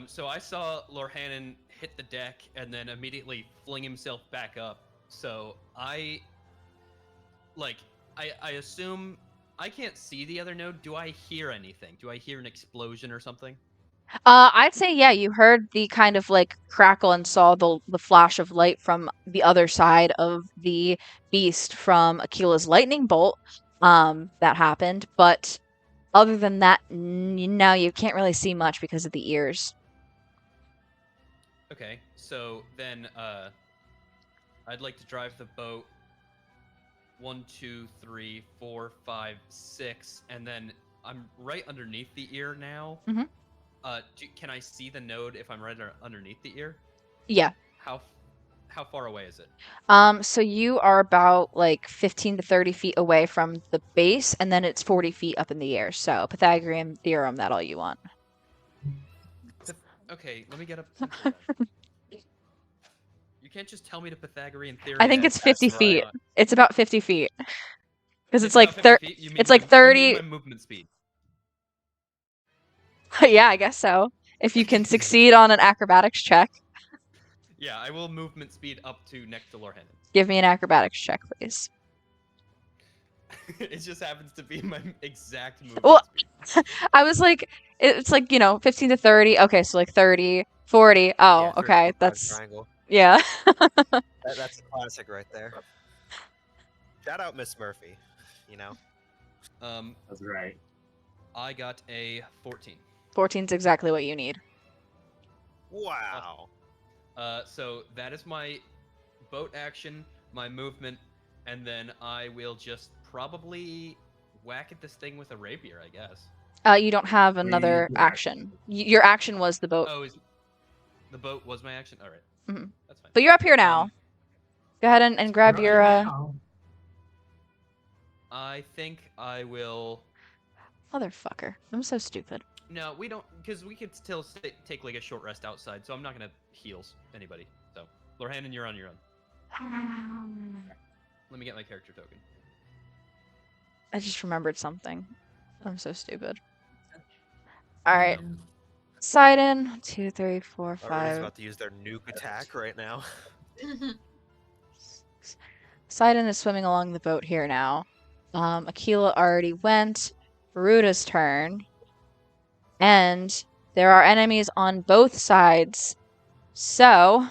so I saw Lorhannon hit the deck and then immediately fling himself back up. So I assume I can't see the other node. Do I hear anything? Do I hear an explosion or something? I'd say yeah, you heard the kind of like crackle and saw the flash of light from the other side of the beast from Akila's lightning bolt. That happened, but Other than that, no, you can't really see much because of the ears. Okay, so then I'd like to drive the boat 1, 2, 3, 4, 5, 6, and then I'm right underneath the ear now. Mhm. Can I see the node if I'm right underneath the ear? Yeah. How far away is it? So you are about like 15 to 30 feet away from the base, and then it's 40 feet up in the air. So Pythagorean theorem that all you want. Okay, let me get a pencil then. You can't just tell me the Pythagorean theorem. I think it's 50 that's right. feet. It's about 50 feet. Because it's about like 50 feet? You mean it's like You mean 30. my movement speed. Yeah, I guess so. If you can succeed on an acrobatics check, Yeah, I will movement speed up to next to Lorhannon. give me an acrobatics check, please. It just happens to be my exact movement Well, speed. I was like, it's like, 15 to 30. Okay, so like 30, 40. Oh, Yeah, 3 okay. 4 5 That's, triangle. yeah. That's a classic right there. Shout out Miss Murphy. You know. That's right. I got a 14. 14's exactly what you need. Wow. So that is my boat action, my movement, and then I will just probably whack at this thing with a rapier, I guess. You don't have another With action. Your action was the boat. Oh, the boat was my action? Alright. Mhm. That's fine. But you're up here now. Go ahead and grab Right your, now, I think I will... Motherfucker. I'm so stupid. No, we don't, because we could still take like a short rest outside, so I'm not gonna heal anybody. So, Lorhannon, you're on your own. Let me get my character token. I just remembered something. I'm so stupid. Alright. Sidon, 2, 3, 4, Everybody's 5. about to use their nuke attack right now. Sidon is swimming along the boat here now. Aquila already went. Ruta's turn. And there are enemies on both sides. So,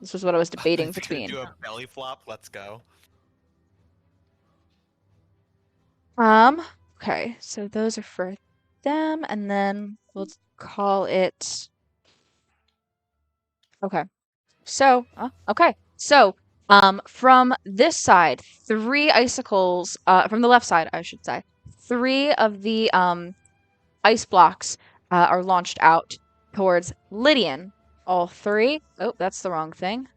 this was what I was debating He's gonna between. do a belly flop. Let's go. Okay, so those are for them, and then we'll call it. Okay. So, from this side, 3 icicles, from the left side, I should say, 3 of the, ice blocks, are launched out towards Lydian. All 3. Oh, that's the wrong thing.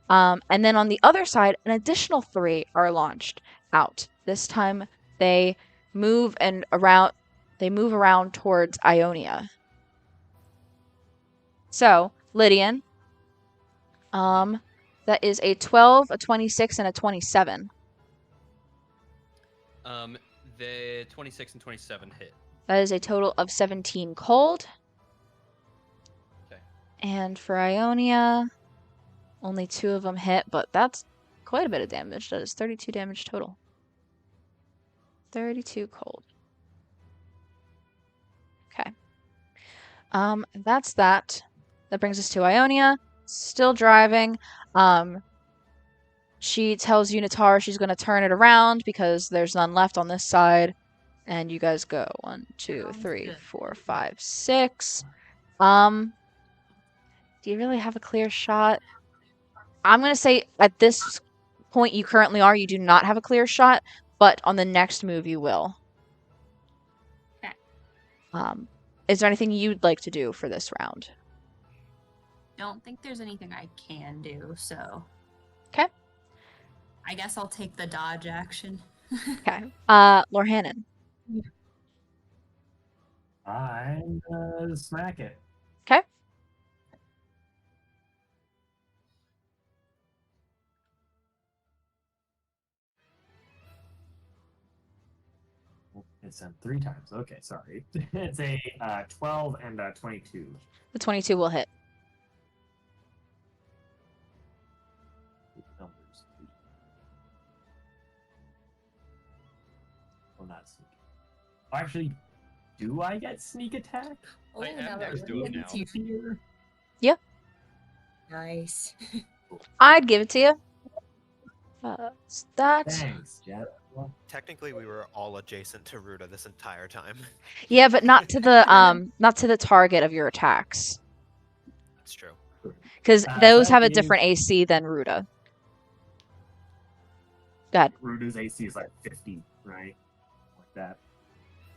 And then on the other side, an additional 3 are launched out. This time they move around towards Ionia. So, Lydian, that is a 12, a 26, and a 27. The 26 and 27 hit. That is a total of 17 cold. Okay. And for Ionia, only 2 of them hit, but that's quite a bit of damage. That is 32 damage total. 32 cold. Okay. That's that. That brings us to Ionia. Still driving. She tells Unitar she's going to turn it around because there's none left on this side. And you guys go 1, 2, 3, 4, 5, 6. Do you really have a clear shot? I'm going to say at this point you currently are, you do not have a clear shot, but on the next move you will. Okay. Is there anything you'd like to do for this round? Don't think there's anything I can do, so. Okay. I guess I'll take the dodge action. Okay. Lorhannon. I smack it. Okay. It's 3 times. Okay, sorry. It's a 12 and a 22. The 22 will hit. Numbers. Well, not sneak. Actually, do I get sneak attack? Oh, I am now that next to we're him getting now. to here. Yeah. Nice. I'd give it to you. That. Thanks, Jet. Technically, we were all adjacent to Ruta this entire time. Yeah, but not to the target of your attacks, It's true. because those that have a is- different AC than Ruta. Go ahead. Ruta's AC is like 50, right? Like that.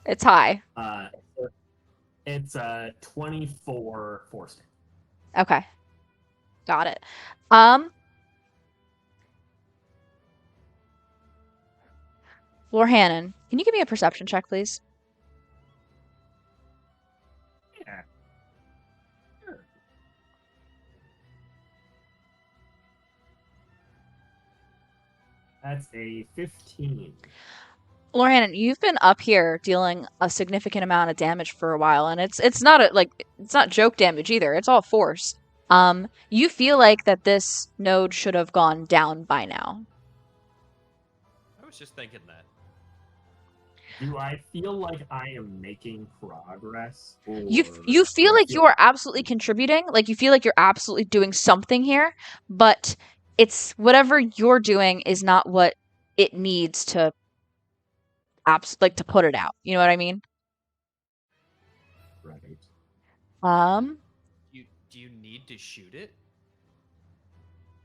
It's high. It's 24 force damage. Okay. Got it. Lord Hannon, can you give me a perception check, please? Yeah. Sure. That's a 15. Lord Hannon, you've been up here dealing a significant amount of damage for a while, and it's not it's not joke damage either. It's all force. You feel like that this node should have gone down by now. I was just thinking that. Do I feel like I am making progress? You or feel do I like you are absolutely contributing. Like you feel like you're absolutely doing something here, but it's whatever you're doing is not what it needs to to put it out. You know what I mean? Right. Do you need to shoot it?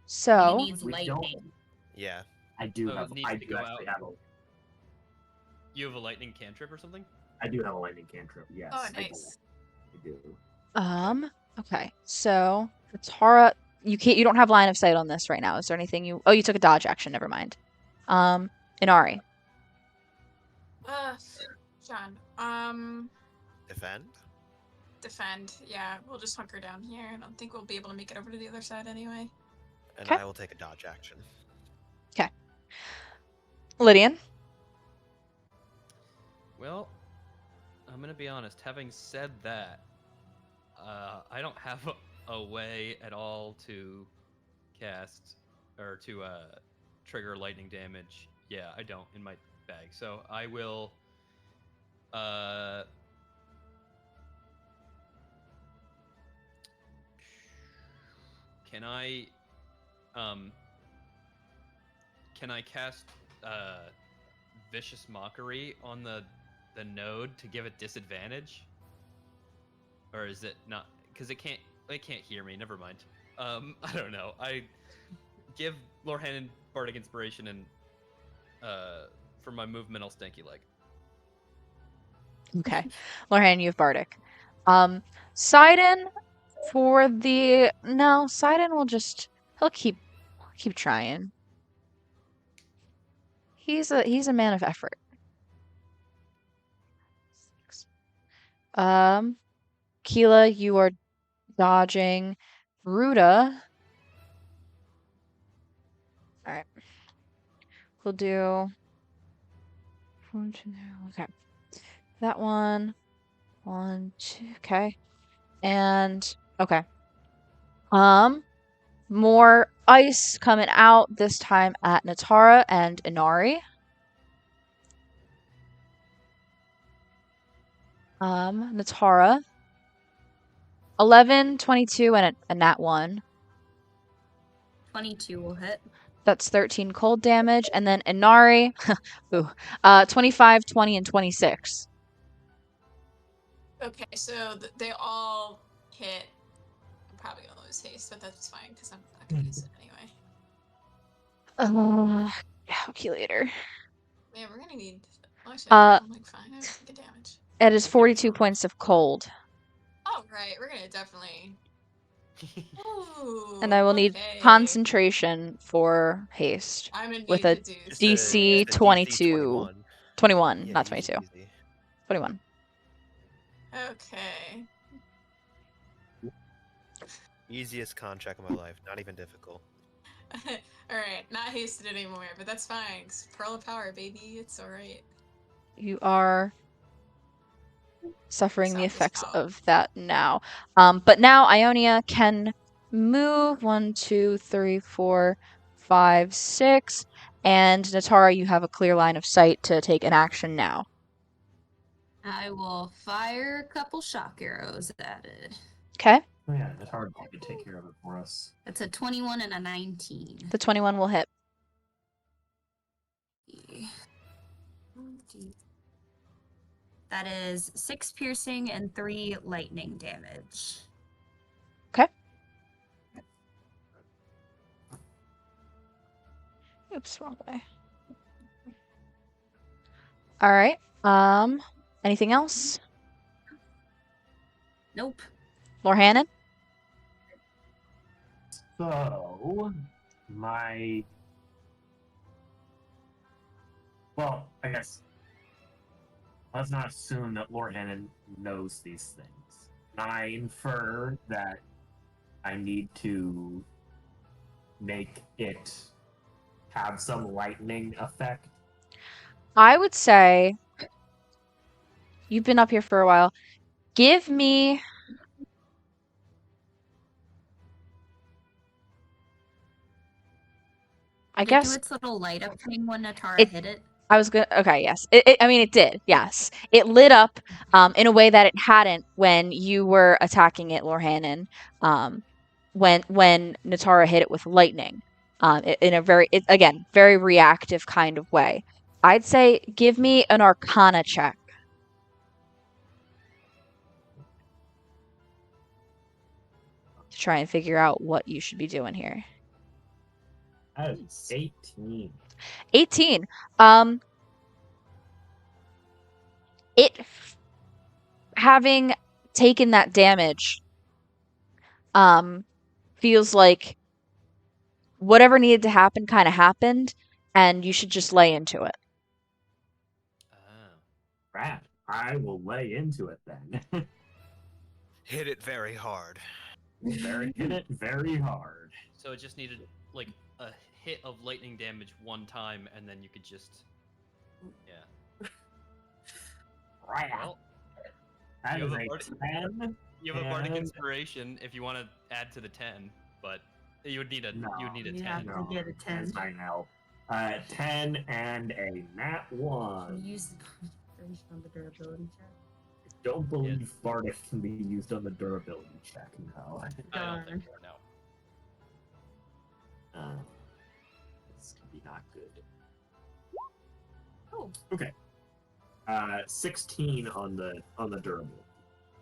So He needs We don't- lightning. Yeah. I do Oh, it have. needs I to do go actually out. have a. You have a lightning cantrip or something? I do have a lightning cantrip. Yes. Oh, I do. nice. I do. okay. So Tara, you don't have line of sight on this right now. Is there anything you took a dodge action, never mind. Inari. John. Defend? Defend. Yeah, we'll just hunker down here. I don't think we'll be able to make it over to the other side anyway. And Okay. I will take a dodge action. Lydian. Well, I'm gonna be honest. Having said that, I don't have a way at all to cast or to trigger lightning damage. Yeah, I don't in my bag. So I will. Can I? Can I cast Vicious Mockery on the node to give it disadvantage? Or is it not? Because it can't hear me. Never mind. I don't know. I give Lord Hannon Bardic Inspiration and for my movemental stanky leg. Okay. Lord Hannon, you have Bardic. Sidon Sidon will he'll keep trying. He's a man of effort. Keela, you are dodging. Ruta. Alright. We'll do okay. That one. 1, 2, okay. And okay. More ice coming out, this time at Natara and Inari. Natara. 11, 22, and a nat 1. 22 will hit. That's 13 cold damage. And then Inari, 25, 20, and 26. Okay, so they all hit. I'm probably gonna lose haste, but that's fine because I'm not gonna use it anyway. Calculator. Yeah, we're gonna need. Actually, I'm like fine. I have good damage. It is 42 points of cold. Oh right, we're gonna definitely. Ooh, And I will need okay. concentration for haste. I'm gonna with need a to do DC It's a 22. 21, Yeah, not easy 22. peasy. 21. Okay. Easiest con check of my life. Not even difficult. Alright, not hasted anymore, but that's fine. 'Cause Pearl of Power, baby. It's alright. You are suffering the Sound this effects out. of that now. But now Ionia can move 1, 2, 3, 4, 5, 6. And Natara, you have a clear line of sight to take an action now. I will fire a couple shock arrows at it. Okay? Oh yeah, it's hard to take care of it for us. That's a 21 and a 19. The 21 will hit. That is 6 piercing and 3 lightning damage. Okay. Oops, wrong way. All right. Anything else? Nope. Lord Hannon? So, well, I guess let's not assume that Lord Hannon knows these things. I infer that I need to make it have some lightning effect. I would say you've been up here for a while. Give me I Did it do guess its little light up thing when Natara it hit it? I was gonna okay, yes. I mean it did, yes. It lit up in a way that it hadn't when you were attacking it, Lord Hannon. When Natara hit it with lightning. In a again, very reactive kind of way. I'd say give me an Arcana check to try and figure out what you should be doing here. That is 18. 18. It having taken that damage feels like whatever needed to happen kind of happened, and you should just lay into it. Oh. Right. I will lay into it then. Hit it very hard. Hit it very hard. So it just needed like a hit of lightning damage one time, and then you could just, yeah. Right. Well, That you is have a a bardic- 10. you have a bardic And- inspiration if you want to add to the 10, but you would need a No. you would need a You 10. have to No, get a 10. that's I know. 10 and a nat Can you 1. use the on the durability check? Don't believe Bardic can be used on the durability check, no. I don't Darn. think so, no. This could be not good. Oh. Okay. 16 on the durability.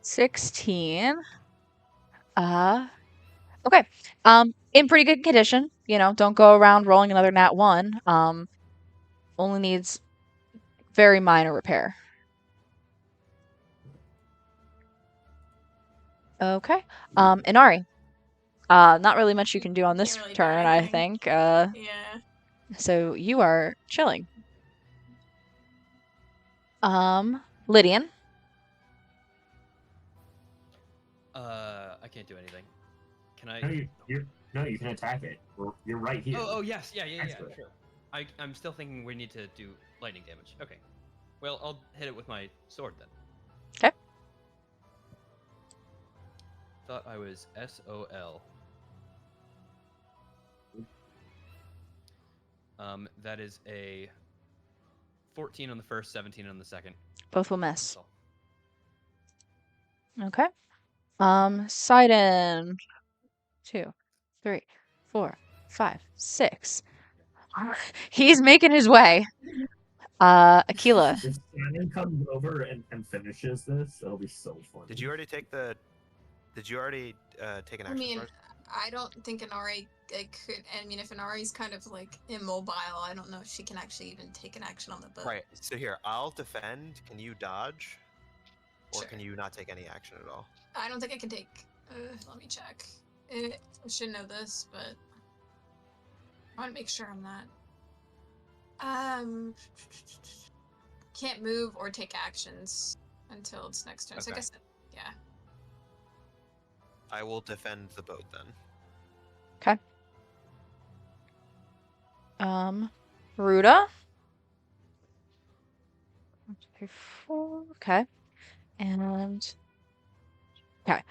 16. Okay. In pretty good condition. You know, don't go around rolling another nat 1. Only needs very minor repair. Okay. Inari. Not really much you can do on this Can't really do turn, I anything. think. Yeah. So you are chilling. Lydian. I can't do anything. Can I? No, you can attack it. You're right here. Oh, yes, yeah, Excellent. sure. I'm still thinking we need to do lightning damage. Okay. Well, I'll hit it with my sword then. Okay. Thought I was SOL. That is a 14 on the first, 17 on the second. Both will miss. That's all. Okay. Sidon. 2, 3, 4, 5, 6. He's making his way. Aquila. If Simon comes over and finishes this, it'll be so funny. Did you already take an action? I mean, First? I don't think Inari could. I mean, if Inari's kind of like immobile, I don't know if she can actually even take an action on the boat. Right. So here, I'll defend. Can you dodge? Or Sure. can you not take any action at all? I don't think I can take. Let me check. I should know this, but I want to make sure on that. Can't move or take actions until it's next turn. So I Okay. guess, yeah. I will defend the boat then. Ruta. 1, 2, 3, 4. Okay. And okay.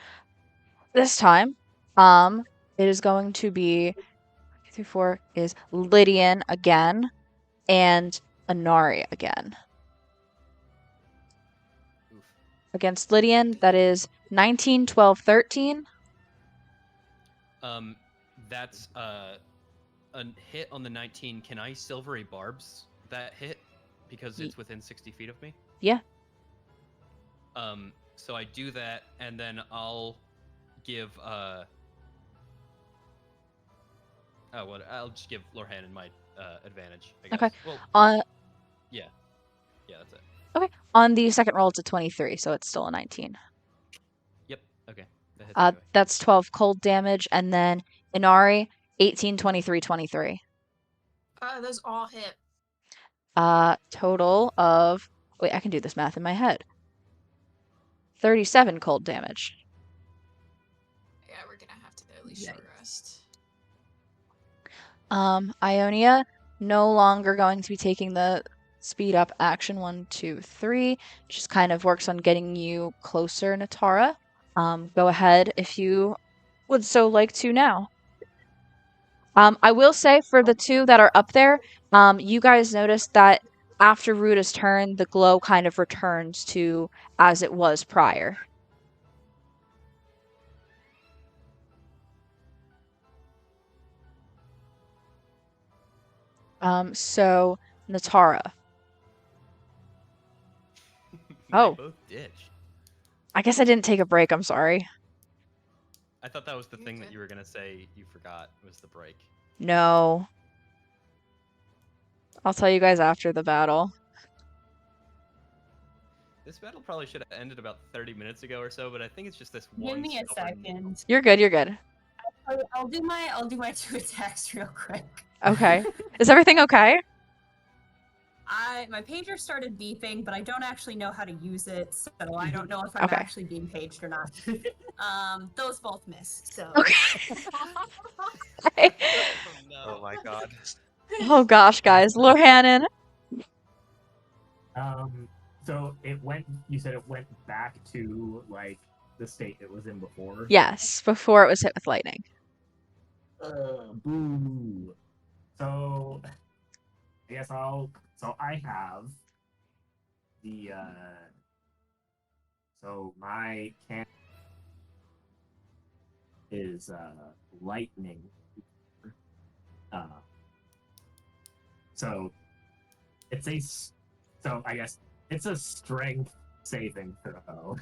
This time, it is going to be 1, 2, 3, 4 is Lydian again and Inari again. Oof. Against Lydian, that is 19, 12, 13. That's a hit on the 19. Can I silvery barbs that hit because it's within 60 feet of me? Yeah. So I do that, and then I'll give I'll just give Lorhanan my advantage, I guess. Okay. Well, On yeah, that's it. okay. On the second roll, it's a 23, so it's still a 19. Yep. Okay. That hits anyway. That's 12 cold damage, and then Inari, 18, 23, 23. Those all hit. Total of wait, I can do this math in my head. 37 cold damage. Yeah, we're gonna have to at least short rest. Ionia, no longer going to be taking the speed up action 1, 2, 3. Just kind of works on getting you closer, Natara. Go ahead if you would so like to now. I will say for the two that are up there, you guys noticed that after Ruta's turn, the glow kind of returns to as it was prior. So Natara. Oh. They both ditched. I guess I didn't take a break, I'm sorry. I thought that was the You're thing that good. you were gonna say you forgot was the break. No. I'll tell you guys after the battle. This battle probably should have ended about 30 minutes ago or so, but I think it's just this Give one. me a stubborn- second. You're good, you're good. I'll do my 2 attacks real quick. Okay. Is everything okay? My pager started beeping, but I don't actually know how to use it, so I don't know if I'm Okay. actually being paged or not. Those both miss. So Okay. Oh no. Oh my god. Oh gosh, guys. Lorhanan. So it went. You said it went back to like the state it was in before. Yes, before it was hit with lightning. Boo. So I guess I'll. So I have the. So my can is lightning. So it's a. So I guess it's a strength saving throw,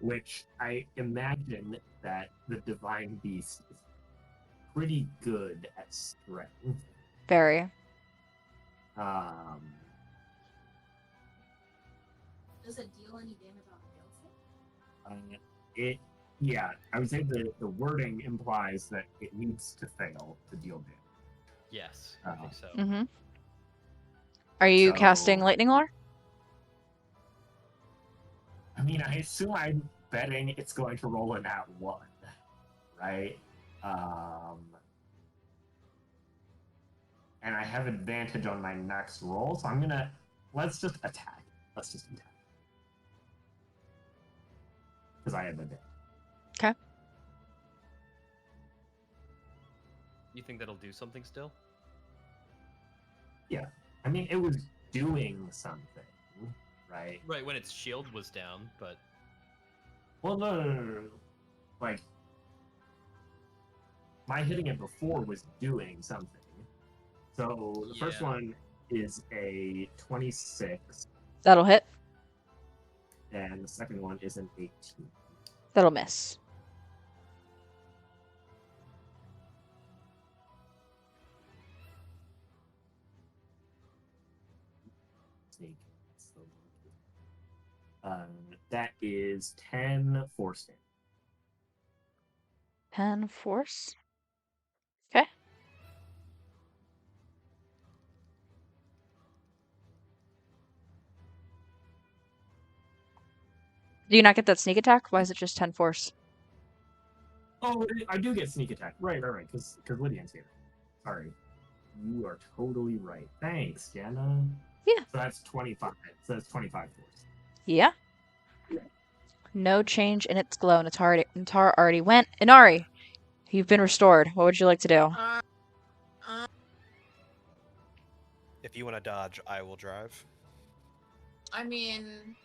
which I imagine that the divine beast is pretty good at strength. Very. does it deal any damage on failsafe? It, yeah, I would say the wording implies that it needs to fail to deal damage. Yes, I think so. Mm-hmm. Are you casting So- lightning lore? I mean, I assume I'm betting it's going to roll a nat 1, right? And I have advantage on my next roll, so I'm gonna let's just attack. Let's just attack because I have advantage. Okay. You think that'll do something still? Yeah, I mean it was doing something, right? Right, when its shield was down, but Well, no. Like, my hitting it before was doing something. So the first Yeah. one is a 26, That'll hit. and the second one is an 18. That'll miss. That is 10 force damage. 10 force. Okay. Do you not get that sneak attack? Why is it just 10 force? Oh, I do get sneak attack. Right, because Lydian's here. Sorry. You are totally right. Thanks, Jenna. Yeah. So that's 25. So that's 25 force. Yeah. No change in its glow. Natara already went. Inari, you've been restored. What would you like to do? If you want to dodge, I will drive. I mean,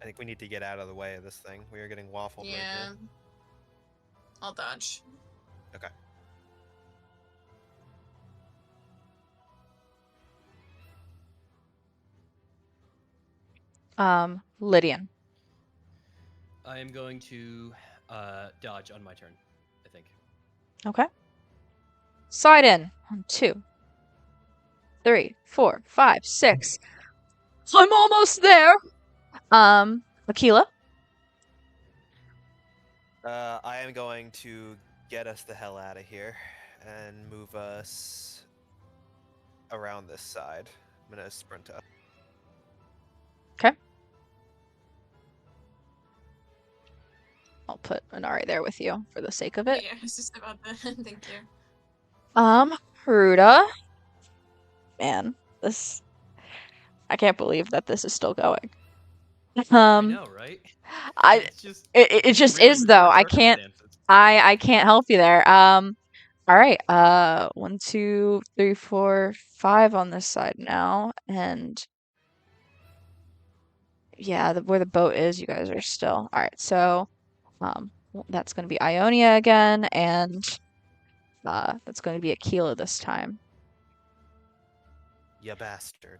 I think we need to get out of the way of this thing. We are getting waffled right yeah. here. I'll dodge. Okay. Lydian. I am going to dodge on my turn, I think. Okay. Side in. 1, 2, 3, 4, 5, 6. I'm almost there. Aquila. I am going to get us the hell out of here and move us around this side. I'm gonna sprint up. Okay. I'll put Inari there with you for the sake of it. Yeah, it's just about that. Thank you. Ruta. Man, this. I can't believe that this is still going. I know, right? It's just It just really is though. poor I can't circumstances. I can't help you there. All right. 1, 2, 3, 4, 5 on this side now, and yeah, where the boat is, you guys are still. All right. So, that's going to be Ionia again, and that's going to be Aquila this time. Ya bastard.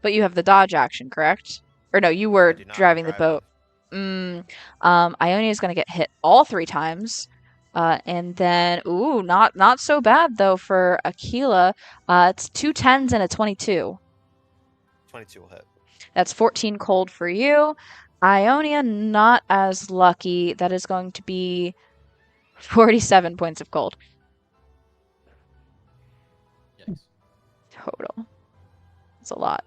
But you have the dodge action, correct? Or no, you I were do not. I'm driving the driving. boat. Ionia is going to get hit all 3 times. And then, ooh, not so bad though for Aquila. It's 2 10s and a 22. 22 will hit. That's 14 cold for you. Ionia, not as lucky. That is going to be 47 points of cold Yikes. total. That's a lot.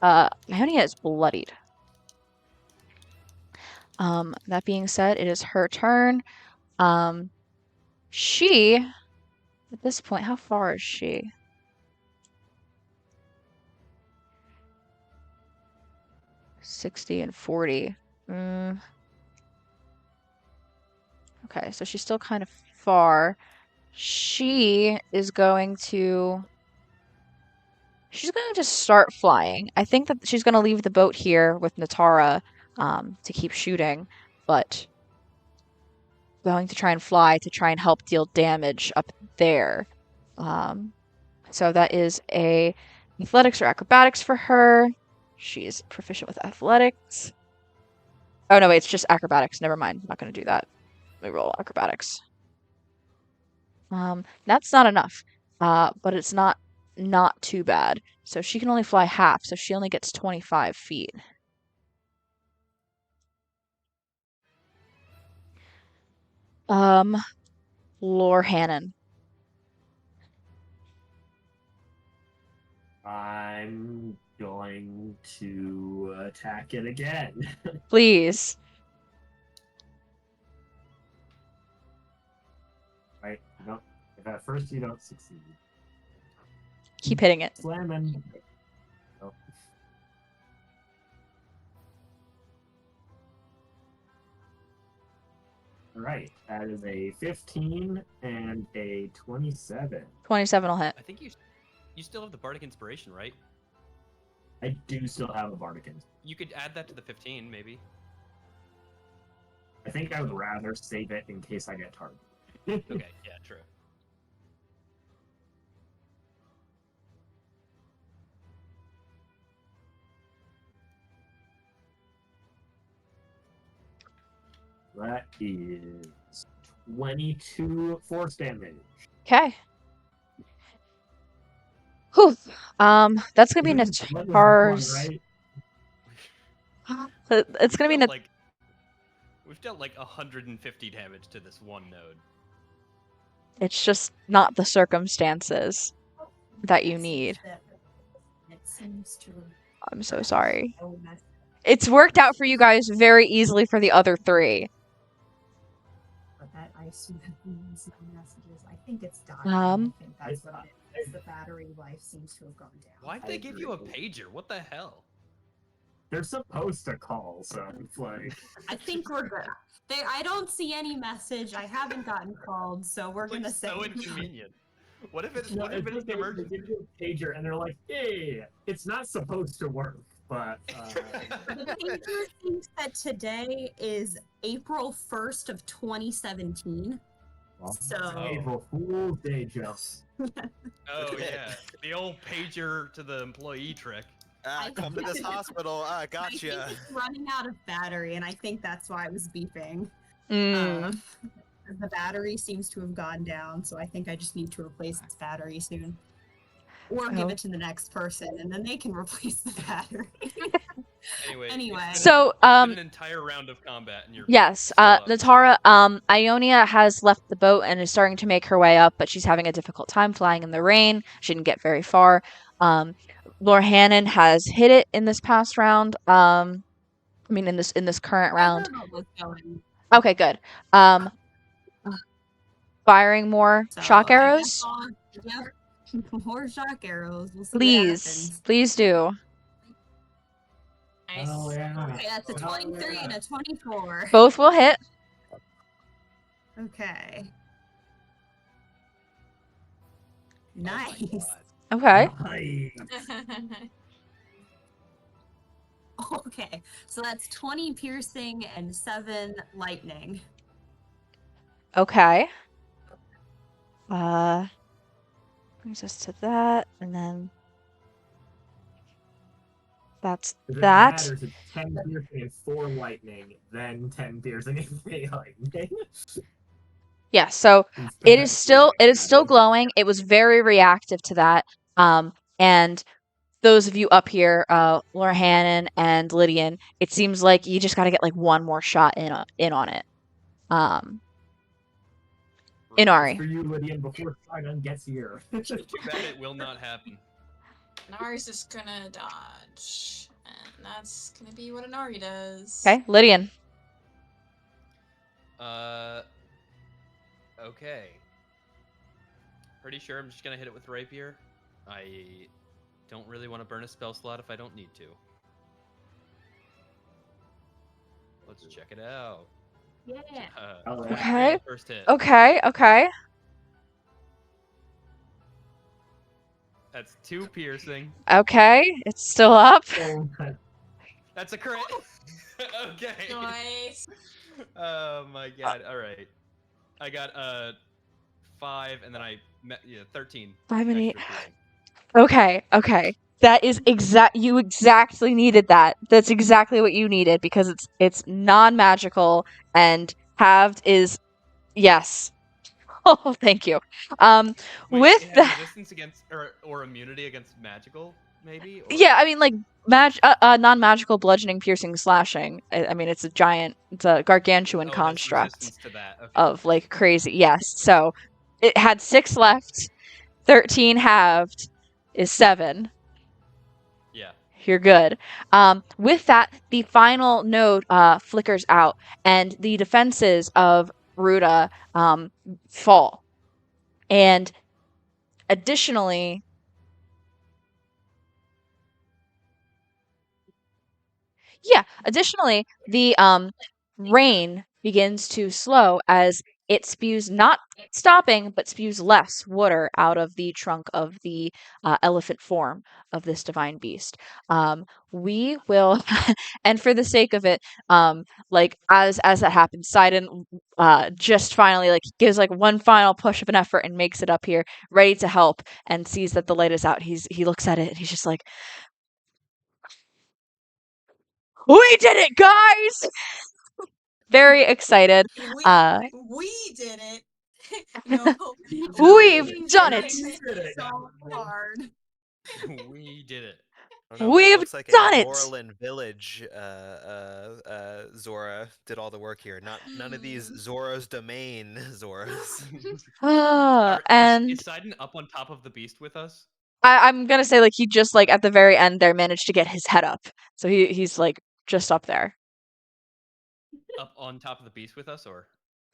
Ionia is bloodied. That being said, it is her turn. She, at this point, how far is she? $60 and $40. Okay, so she's still kind of far. She is going to. She's going to start flying. I think that she's going to leave the boat here with Natara to keep shooting, but going to try and fly to try and help deal damage up there. So that is a athletics or acrobatics for her. She's proficient with athletics. Oh no, wait, it's just acrobatics. Never mind. I'm not going to do that. Let me roll acrobatics. That's not enough. But it's not too bad. So she can only fly half, so she only gets 25 feet. Lore Hannon. I'm going to attack it again. Please. Right? No. If at first you don't succeed, Keep hitting it. slamming. Oh. All right, that is a 15 and a 27. 27 will hit. I think you still have the bardic inspiration, right? I do still have a Bardican. You could add that to the 15, maybe. I think I would rather save it in case I get targeted. Okay, yeah, true. That is 22 force damage. Okay. Whew. That's gonna be That was one, Natara's. right? It's gonna be We've dealt like 150 damage to this one node. It's just not the circumstances that you need. It seems to. I'm so sorry. Oh, mess. It's worked out for you guys very easily for the other 3. But that I assume that means no messages. I think it's dying. Um, I think that's what it is. The battery life seems to have gone down. Why'd they give you a pager? What the hell? They're supposed to call, so it's like. I think we're good. I don't see any message. I haven't gotten called, so we're Like, gonna say. so inconvenient. What if it's No, what if it's just the they emergency? give you a pager and they're like, "Hey, it's not supposed to work," but The pager thinks that today is April 1st of 2017. well, So- April Fool's Day, Joe. Oh yeah, the old pager to the employee trick. Come to this hospital. I think Gotcha. it's running out of battery, and I think that's why it was beeping. Mm. The battery seems to have gone down, so I think I just need to replace its battery soon. Or give Oh. it to the next person, and then they can replace the battery. Anyway. So, it's been an entire round of combat, and you're yes, still up. Natara, Ionia has left the boat and is starting to make her way up, but she's having a difficult time flying in the rain. She didn't get very far. Laura Hannon has hit it in this past round. I mean, in this current round. Okay, good. Firing more shock arrows. More shock arrows. We'll see Please, please do. Nice. Oh yeah. Okay, that's a 23 and a 24. Both will hit. Okay. Oh my Nice. God. Okay. Nice. Okay, so that's 20 piercing and 7 lightning. Okay. Brings us to that, and then that's If it that. matters, it's 10 piercing and 4 lightning, then 10 piercing and 3 lightning. Yeah, so it is still glowing. It was very reactive to that. And those of you up here, Laura Hannon and Lydian, it seems like you just got to get like one more shot in on it. Inari. For you, Lydian, before Sidon gets here. Too bad it will not happen. Nari's just gonna dodge. And that's gonna be what Inari does. Okay, Lydian. Okay. Pretty sure I'm just gonna hit it with Rapier. I don't really want to burn a spell slot if I don't need to. Let's check it out. Yeah. Okay. First hit. Okay. That's 2 piercing. Okay, it's still up. That's a crit. Okay. Nice. Oh my god. All right. I got 5, and then 13. 5 and 8. extra piercing. Okay. That is you exactly needed that. That's exactly what you needed because it's non-magical and halved is yes. Oh, thank you. Wait, With it has the resistance against or immunity against magical, maybe? Or... yeah, I mean like non-magical bludgeoning, piercing, slashing. I mean it's a gargantuan Oh, it has construct resistance to that. Okay. of like crazy. Yes. So it had 6 left. 13 halved is 7. Yeah. You're good. With that, the final node flickers out, and the defenses of Ruta fall. And additionally, the rain begins to slow as it spews, not stopping, but spews less water out of the trunk of the elephant form of this divine beast. We will, and for the sake of it, like as that happens, Sidon just finally like gives like one final push of an effort and makes it up here, ready to help, and sees that the light is out. He looks at it and he's just like, "We did it, guys!" Very excited. We did it. No. We've done it. So hard. We did it. Oh, no, We've it looks like done a it! Moreland Village Zora did all the work here. None of these Zora's domain Zoras. And Is Sidon up on top of the beast with us? I'm gonna say like he just like at the very end there managed to get his head up, so he's like just up there. Up on top of the beast with us, or?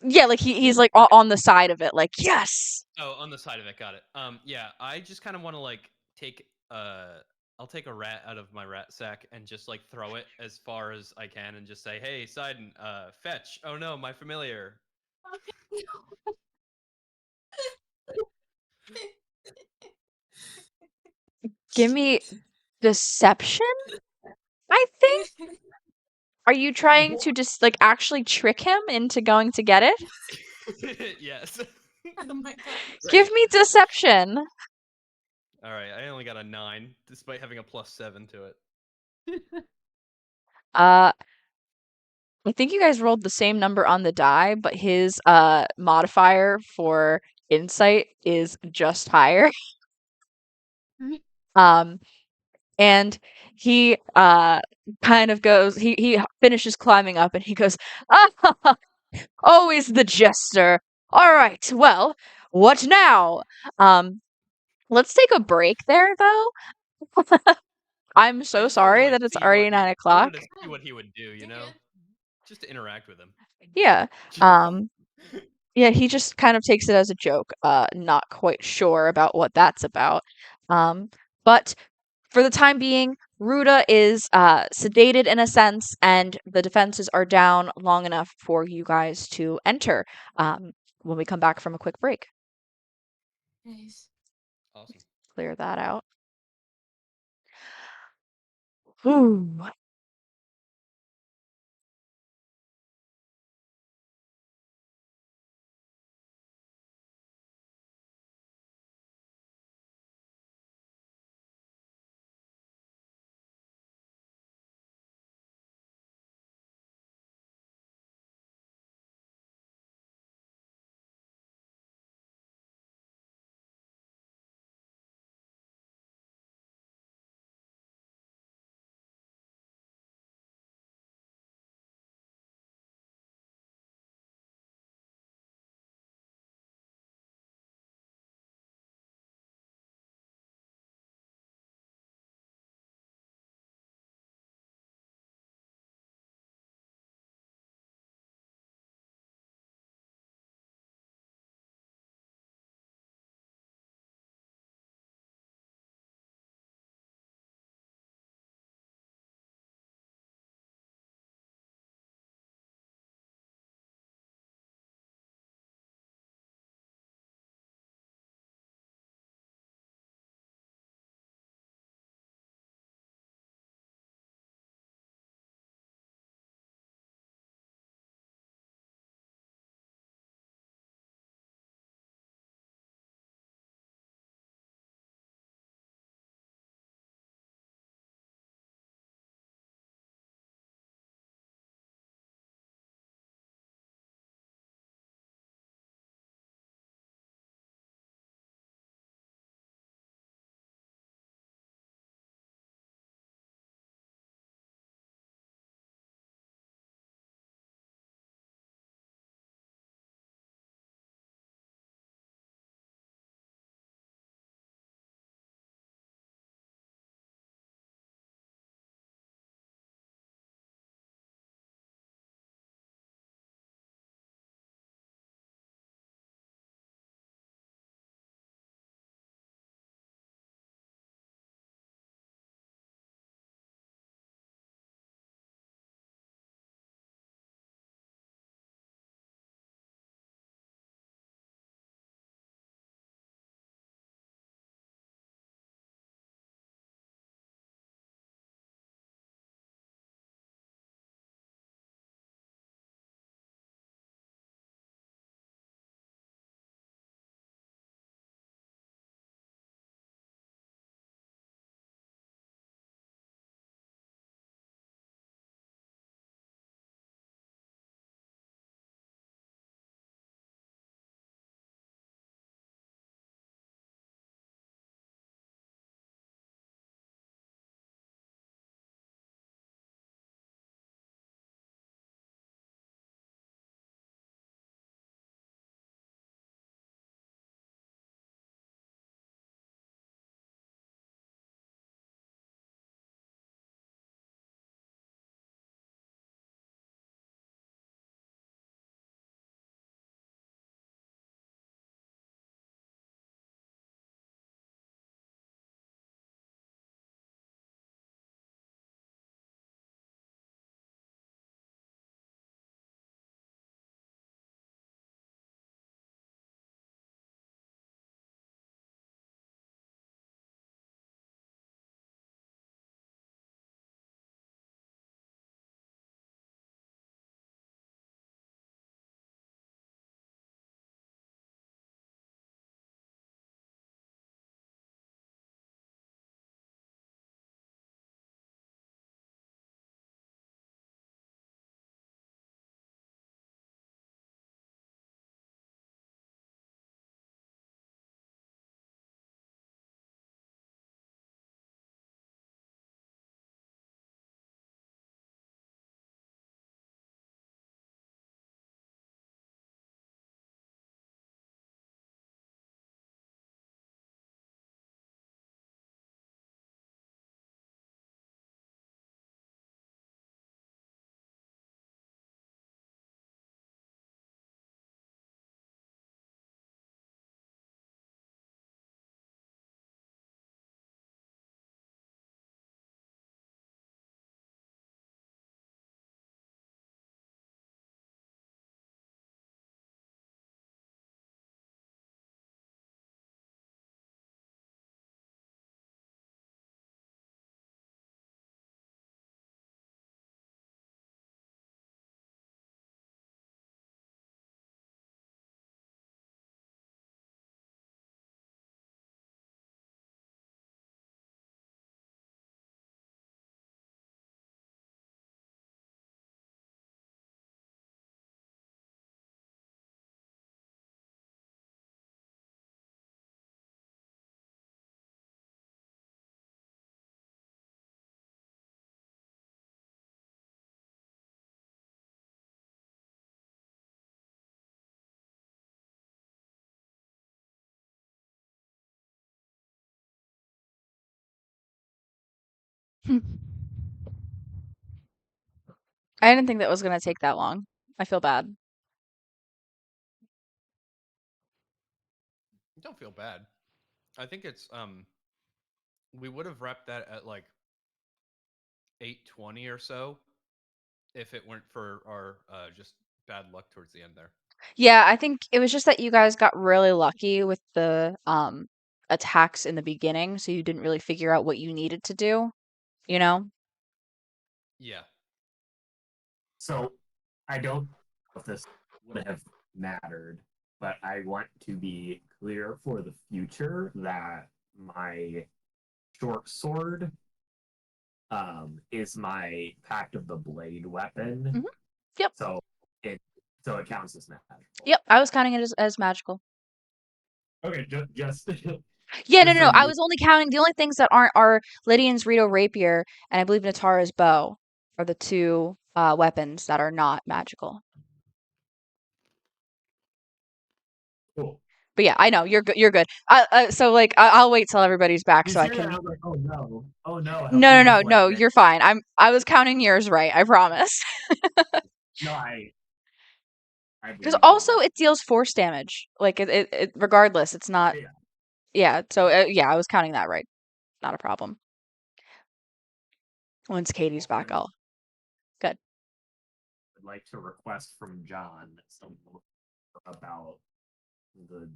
Yeah, like he's like on the side of it, like yes. Oh, on the side of it. Got it. Yeah, I just kind of want to like take I'll take a rat out of my rat sack and just like throw it as far as I can and just say, "Hey, Sidon, fetch." Oh no, my familiar. Give me deception, I think. Are you trying to just like actually trick him into going to get it? Yes. Oh my god. Give me deception. All right, I only got a 9, despite having a +7 to it. I think you guys rolled the same number on the die, but his modifier for insight is just higher. Um, and he kind of goes. He finishes climbing up, and he goes, "Ah, always the jester. All right, well, what now? Um, let's take a break there, though. I'm I so just wanted to sorry like that it's see what already 9 I wanted o'clock. to see what he would do, you You're know, good. just to interact with him. Yeah. Yeah, he just kind of takes it as a joke, not quite sure about what that's about. But for the time being, Ruta is sedated in a sense, and the defenses are down long enough for you guys to enter when we come back from a quick break. Nice. Awesome. Clear that out. Whew. I didn't think that was gonna take that long. I feel bad. Don't feel bad. I think it's we would have wrapped that at like 8:20 or so if it weren't for our just bad luck towards the end there. Yeah, I think it was just that you guys got really lucky with the attacks in the beginning, so you didn't really figure out what you needed to do, you know? Yeah. So I don't know if this would have mattered, but I want to be clear for the future that my short sword is my Pact of the Blade weapon. Mhm. Yep. So it counts as magical. Yep, I was counting it as magical. Okay, just Yeah, no, just no, so no. I you was only counting the only things that aren't are Lydian's Rito rapier and I believe Natara's bow are the two weapons that are not magical. cool. But yeah, I know you're good. You're good. So like I'll wait till everybody's back You so I see that? can. I was like, oh no, have No, we no, no, just like no. You're fine. I was counting yours right. I promise. no, I Because believe you. also it deals force damage. Like it regardless, it's not. Yeah. Yeah. So yeah, I was counting that right. Not a problem. Once Katie's back, I'll. Good. Would like to request from John some more about the.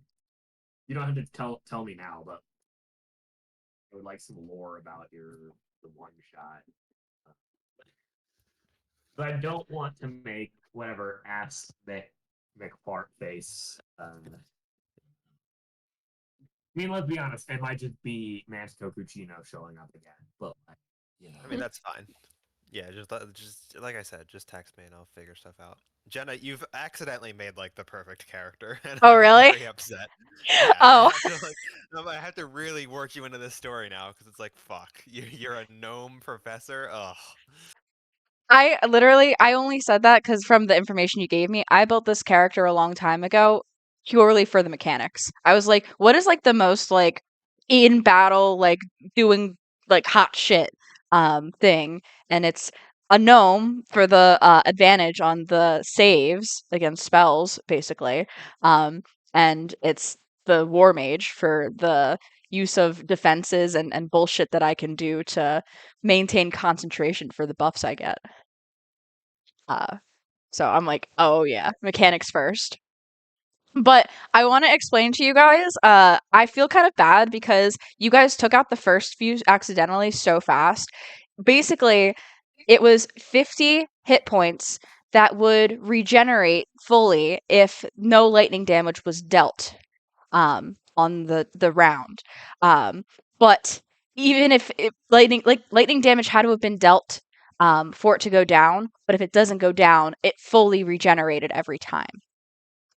You don't have to tell me now, but I would like some lore about the one shot. But I don't want to make whatever ass McFart face. I mean, let's be honest. It might just be Mantico Cucino showing up again, but I mean, that's fine. Yeah, just like I said, just text me and I'll figure stuff out. Jenna, you've accidentally made like the perfect character, and Oh, I'm really? very upset. Yeah, Oh. I have to really work you into this story now because it's like, fuck, you're a gnome professor. Ugh. I only said that because from the information you gave me, I built this character a long time ago purely for the mechanics. I was like, what is like the most like in battle, like doing like hot shit thing? And it's a gnome for the advantage on the saves against spells, basically. And it's the war mage for the use of defenses and bullshit that I can do to maintain concentration for the buffs I get. Uh, so I'm like, oh yeah, mechanics first. But I want to explain to you guys, I feel kind of bad because you guys took out the first few accidentally so fast. Basically, it was 50 hit points that would regenerate fully if no lightning damage was dealt on the round. But even if lightning damage had to have been dealt for it to go down, but if it doesn't go down, it fully regenerated every time.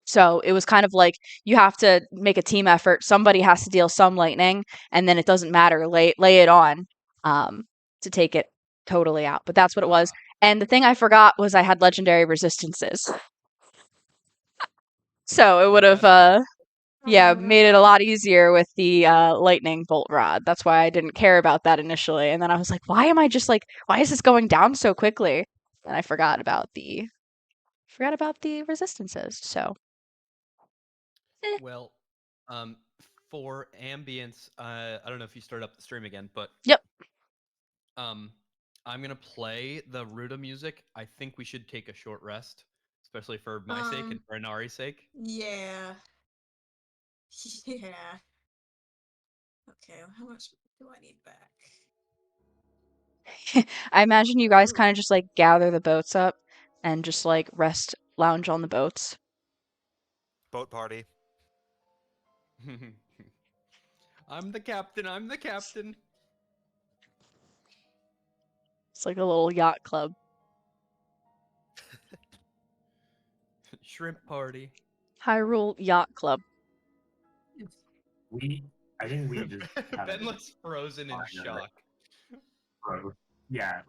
So it was kind of like you have to make a team effort. Somebody has to deal some lightning, and then it doesn't matter. Lay it on um, to take it totally out. But that's what it was. And the thing I forgot was I had legendary resistances. So it would have Fantastic. yeah, made it a lot easier with the lightning bolt rod. That's why I didn't care about that initially. And then I was like, why is this going down so quickly? And I forgot about the resistances. So Well, um, for ambience, I don't know if you started up the stream again, but yep. um, I'm gonna play the Ruta music. I think we should take a short rest, especially for my sake and for Inari's sake. Yeah. Yeah. Okay, how much do I need back? I imagine you guys Ooh. kind of just like gather the boats up and just like rest, lounge on the boats. Boat party. I'm the captain. I'm the captain. It's like a little yacht club. Shrimp party. Hyrule Yacht Club. I think we just had Ben a looks frozen in shock. yeah,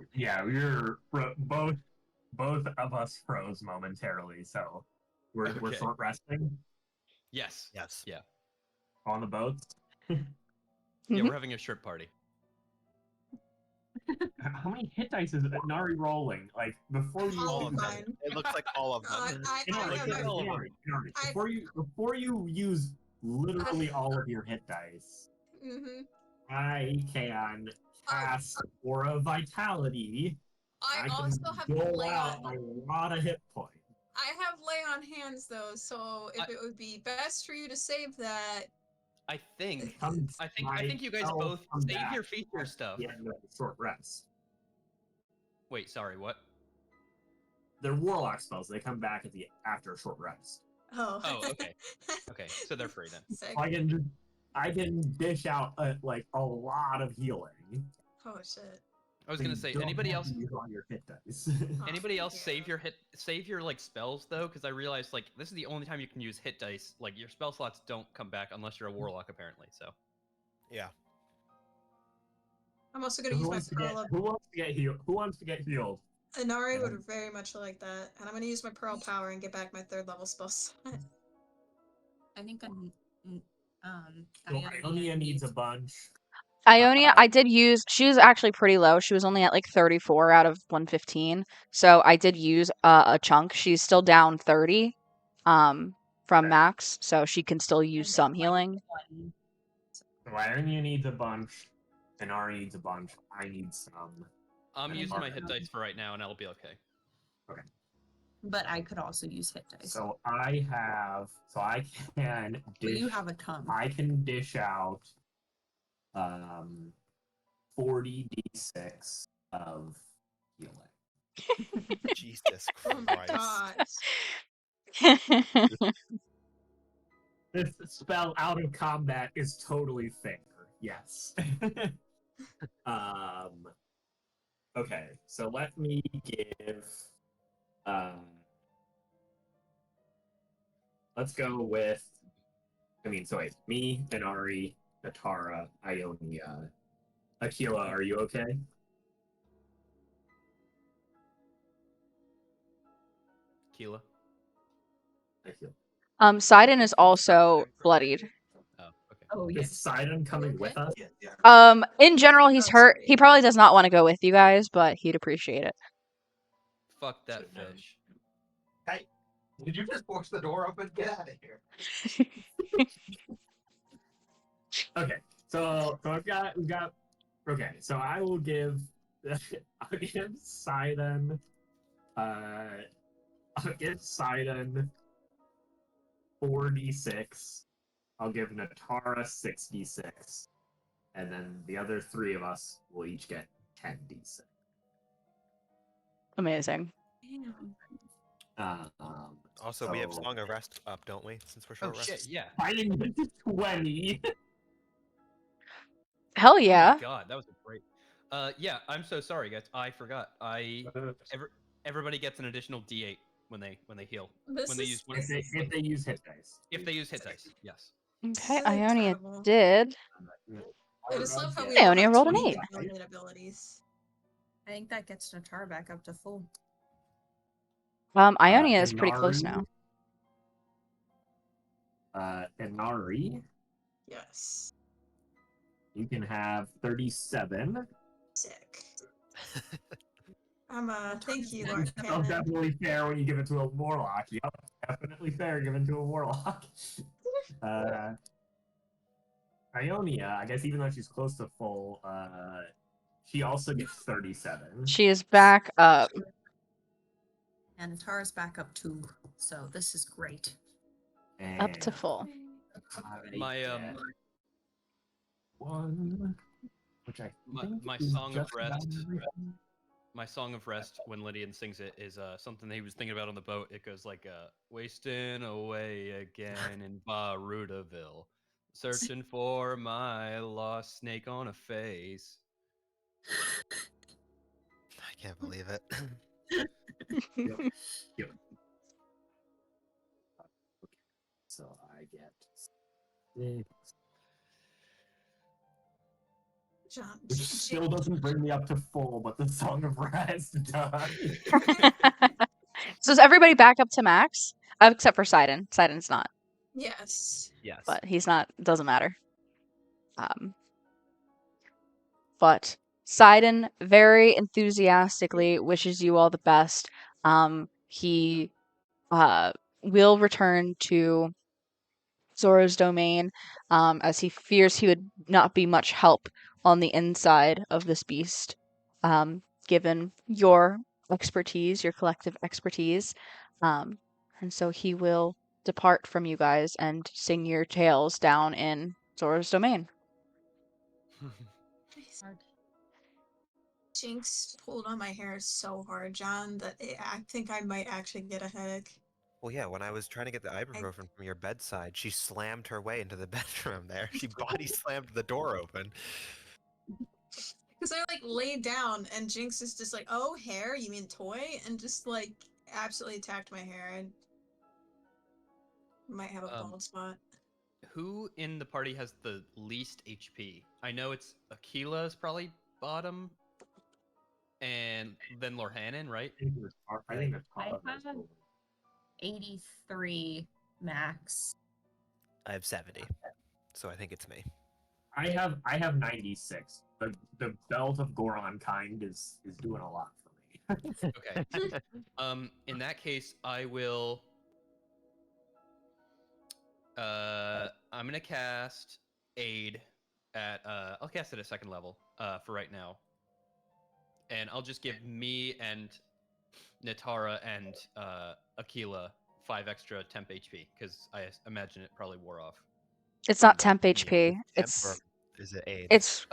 both of us froze momentarily, so we're Okay. short resting Yes. Yes. Yeah. on the boats. Yeah, Mhm. we're having a shrimp party. how many hit dice is Nari rolling? Like before you All All of use of them. mine. It looks like all of them. Inari, have Inari, all of them. Inari, I- before you use literally all of your hit dice, Mm-hmm. I can cast Aura Vitality. I can also have dole lay out on. a lot of hit points. I have lay on hands though, so if it would be best for you to save that. I think My you guys spells both come save back your feature at stuff. the end of the short rest. Wait, sorry, what? They're warlock spells. They come back after a short rest. Oh. Oh, okay. Okay, so they're free then. Sick. So I can dish out like a lot of healing. Oh shit. I was So gonna you say, don't anybody have else? to use all your hit dice. Anybody else yeah. save your like spells though? Because I realized like this is the only time you can use hit dice. Like your spell slots don't come back unless you're a warlock apparently. So Yeah. I'm also gonna who use my wants to pearl of. Who wants to get healed? Who wants to get healed? Inari Yeah. would very much like that, and I'm gonna use my pearl power and get back my 3rd level spell slot. I think So Ionia needs a bunch. Ionia, I did use. She was actually pretty low. She was only at like 34 out of 115. So I did use a chunk. She's still down 30 from max, so she can still use some healing. So Ionia needs a bunch. Inari needs a bunch. I need some. I'm And using my Mark- hit dice for right now, and I'll be okay. But I could also use hit dice. So I can But dish. you have a ton. I can dish out 40 d6 of healing. Jesus Oh my Christ. gosh. This spell out of combat is totally fair. Yes. Okay, so let me give. Let's go with. Me, Inari, Natara, Ionia, Akila. Are you okay? Keela. Akila. Sidon is also bloodied. Oh, okay. Oh Is yes. Sidon coming Okay. with us? In general, he's Oh, hurt. sorry. He probably does not want to go with you guys, but he'd appreciate it. Fuck that fish. Hey, did you just force the door open? Get out of here. Okay, so we've got. Okay, so I will give. I'll give Sidon. I'll give Sidon 4d6. I'll give Natara 6d6, and then the other 3 of us will each get 10d6. Amazing. Also, we have So- Song of Rest up, don't we? Since we're short Oh rest. shit, yeah. Fighting 20. Hell Oh yeah. my god, that was a great. Yeah, I'm so sorry, guys. I forgot. Everybody gets an additional D8 when they heal. This When they is use one. If they use hit dice. If they use hit dice, yes. Okay, so Ionia incredible. did. I just love how we Hey, all Ionia have rolled an 20 8. dominant abilities. I think that gets Natar back up to full. Ionia is pretty close now. Inari, Yes. you can have 37. Sick. Thank you, Lord That's Cannon. definitely fair when you give it to a warlock. Yep, definitely fair given to a warlock. Ionia, I guess even though she's close to full, she also gets 37. She is back up. And Natara's back up too. So this is great. Up to And full. I My, get 1, which I think my is Song of just about Rest. everything. My Song of Rest, when Lydian sings it, is something he was thinking about on the boat. It goes like, wasting away again in Barutaville, searching for my lost snake on a face. I can't believe it. Yep. So I get 6. John. Which still doesn't bring me up to full, but the Song of Rest does. So is everybody back up to max? Except for Sidon. Sidon's not, Yes. Yes. but he's not. Doesn't matter. But Sidon very enthusiastically wishes you all the best. He will return to Zora's domain, as he fears he would not be much help on the inside of this beast, given your expertise, your collective expertise. And so he will depart from you guys and sing your tales down in Zora's domain. Jinx pulled on my hair so hard, John, that I think I might actually get a headache. Well, yeah, when I was trying to get the ibuprofen from your bedside, she slammed her way into the bedroom there. She body slammed the door open. Because I like laid down and Jinx is just like, "Oh, hair? You mean toy?" And just like absolutely attacked my hair. I might have a bald spot. Who in the party has the least HP? I know it's Akila's probably bottom, and then Lorhanan, right? I think it's I have 83 max. I have 70, so I think it's me. I have 96. The belt of Goron kind is doing a lot for me. Okay. In that case, I will. I'm gonna cast Aid at. I'll cast it at 2nd level. For right now. And I'll just give me and Natara and Akila 5 extra temp HP because I imagine it probably wore off. It's not temp HP. Is it aid? It's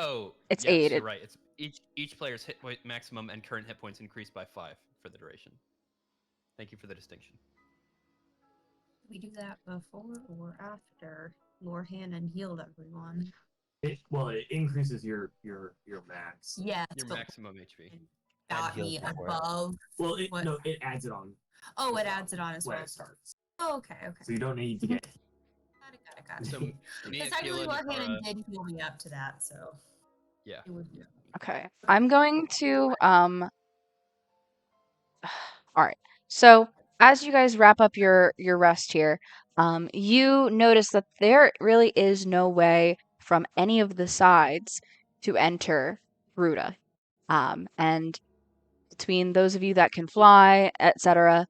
yes, aid. You're right. It's each player's hit point maximum and current hit points increased by 5 for the duration. Thank you for the distinction. We do that before or after Lorhanan healed everyone? It increases your max. Yes, Your but maximum HP. got healed me before. above. Well, it adds it on. Oh, it adds it on as when well. it starts. Oh, okay. So you don't need to get. Got it. So me, Because I really Akila, Lorhanan Natara. did heal me up to that, so Yeah. it would be. Okay. I'm going to all right. So as you guys wrap up your rest here, you notice that there really is no way from any of the sides to enter Ruta. And between those of you that can fly, etc.,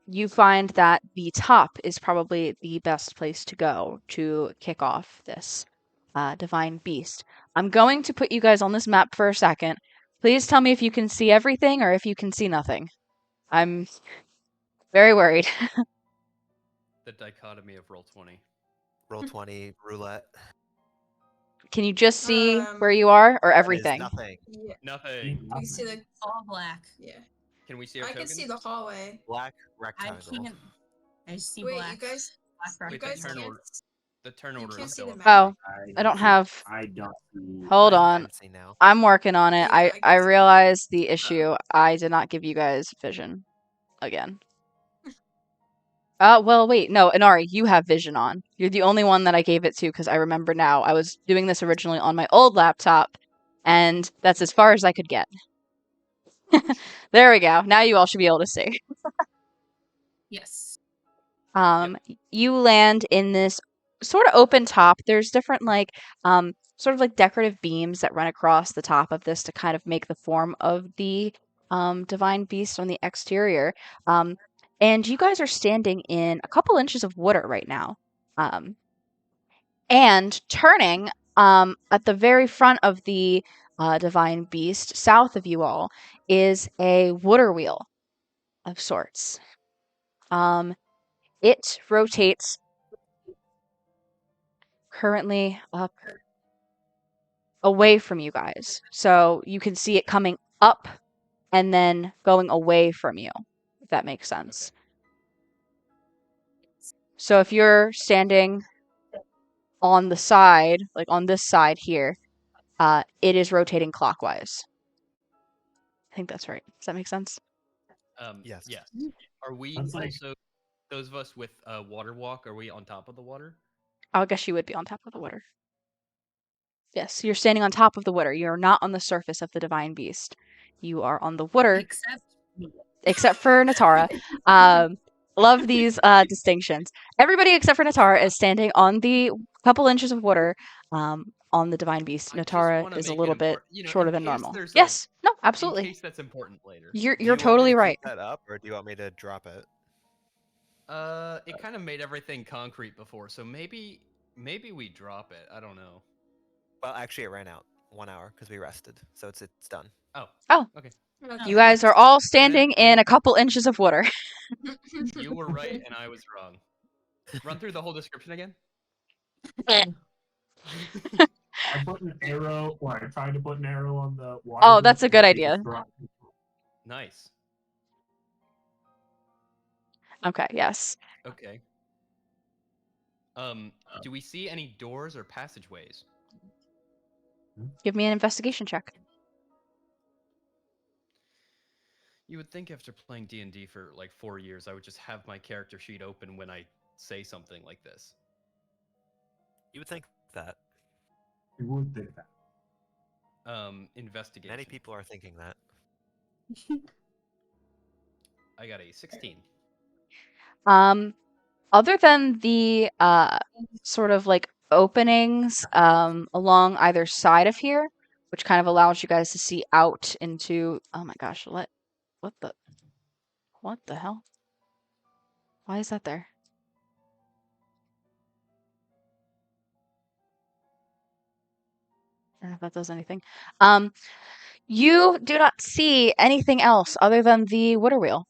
you find that the top is probably the best place to go to kick off this divine beast. I'm going to put you guys on this map for a second. Please tell me if you can see everything or if you can see nothing. I'm very worried. The dichotomy of Roll20. Roll20, roulette. Can you just see where you are or That is everything? nothing. Yeah. Nothing. We can see the All black. yeah. Can we see our I tokens? can see the hallway. Black I rectangle. can't. I just see Wait, black. you guys, Black you Wait, the guys turn can't. order. The turn You order can't is see still the up. map. Oh, I don't have. I don't see. Hold I on. can see now. I'm working on it. Yeah, I I can see. realized the issue. I did not give you guys vision again. Well, wait, no, Inari, you have vision on. You're the only one that I gave it to because I remember now. I was doing this originally on my old laptop, and that's as far as I could get. There we go. Now you all should be able to see. Yes. You land in this sort of open top. There's different sort of like decorative beams that run across the top of this to kind of make the form of the divine beast on the exterior. And you guys are standing in a couple inches of water right now. And turning at the very front of the divine beast, south of you all, is a water wheel of sorts. It rotates currently up away from you guys. So you can see it coming up and then going away from you, if that makes sense. So if you're standing on the side, like on this side here, it is rotating clockwise. I think that's right. Does that make sense? Yes. Yes. Are we Sounds like- also those of us with water walk? Are we on top of the water? I guess you would be on top of the water. Yes, you're standing on top of the water. You're not on the surface of the divine beast. You are on the water, except for Natara. Love these distinctions. Everybody except for Natara is standing on the couple inches of water on the divine beast. I just Natara wanna is a make it little bit important, you know, shorter in than case normal. there's a Yes, no, in absolutely. case that's important later. You're Do you want me totally to right. keep that up, or do you want me to drop it? It kind of made everything concrete before, so maybe we drop it. I don't know. Well, actually, it ran out 1 hour because we rested, so it's done. Oh, Oh, okay. Okay. you guys are all Then standing in a couple inches of water. You were right and I was wrong. Run through the whole description again. I put an arrow, or I tried to put an arrow on the water. Oh, that's a wheel, good it idea. dropped. Nice. Okay, yes. Okay. Do we see any doors or passageways? Give me an investigation check. You would think after playing D&D for like 4 years, I would just have my character sheet open when I say something like this. You would think that. You would think that. Investigation. Many people are thinking that. I got a 16. Other than the sort of like openings along either side of here, which kind of allows you guys to see out into, oh my gosh, what the hell? Why is that there? I don't know if that does anything. You do not see anything else other than the water wheel.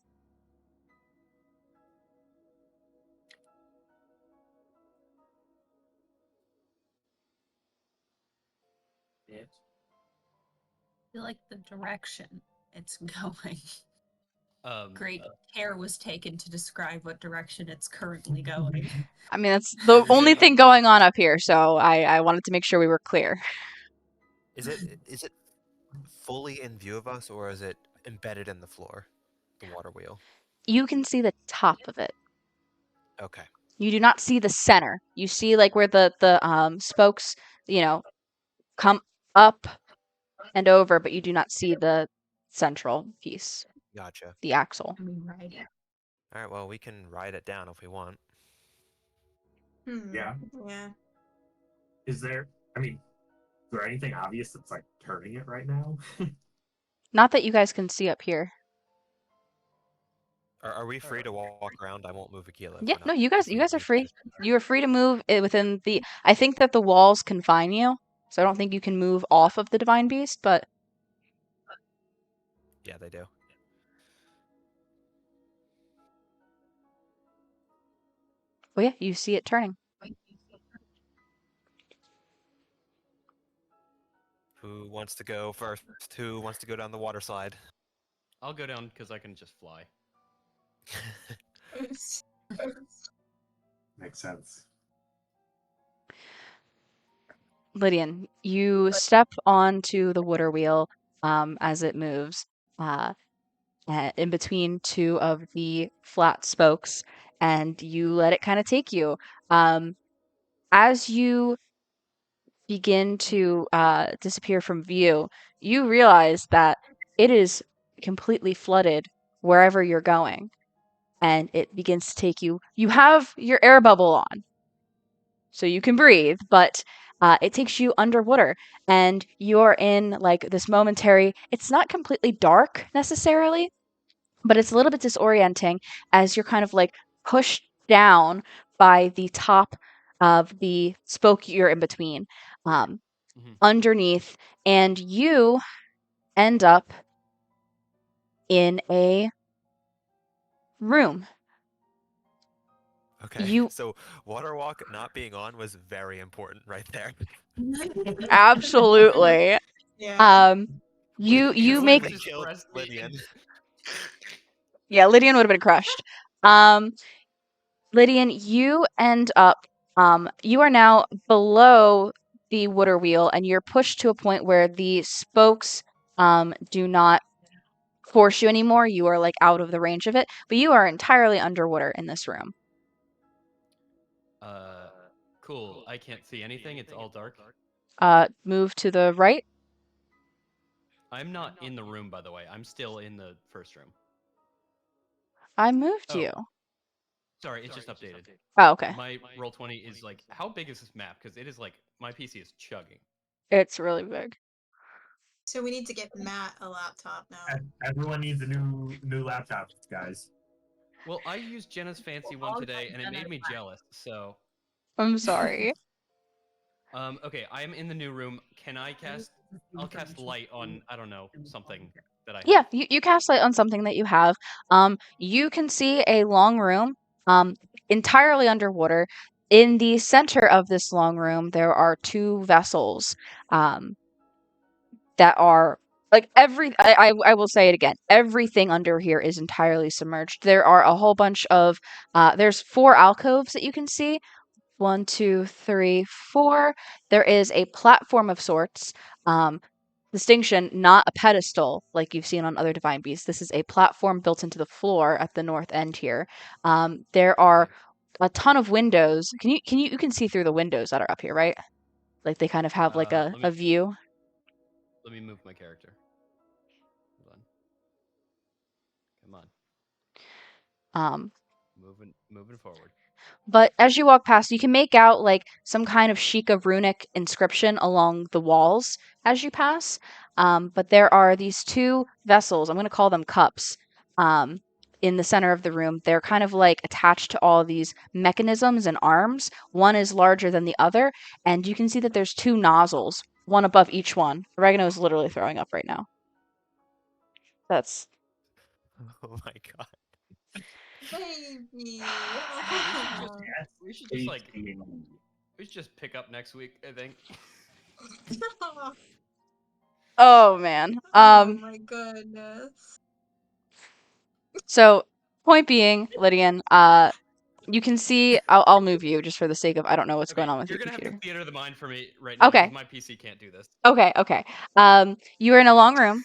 It. I feel like the direction it's going. Um, Great care was taken to describe what direction it's currently going. I mean, that's the Is only it- thing going on up here, so I wanted to make sure we were clear. Is it fully in view of us, or is it embedded in the floor, the water wheel? You can see the top of it. Okay. You do not see the center. You see like where the spokes, come up and over, but you do not see the central piece, Gotcha. the axle. I mean, right. All right. Well, we can ride it down if we want. Yeah. Yeah. Is there? I mean, is there anything obvious that's like turning it right now? Not that you guys can see up here. Are we free to walk around? I won't move Akila. if Yeah, we're no, not you guys proceeding are with free. this. You are free to move it within the. I think that the walls confine you, so I don't think you can move off of the divine beast. But Yeah, they do. well, yeah, you see it turning. Who wants to go first? Who wants to go down the water slide? I'll go down because I can just fly. Makes sense. Lydian, you step onto the water wheel as it moves in between two of the flat spokes, and you let it kind of take you. As you begin to disappear from view, you realize that it is completely flooded wherever you're going, and it begins to take you. You have your air bubble on, so you can breathe, but it takes you underwater, and you're in like this momentary. It's not completely dark necessarily, but it's a little bit disorienting as you're kind of like pushed down by the top of the spoke you're in between. Underneath, and you end up in a room. Okay. You So water walk not being on was very important right there. absolutely. Yeah. You It make literally killed Lydian. yeah, Lydian would have been crushed. Lydian, you end up you are now below the water wheel, and you're pushed to a point where the spokes do not force you anymore. You are like out of the range of it, but you are entirely underwater in this room. Cool. I can't see anything. It's all dark. Move to the right. I'm not in the room, by the way. I'm still in the first room. I moved Oh. you. Sorry, it's just updated. Oh, okay. My Roll20 is like, how big is this map? Because it is like, my PC is chugging. It's really big. So we need to get Matt a laptop now. Everyone needs a new laptop, guys. Well, I used Jenna's fancy We'll one all today, get and it made Jenna's me laptop. jealous. So, I'm sorry. okay, I am in the new room. Can I cast? I'll cast light on I don't know something that I have. Yeah, you cast light on something that you have. You can see a long room, entirely underwater. In the center of this long room, there are two vessels, that are like I will say it again. Everything under here is entirely submerged. There are a whole bunch of there's 4 alcoves that you can see. 1, 2, 3, 4. There is a platform of sorts. Um, distinction, not a pedestal like you've seen on other divine beasts. This is a platform built into the floor at the north end here. There are Okay. a ton of windows. You can see through the windows that are up here, right? Like they kind of have like Let a me view. move my character. Hold on. Come on, Um, moving forward. But as you walk past, you can make out like some kind of Sheikah runic inscription along the walls as you pass. But there are these 2 vessels, I'm going to call them cups, in the center of the room. They're kind of like attached to all these mechanisms and arms. One is larger than the other, and you can see that there's 2 nozzles, one above each one. Oregano is literally throwing up right now. That's Oh my god. Baby. We should just like we should just pick up next week. I think. oh man. Oh my goodness. So point being, Lydian, you can see. I'll move you just for the sake of I don't know what's Okay, going on with you're your gonna have to computer. theater the mind for me right now Okay, because my PC can't do this. okay. You are in a long room.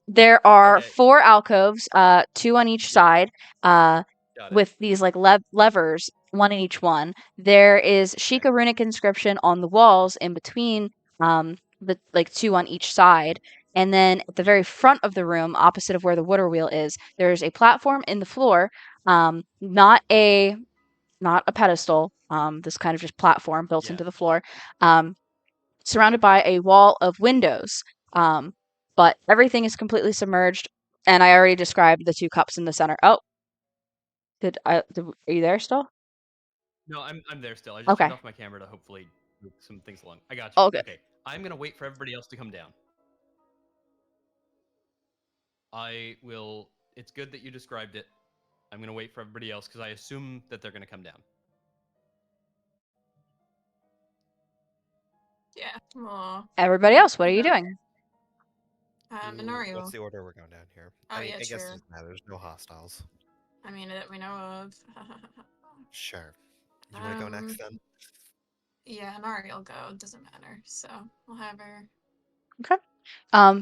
There are Okay. 4 alcoves, 2 on each Yeah. side, Got it. with these like levers, 1 in each one. There is Sheikah runic inscription on the walls in between, the like 2 on each side. And then at the Yeah. very front of the room, opposite of where the water wheel is, there's a platform in the floor, not a pedestal, this kind of just platform built Yeah. into the floor, surrounded by a wall of windows. Um, but everything is completely submerged, and I already described the 2 cups in the center. Oh, are you there still? No, I'm there still. I just turned Okay. off my camera to hopefully move some things along. I got you. All good. Okay. I'm gonna wait for everybody else to come down. I will. It's good that you described it. I'm gonna wait for everybody else because I assume that they're gonna come down. Yeah. Well, Everybody else, what are you doing? Minoru. What's the order we're going down here? Oh, yeah, I guess it true. doesn't matter. There's no hostiles. I mean, that we know of. Sure. You want to go next then? Yeah, Nari will go. It doesn't matter. So we'll have her.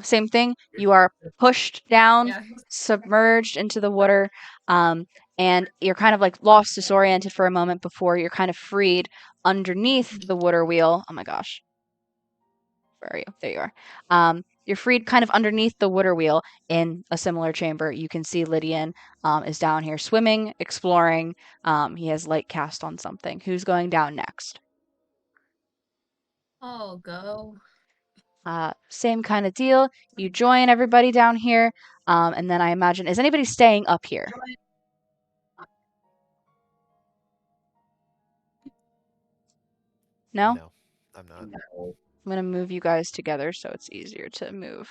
Same thing. You are pushed down, Yeah. submerged into the water, and you're kind of like lost, disoriented for a moment before you're kind of freed underneath the water wheel. Oh my gosh. Where are you? There you are. You're freed kind of underneath the water wheel in a similar chamber. You can see Lydian is down here swimming, exploring. He has light cast on something. Who's going down next? I'll go. Same kind of deal. You join everybody down here, and then I imagine, is anybody staying up here? No? No, I'm not. I'm going to move you guys together so it's easier to move.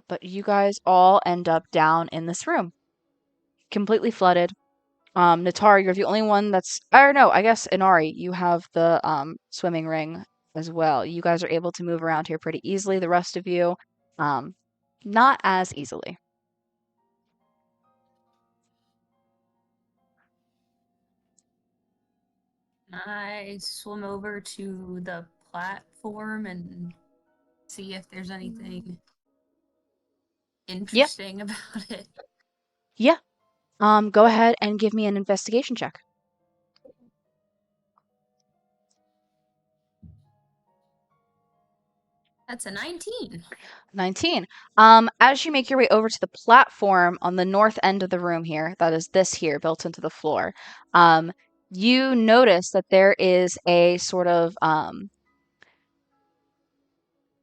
But you guys all end up down in this room, completely flooded. Natara, you're the only one that's, or no, I guess Inari, you have the swimming ring as well. You guys are able to move around here pretty easily. The rest of you, not as easily. I swim over to the platform and see if there's anything interesting about it. Yeah. Go ahead and give me an investigation check. That's a 19. 19. As you make your way over to the platform on the north end of the room here, that is this here built into the floor, you notice that there is a sort of kind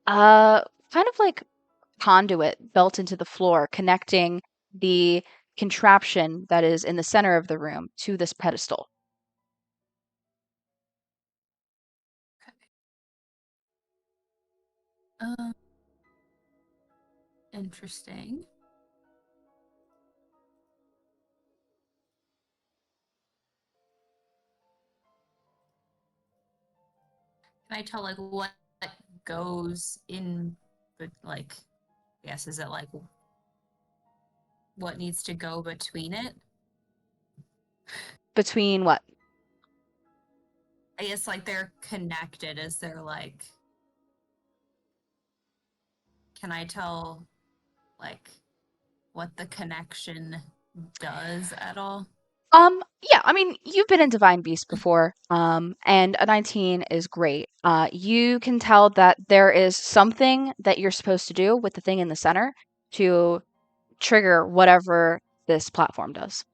of like conduit built into the floor connecting the contraption that is in the center of the room to this pedestal. Interesting. Can I tell like what goes in, but like, yes, is it like what needs to go between it? Between what? I guess like they're connected. Is there like, can I tell like what the connection does at all? Yeah, I mean, you've been in Divine Beast before, and a 19 is great. You can tell that there is something that you're supposed to do with the thing in the center to trigger whatever this platform does.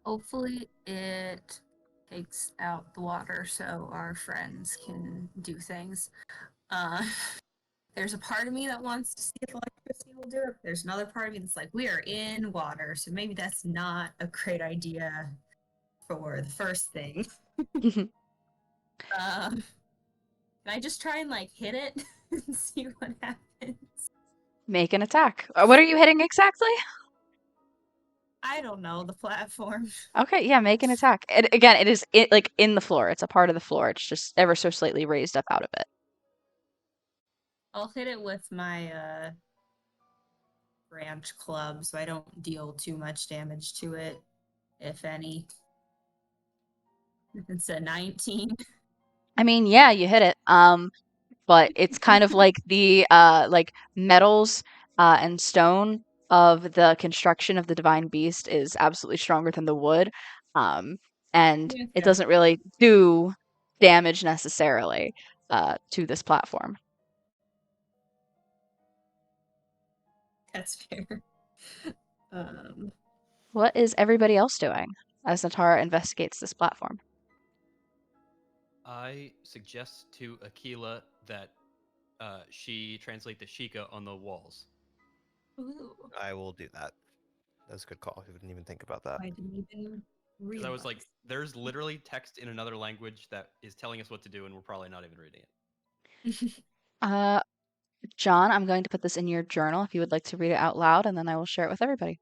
Hopefully it takes out the water so our friends can do things. There's a part of me that wants to see if electricity will do it. There's another part of me that's like, we are in water, so maybe that's not a great idea for the first thing. Can I just try and like hit it and see what happens? Make an attack. What are you hitting exactly? I don't know, the platform. Okay, yeah, make an attack. Again, it is like in the floor. It's a part of the floor. It's just ever so slightly raised up out of it. I'll hit it with my branch club so I don't deal too much damage to it, if any. It's a 19. I mean, yeah, you hit it. But it's kind of like the like metals and stone of the construction of the divine beast is absolutely stronger than the wood. And it Okay. doesn't really do damage necessarily to this platform. That's fair. What is everybody else doing as Natara investigates this platform? I suggest to Aquila that she translate the Sheikah on the walls. Ooh. I will do that. That's a good call. I didn't even think about that. I didn't even read. Because I was like, there's literally text in another language that is telling us what to do, and we're probably not even reading it. John, I'm going to put this in your journal if you would like to read it out loud, and then I will share it with everybody.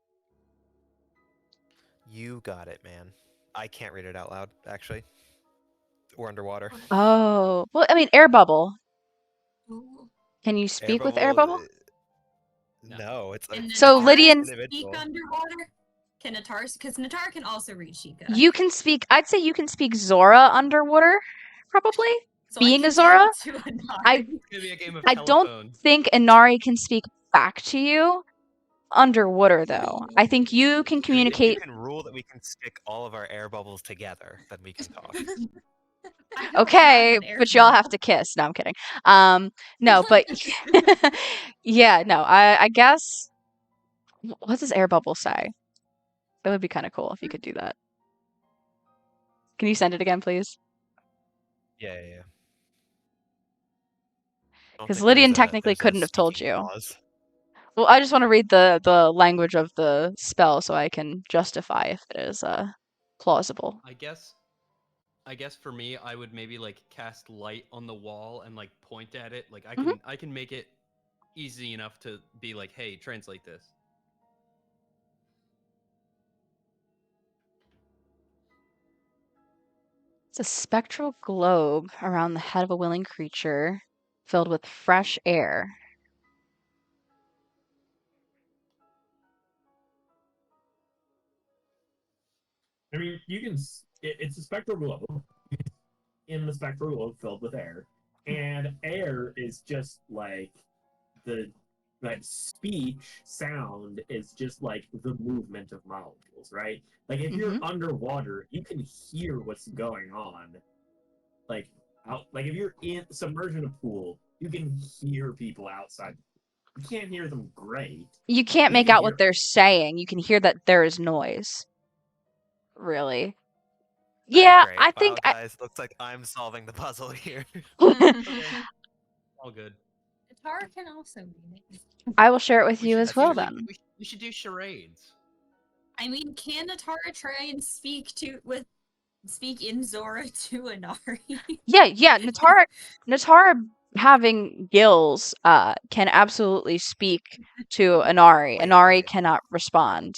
You got it, man. I can't read it out loud, actually. Or underwater. Oh, well, I mean, air bubble. Ooh. Can you speak with air bubble? No, it's Can So Natara Lydian- speak underwater? Can Natara? Because Natara can also read Sheikah. You can speak. I'd say you can speak Zora underwater, probably. So Being I a Zora, can do it to Natara. I It's gonna be a game of I telephone. don't think Inari can speak back to you underwater, though. I think you can If you communicate. can rule that we can stick all of our air bubbles together, then we can talk. I don't Okay, have an air but y'all bubble. have to kiss. No, I'm kidding. No, but yeah, no. I guess. What does air bubble say? That would be kind of cool if you could do that. Can you send it again, please? Yeah. I don't 'Cause think Lydian there's a- technically there's a couldn't have told speaking you. clause. Well, I just want to read the language of the spell so I can justify if it is plausible. I guess for me, I would maybe like cast light on the wall and like point at it. Like I can make it easy enough to be like, hey, translate this. It's a spectral globe around the head of a willing creature filled with fresh air. I mean, you can. It's a spectral globe. In the spectral globe filled with air, and air is just like the like speech sound is just like the movement of molecules, right? Like if you're underwater, you can hear what's going on. Like like if you're in submerged in a pool, you can hear people outside. You can't hear them great. You can't You make can out hear what they're saying. You can hear that there is noise. really. Alright, Yeah, great. I Wow, think guys, looks like I'm solving the puzzle here. Okay, all good. Guitar can also read it. I will share it with We you should, as well we, then. we should do charades. I mean, can Natara try and speak in Zora to Inari? Yeah, Natara having gills can absolutely speak to Inari. Wait, Inari okay. cannot respond.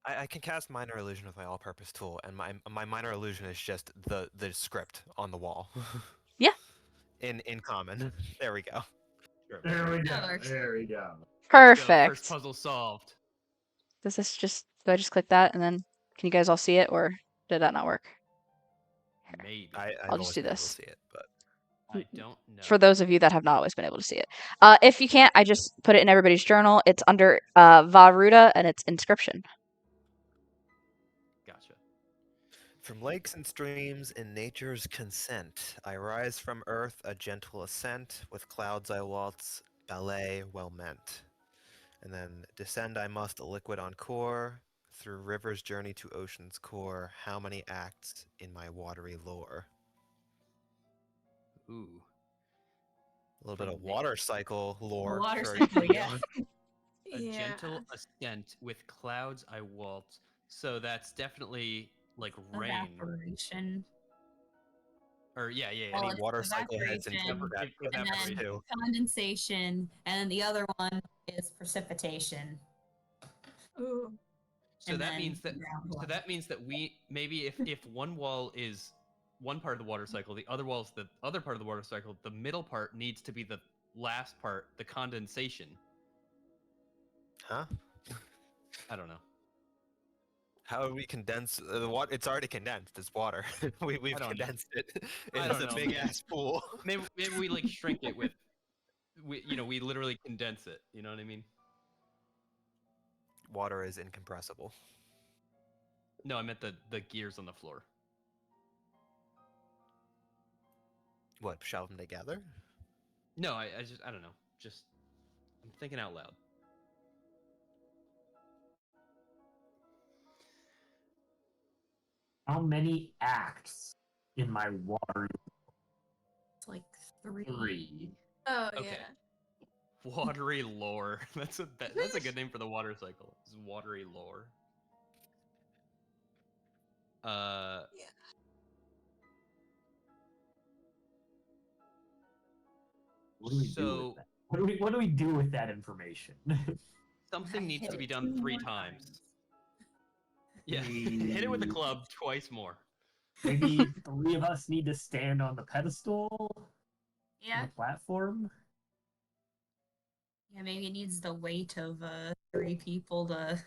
I can cast Minor Illusion with my all-purpose tool, and my Minor Illusion is just the script on the wall. Yeah. In common. There we go. Sure. There we go. That works. There we go. Let's go, first Perfect. puzzle solved. Do I just click that and then can you guys all see it, or did that not work? Maybe. I've I'll just always do been able to this. see it, but I don't know. For those of you that have not always been able to see it. If you can't, I just put it in everybody's journal. It's under Ruta and it's inscription. Gotcha. from lakes and streams in nature's consent, I rise from earth a gentle ascent, with clouds I waltz, ballet well meant. And then descend I must a liquid encore, through rivers journey to ocean's core, how many acts in my watery lore. Ooh. A little bit From of water cycle lore. Water for cycle, you. yeah. A Yeah. gentle ascent with clouds I waltz. So that's definitely like rain. Evaporation. Or yeah. Well, Any it's water cycle heads in evaporation, Evaporation and Evaporation. then too. condensation, and then the other one is precipitation. Ooh. So and that then means that groundwater. we maybe if one wall is one part of the water cycle, the other wall is the other part of the water cycle, the middle part needs to be the last part, the condensation. Huh? I don't know. How do we condense the water? It's already condensed. It's water. We've I don't know. condensed it. I It's don't a know. big ass pool. Maybe we like shrink it with we literally condense it. You know what I mean? Water is incompressible. No, I meant the gears on the floor. What? Shove them together? No, I don't know. Just I'm thinking out loud. How many acts in my water? It's like three. 3. Oh Okay. yeah. Watery lore. That's a good name for the water cycle. It's watery lore. What do we do So with that? What do we do with that information? something needs Hit to be it done 2 3 more times. Yeah. Hit it with a club twice more. Maybe 3 of us need to stand on the pedestal on Yeah. the platform. Yeah, maybe it needs the weight of 3 people to.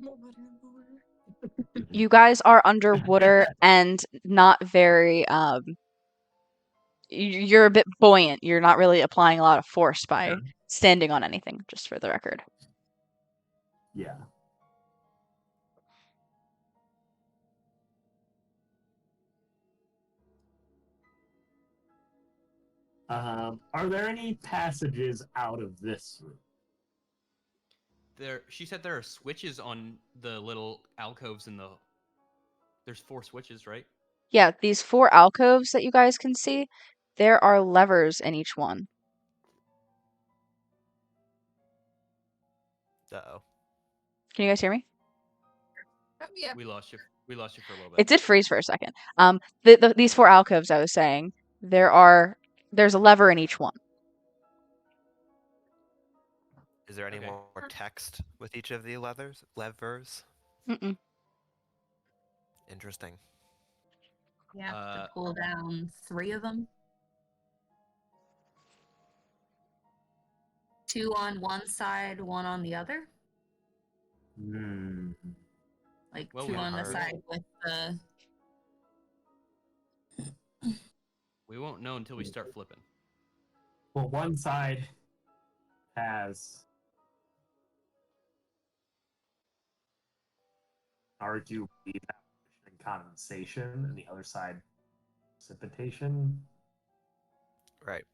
Water lore. You guys are underwater and not very you're a bit buoyant. You're not really applying a lot of force by Yeah. standing on anything, just for the record. Yeah. Are there any passages out of this room? She said there are switches on the little alcoves in the. There's 4 switches, right? Yeah, these 4 alcoves that you guys can see, there are levers in each one. Uh-oh. Can you guys hear me? Oh, yeah. We lost you. We lost you for a little It bit. did freeze for a second. These 4 alcoves I was saying, there's a lever in each one. Is there any Okay. more text with each of the levers? Mm-mm. Interesting. You have to pull down 3 of them. 2 on one side, 1 on the other. Like Well, 2 we on the heard. side with the. We won't know until we start flipping. Well, one side has arguably evaporation and condensation, and the other side precipitation. Right.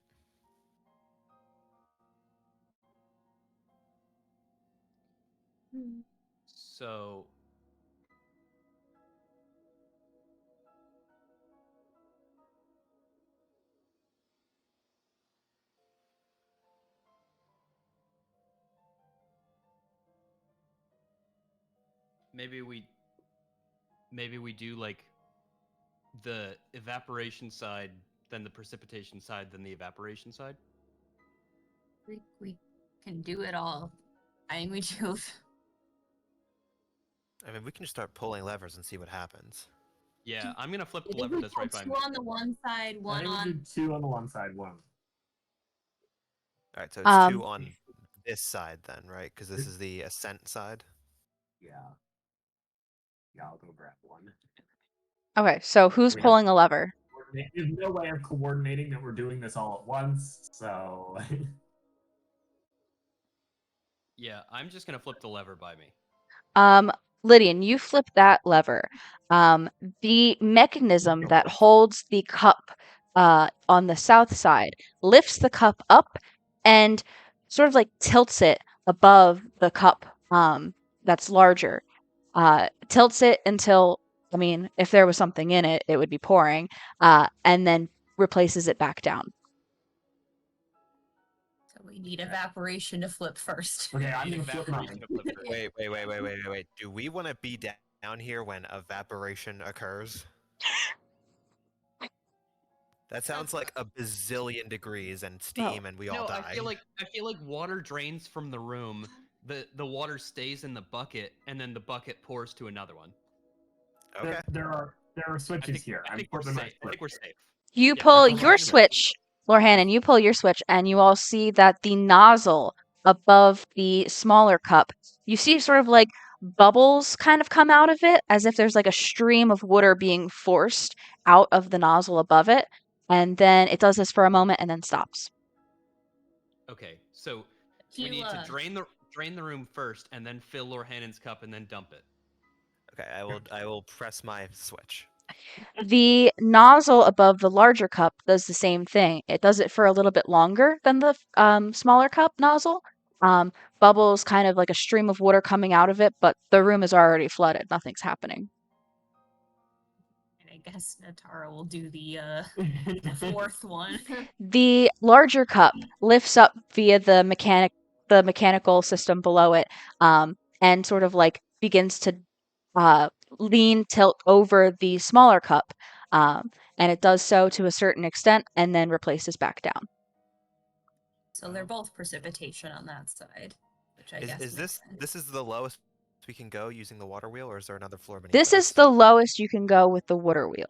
So maybe we do like the evaporation side, then the precipitation side, then the evaporation side. We can do it all. I think we do. I mean, we can just start pulling levers and see what happens. Yeah, I'm gonna flip I the think lever we that's pull right by two me. on the one side, I one think we on. do 2 on the one side, 1. All right, so it's 2 Um, on this side then, right? Because this is the ascent side. Yeah. Yeah, I'll go grab 1. okay, so who's We have- pulling a lever? There's no way of coordinating that we're doing this all at once, so Yeah, I'm just gonna flip the lever by me. Lydian, you flip that lever. The mechanism that holds the cup on the south side lifts the cup up and sort of like tilts it above the cup that's larger. Tilts it until, I mean, if there was something in it, it would be pouring, and then replaces it back down. So we need evaporation to flip first. okay, I'm Need gonna flip evaporation mine. to flip first. Wait. Do we want to be down here when evaporation occurs? That sounds like a bazillion degrees and steam, and we all No, die. I feel like water drains from the room. The water stays in the bucket, and then the bucket pours to another one. Okay. There are switches here. I I'm think we're flipping my safe. I think we're safe. You Yeah, pull we're your fine. switch, Lorhannon, you pull your switch, and you all see that the nozzle above the smaller cup, you see sort of like bubbles kind of come out of it, as if there's like a stream of water being forced out of the nozzle above it. And then it does this for a moment and then stops. Okay, so If we you, need to drain the room first, and then fill Lorhannon's cup, and then dump it. Okay, I will press my switch. The nozzle above the larger cup does the same thing. It does it for a little bit longer than the smaller cup nozzle. Bubbles, kind of like a stream of water coming out of it, but the room is already flooded. Nothing's happening. and I guess Natara will do the fourth one. The larger cup lifts up via the mechanical system below it, and sort of like begins to tilt over the smaller cup, and it does so to a certain extent, and then replaces back down. So they're both precipitation on that side, which I guess Is makes sense. this is the lowest we can go using the water wheel, or is there another floor beneath This us? is the lowest you can go with the water wheel.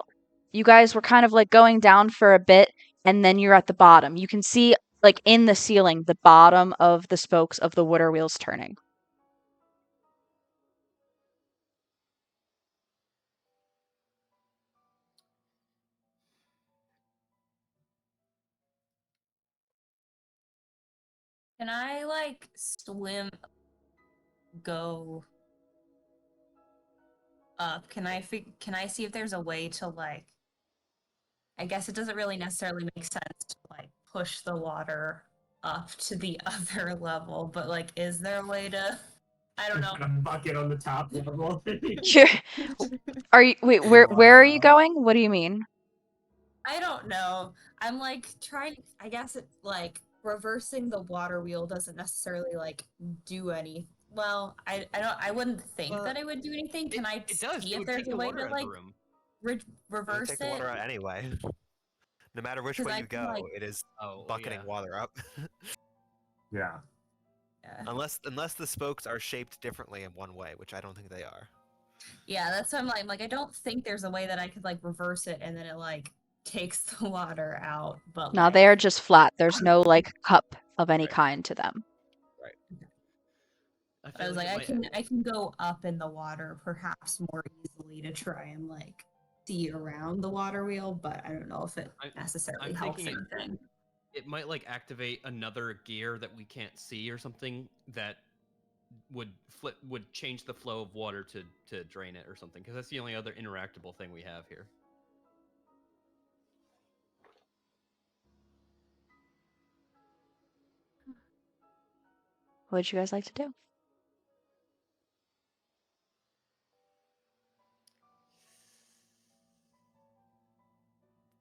You guys were kind of like going down for a bit, and then you're at the bottom. You can see, like in the ceiling, the bottom of the spokes of the water wheels turning. Can I like swim, go up? Can I see if there's a way to like? I guess it doesn't really necessarily make sense to like push the water up to the other level, but like, is there a way to? I don't know. A bucket on the top level. Are you wait? Where are you going? What do you mean? I don't know. I'm like trying. I guess it like reversing the water wheel doesn't necessarily like do any. Well, I don't. I wouldn't think Well, that it would do anything. Can I It does. see It if would there's take a the way water to out of like the room. It would reverse take the water it? out anyway. No matter which 'Cause way I you can, go, like- it is Oh, bucketing yeah. water up. Yeah. Yeah. Unless the spokes are shaped differently in one way, which I don't think they are. Yeah, that's what I'm like. Like I don't think there's a way that I could like reverse it and then it like takes the water out. But No, like, they are just flat. There's no like cup of any Right. kind to them. I was like, I can go up in the water perhaps more easily to try and like see around the water wheel, but I don't know if it necessarily I'm helps thinking anything. it might like activate another gear that we can't see or something that would change the flow of water to drain it or something, because that's the only other interactable thing we have here. What would you guys like to do?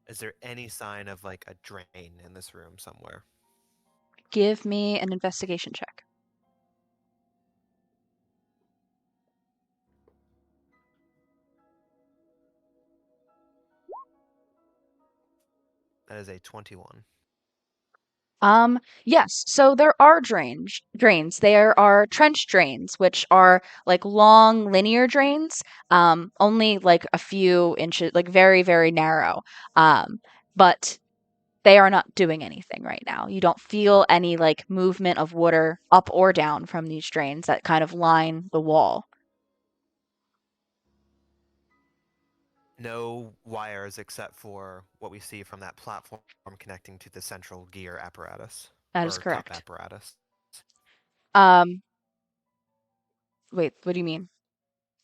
Is there any sign of like a drain in this room somewhere? Give me an investigation check. That is a 21. Yes, so there are drains. There are trench drains, which are like long linear drains, only like a few inches, like very, very narrow. But they are not doing anything right now. You don't feel any like movement of water up or down from these drains that kind of line the wall. No wires except for what we see from that platform connecting to the central gear apparatus That or is cup correct. apparatus. Um, Wait, what do you mean?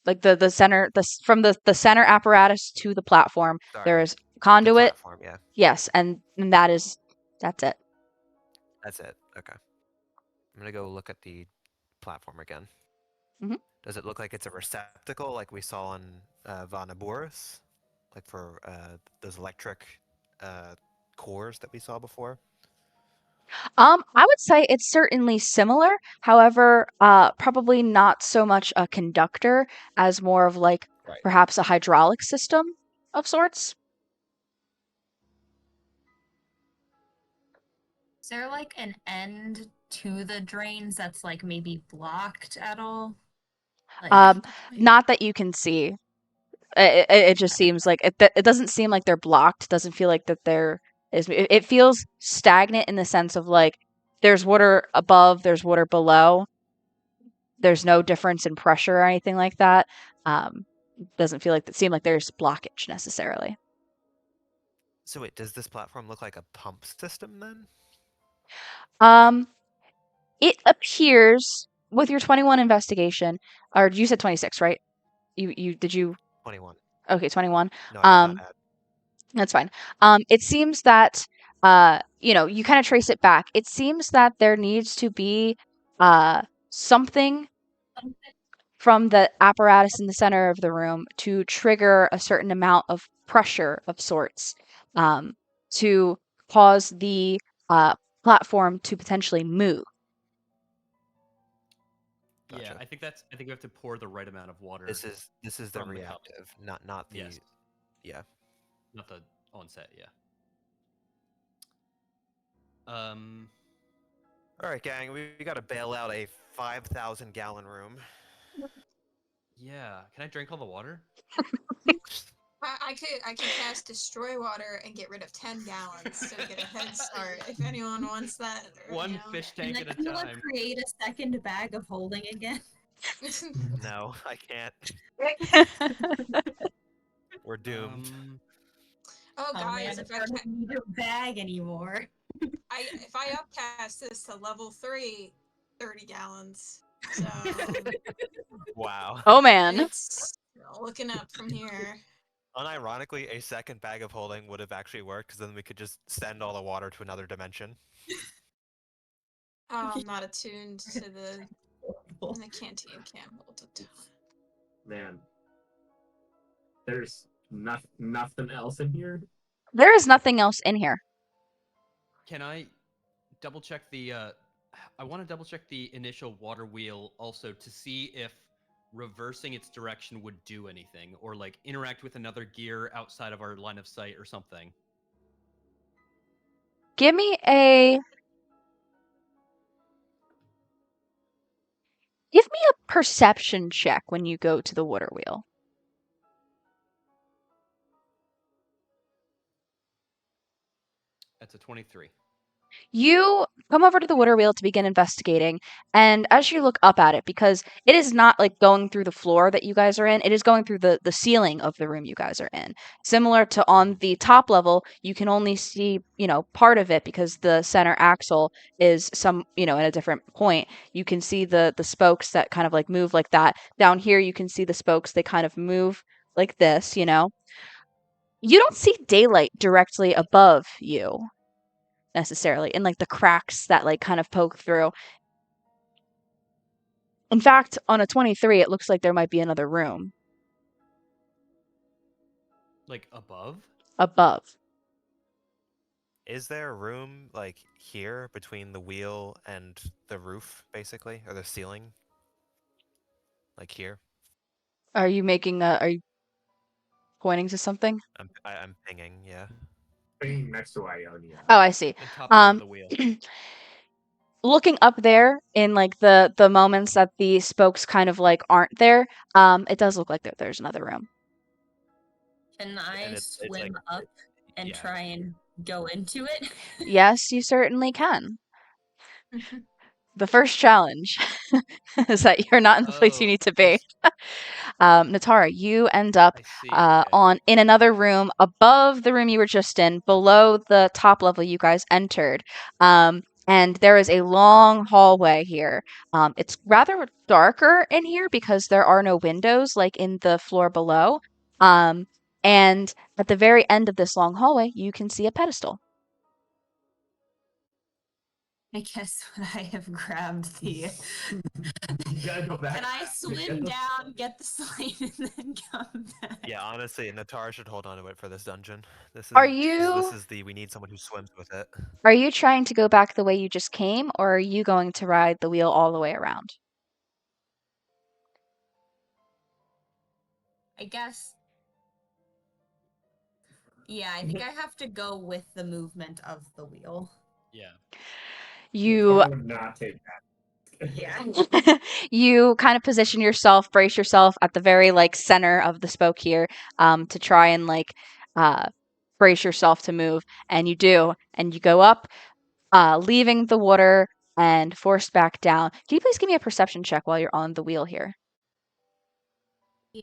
Like the center, from the center apparatus to the platform, there Sorry, is the conduit. platform. Yeah, Yes, and that's it. that's it. Okay, I'm gonna go look at the platform again. Mhm. Does it look like it's a receptacle like we saw on Vanaboris, like for those electric cores that we saw before? I would say it's certainly similar. However, probably not so much a conductor as more of like Right. perhaps a hydraulic system of sorts. Is there like an end to the drains that's like maybe blocked at all? Like, Um, Not that you can see. It just seems like it doesn't seem like they're blocked. Doesn't feel like that there is. It feels stagnant in the sense of like there's water above, there's water below. There's no difference in pressure or anything like that. Doesn't feel like it seem like there's blockage necessarily. So wait, does this platform look like a pump system then? Um, it appears with your 21 investigation, or you said 26, right? You did you 21. okay, 21. No, I did not add. That's fine. It seems that you kind of trace it back. It seems that there needs to be something from the apparatus in the center of the room to trigger a certain amount of pressure of sorts, um, to cause the platform to potentially move. Yeah, Gotcha. I think we have to pour the right amount of water. This is the from the cup. reactive, not the Yes, yeah. not the onset. Yeah. Um. All right, gang, we got to bail out a 5,000 gallon room. Yeah. Can I drink all the water? I could cast destroy water and get rid of 10 gallons so we get a head start if anyone wants that. One fish tank and at then a can you time. create a second bag of holding again? No, I can't. We're doomed. Oh Oh guys, man, if I don't need a bag anymore. if I upcast this to level 3, 30 gallons. So Wow. Oh man. it's looking up from here. Unironically, a second bag of holding would have actually worked because then we could just send all the water to another dimension. Oh, I'm not attuned to the canteen can't hold a ton. Man, there's nothing else in here. There is nothing else in here. Can I double check the? I want to double check the initial water wheel also to see if reversing its direction would do anything, or like interact with another gear outside of our line of sight or something. Give me a perception check when you go to the water wheel. That's a 23. You come over to the water wheel to begin investigating, and as you look up at it, because it is not like going through the floor that you guys are in, it is going through the ceiling of the room you guys are in. Similar to on the top level, you can only see, part of it because the center axle is at a different point. You can see the spokes that kind of like move like that. Down here, you can see the spokes, they kind of move like this. You don't see daylight directly above you necessarily in like the cracks that like kind of poke through. In fact, on a 23, it looks like there might be another room Like above? above. Is there room like here between the wheel and the roof, basically, or the ceiling? Like here? Are you pointing to something? I'm pinging, yeah. Being next to Ionia. Oh, I see. And top part of the wheel. Looking up there in like the moments that the spokes kind of like aren't there, it does look like there's another room. Can I And it's like swim up and yeah. try and go into it? Yes, you certainly can. The first challenge is that you're not in the place you Oh, need to I be. Natara, you end up see. Okay. in another room above the room you were just in, below the top level you guys entered. And there is a long hallway here. It's rather darker in here because there are no windows like in the floor below. And at the very end of this long hallway, you can see a pedestal. I guess when I have grabbed the. You gotta go back. Can I swim down, get the slate, and then come back? Yeah, honestly, Natara should hold on to it for this dungeon. This is Are 'cause you this is we need someone who swims with it. are you trying to go back the way you just came, or are you going to ride the wheel all the way around? I guess. Yeah, I think I have to go with the movement of the wheel. Yeah. You I would not take that. Yeah. you kind of position yourself, brace yourself at the very like center of the spoke here, to try and like uh, brace yourself to move, and you do, and you go up, leaving the water and forced back down. Can you please give me a perception check while you're on the wheel here? Yeah.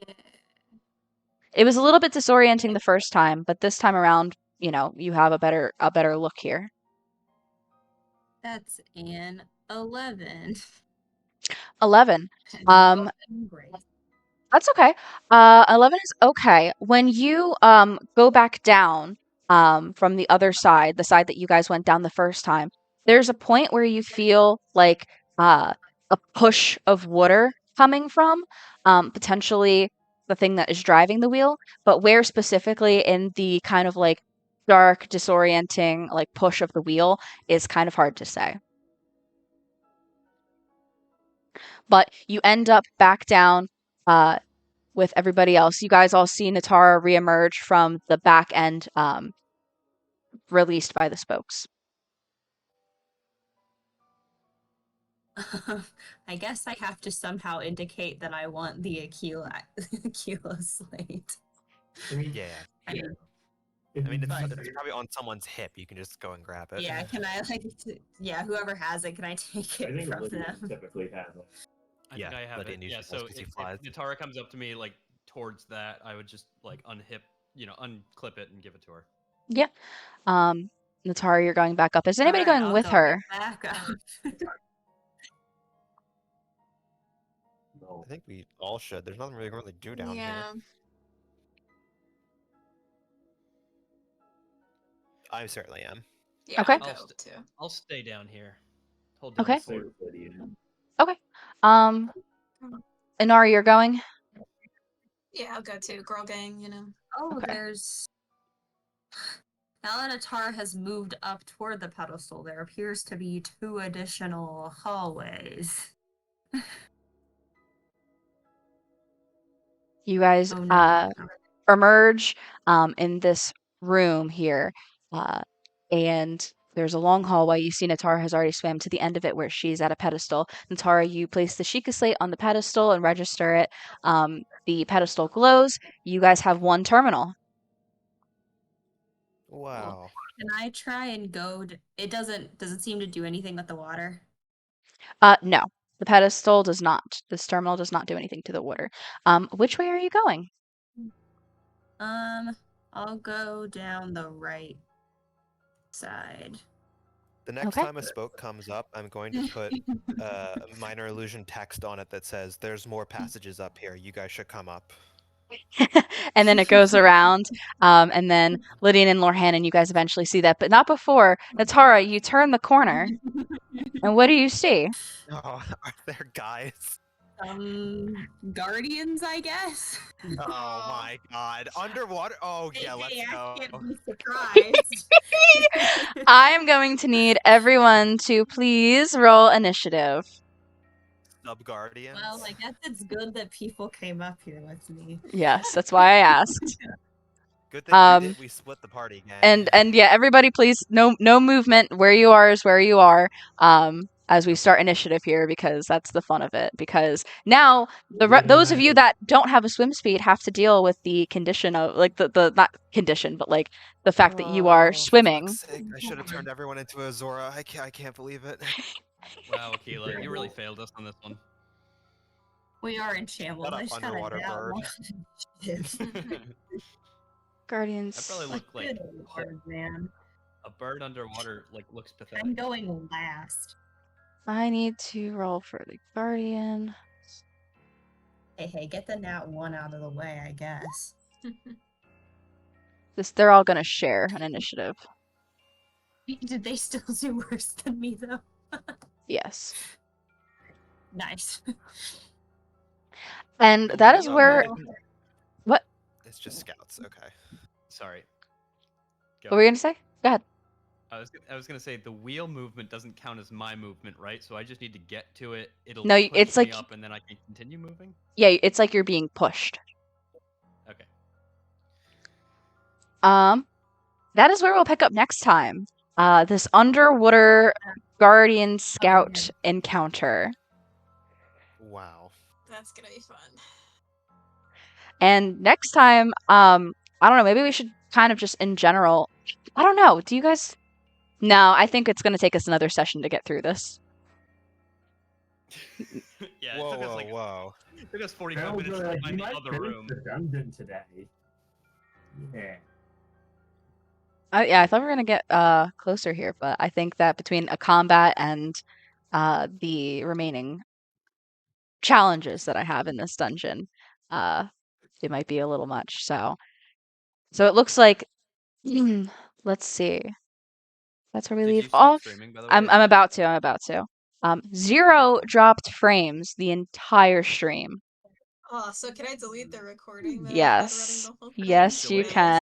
It was a little bit disorienting the first time, but this time around, you have a better look here. That's an 11. 11. And great. That's okay. 11 is okay. When you go back down from the other side, the side that you guys went down the first time, there's a point where you feel like a push of water coming from potentially the thing that is driving the wheel, but where specifically in the kind of like dark, disorienting like push of the wheel is kind of hard to say. But you end up back down with everybody else. You guys all see Natara reemerge from the back end, released by the spokes. I guess I have to somehow indicate that I want the Aquila slate. I mean, Yeah. I mean, I mean, But- it's probably on someone's hip. You can just go and grab it. yeah, can I yeah, whoever has it, can I take I it think from Lydia them? typically has it. I Yeah, think I have Lydian it. Yeah, usually so does 'cause he if flies. Natara comes up to me like towards that, I would just like unclip it and give it to her. Yeah. Natara, you're going back up. Is anybody Alright, going I'll with go her? back up. No. I think we all should. There's nothing really to do down here. Yeah. I certainly am. Yeah, Okay. I'll I'll go st- too. I'll stay down here. Hold down Okay. the fort. Lydia. Okay. Inari, you're going? Yeah, I'll go too. Girl gang. Oh, Okay. there's. Now that Atar has moved up toward the pedestal, there appears to be 2 additional hallways. You guys Oh no. emerge in this room here, and there's a long hallway. You see Natara has already swam to the end of it where she's at a pedestal. Natara, you place the Sheikah slate on the pedestal and register it. The pedestal glows. You guys have one terminal. Wow. Can I try and go? Does it seem to do anything with the water? No, the pedestal does not. This terminal does not do anything to the water. Which way are you going? I'll go down the right side. The next Okay. time a spoke comes up, I'm going to put minor illusion text on it that says, "There's more passages up here. You guys should come up." And then it goes around, and then Lydian and Lorhan, you guys eventually see that, but not before. Natara, you turn the corner, and what do you see? Oh, are there guys? Guardians, I guess. Oh my god. Underwater? Oh yeah, let's Hey, I go. can't be surprised. I am going to need everyone to please roll initiative. Sub Guardians. Well, I guess it's good that people came up here with me. Yes, that's why I asked. Good thing we split the party, gang. And yeah, everybody please no movement. Where you are is where you are. As we start initiative here, because that's the fun of it. Because now those of you that don't have a swim speed have to deal with the condition of like the not condition, but like the fact that you are Oh, for swimming. fuck's sake, I should have turned everyone into a Zora. I can't believe it. Wow, Akila, you really failed us on this one. We are in shambles. Shut up, I just got a underwater nat bird. one. Guardians. That probably looked like Good lord, man. a bird underwater. Like looks pathetic. I'm going last. I need to roll for the Guardian. Hey, get the nat 1 out of the way, I guess. They're all gonna share an initiative. Did they still do worse than me, though? Yes. Nice. And Oh, that we is all where know. what It's just scouts, okay. Sorry. Go. what were you gonna say? Go ahead. I was gonna say the wheel movement doesn't count as my movement, right? So I just need to get to it. It'll No, push it's me like up, and then I can continue moving. yeah, it's like you're being pushed. Okay. That is where we'll pick up next time. This underwater Guardian Scout encounter. Wow. That's gonna be fun. And next time, I don't know, maybe we should kind of just in general. I don't know. Do you guys? No, I think it's going to take us another session to get through this. Yeah, Whoa, it took us like whoa. it took us 45 minutes to you find the might other finish room. the dungeon today. Yeah. Yeah, I thought we were going to get closer here, but I think that between a combat and the remaining challenges that I have in this dungeon, it might be a little much. So it looks like let's see. That's where we Did you leave stop off. streaming, by the way? I'm about to. 0 dropped frames the entire stream. Oh, so can I delete the recording that I've had running Yes. the whole time? Yes, you Delete it. can.